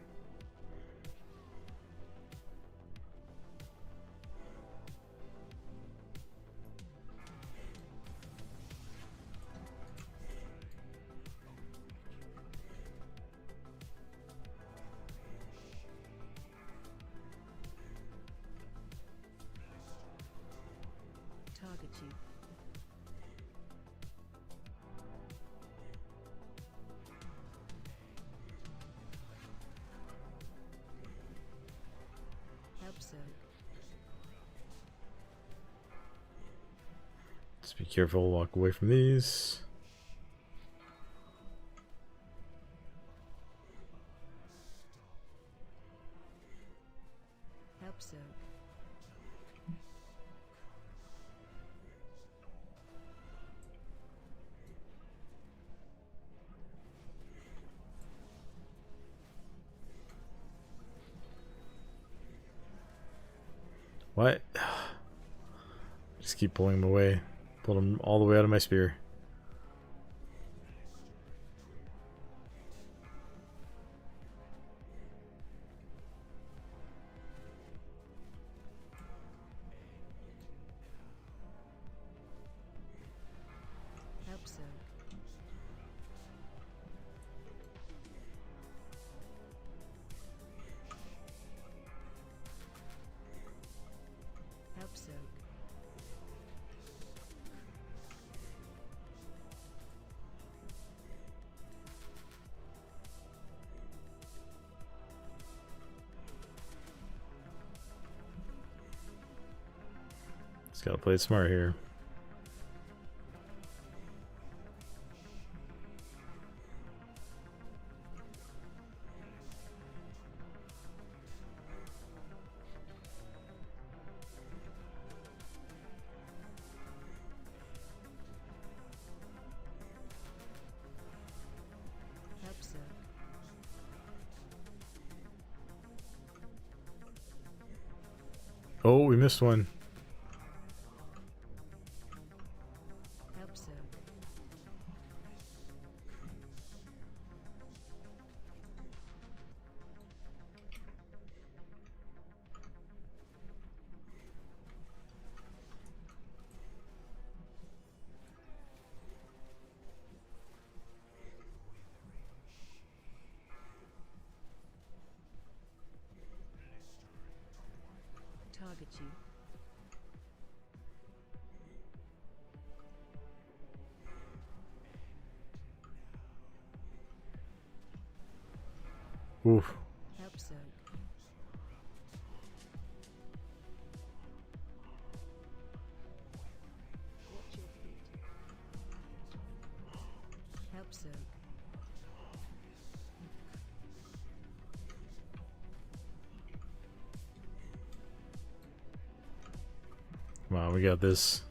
Target you. Help so. Just be careful, walk away from these. Help so. What? Just keep pulling him away. Pulled him all the way out of my spear. Help so. Help so. Just gotta play it smart here. Help so. Oh, we missed one. Help so. Target you. Oof. Help so. Watch your feet. Help so. Wow, we got this.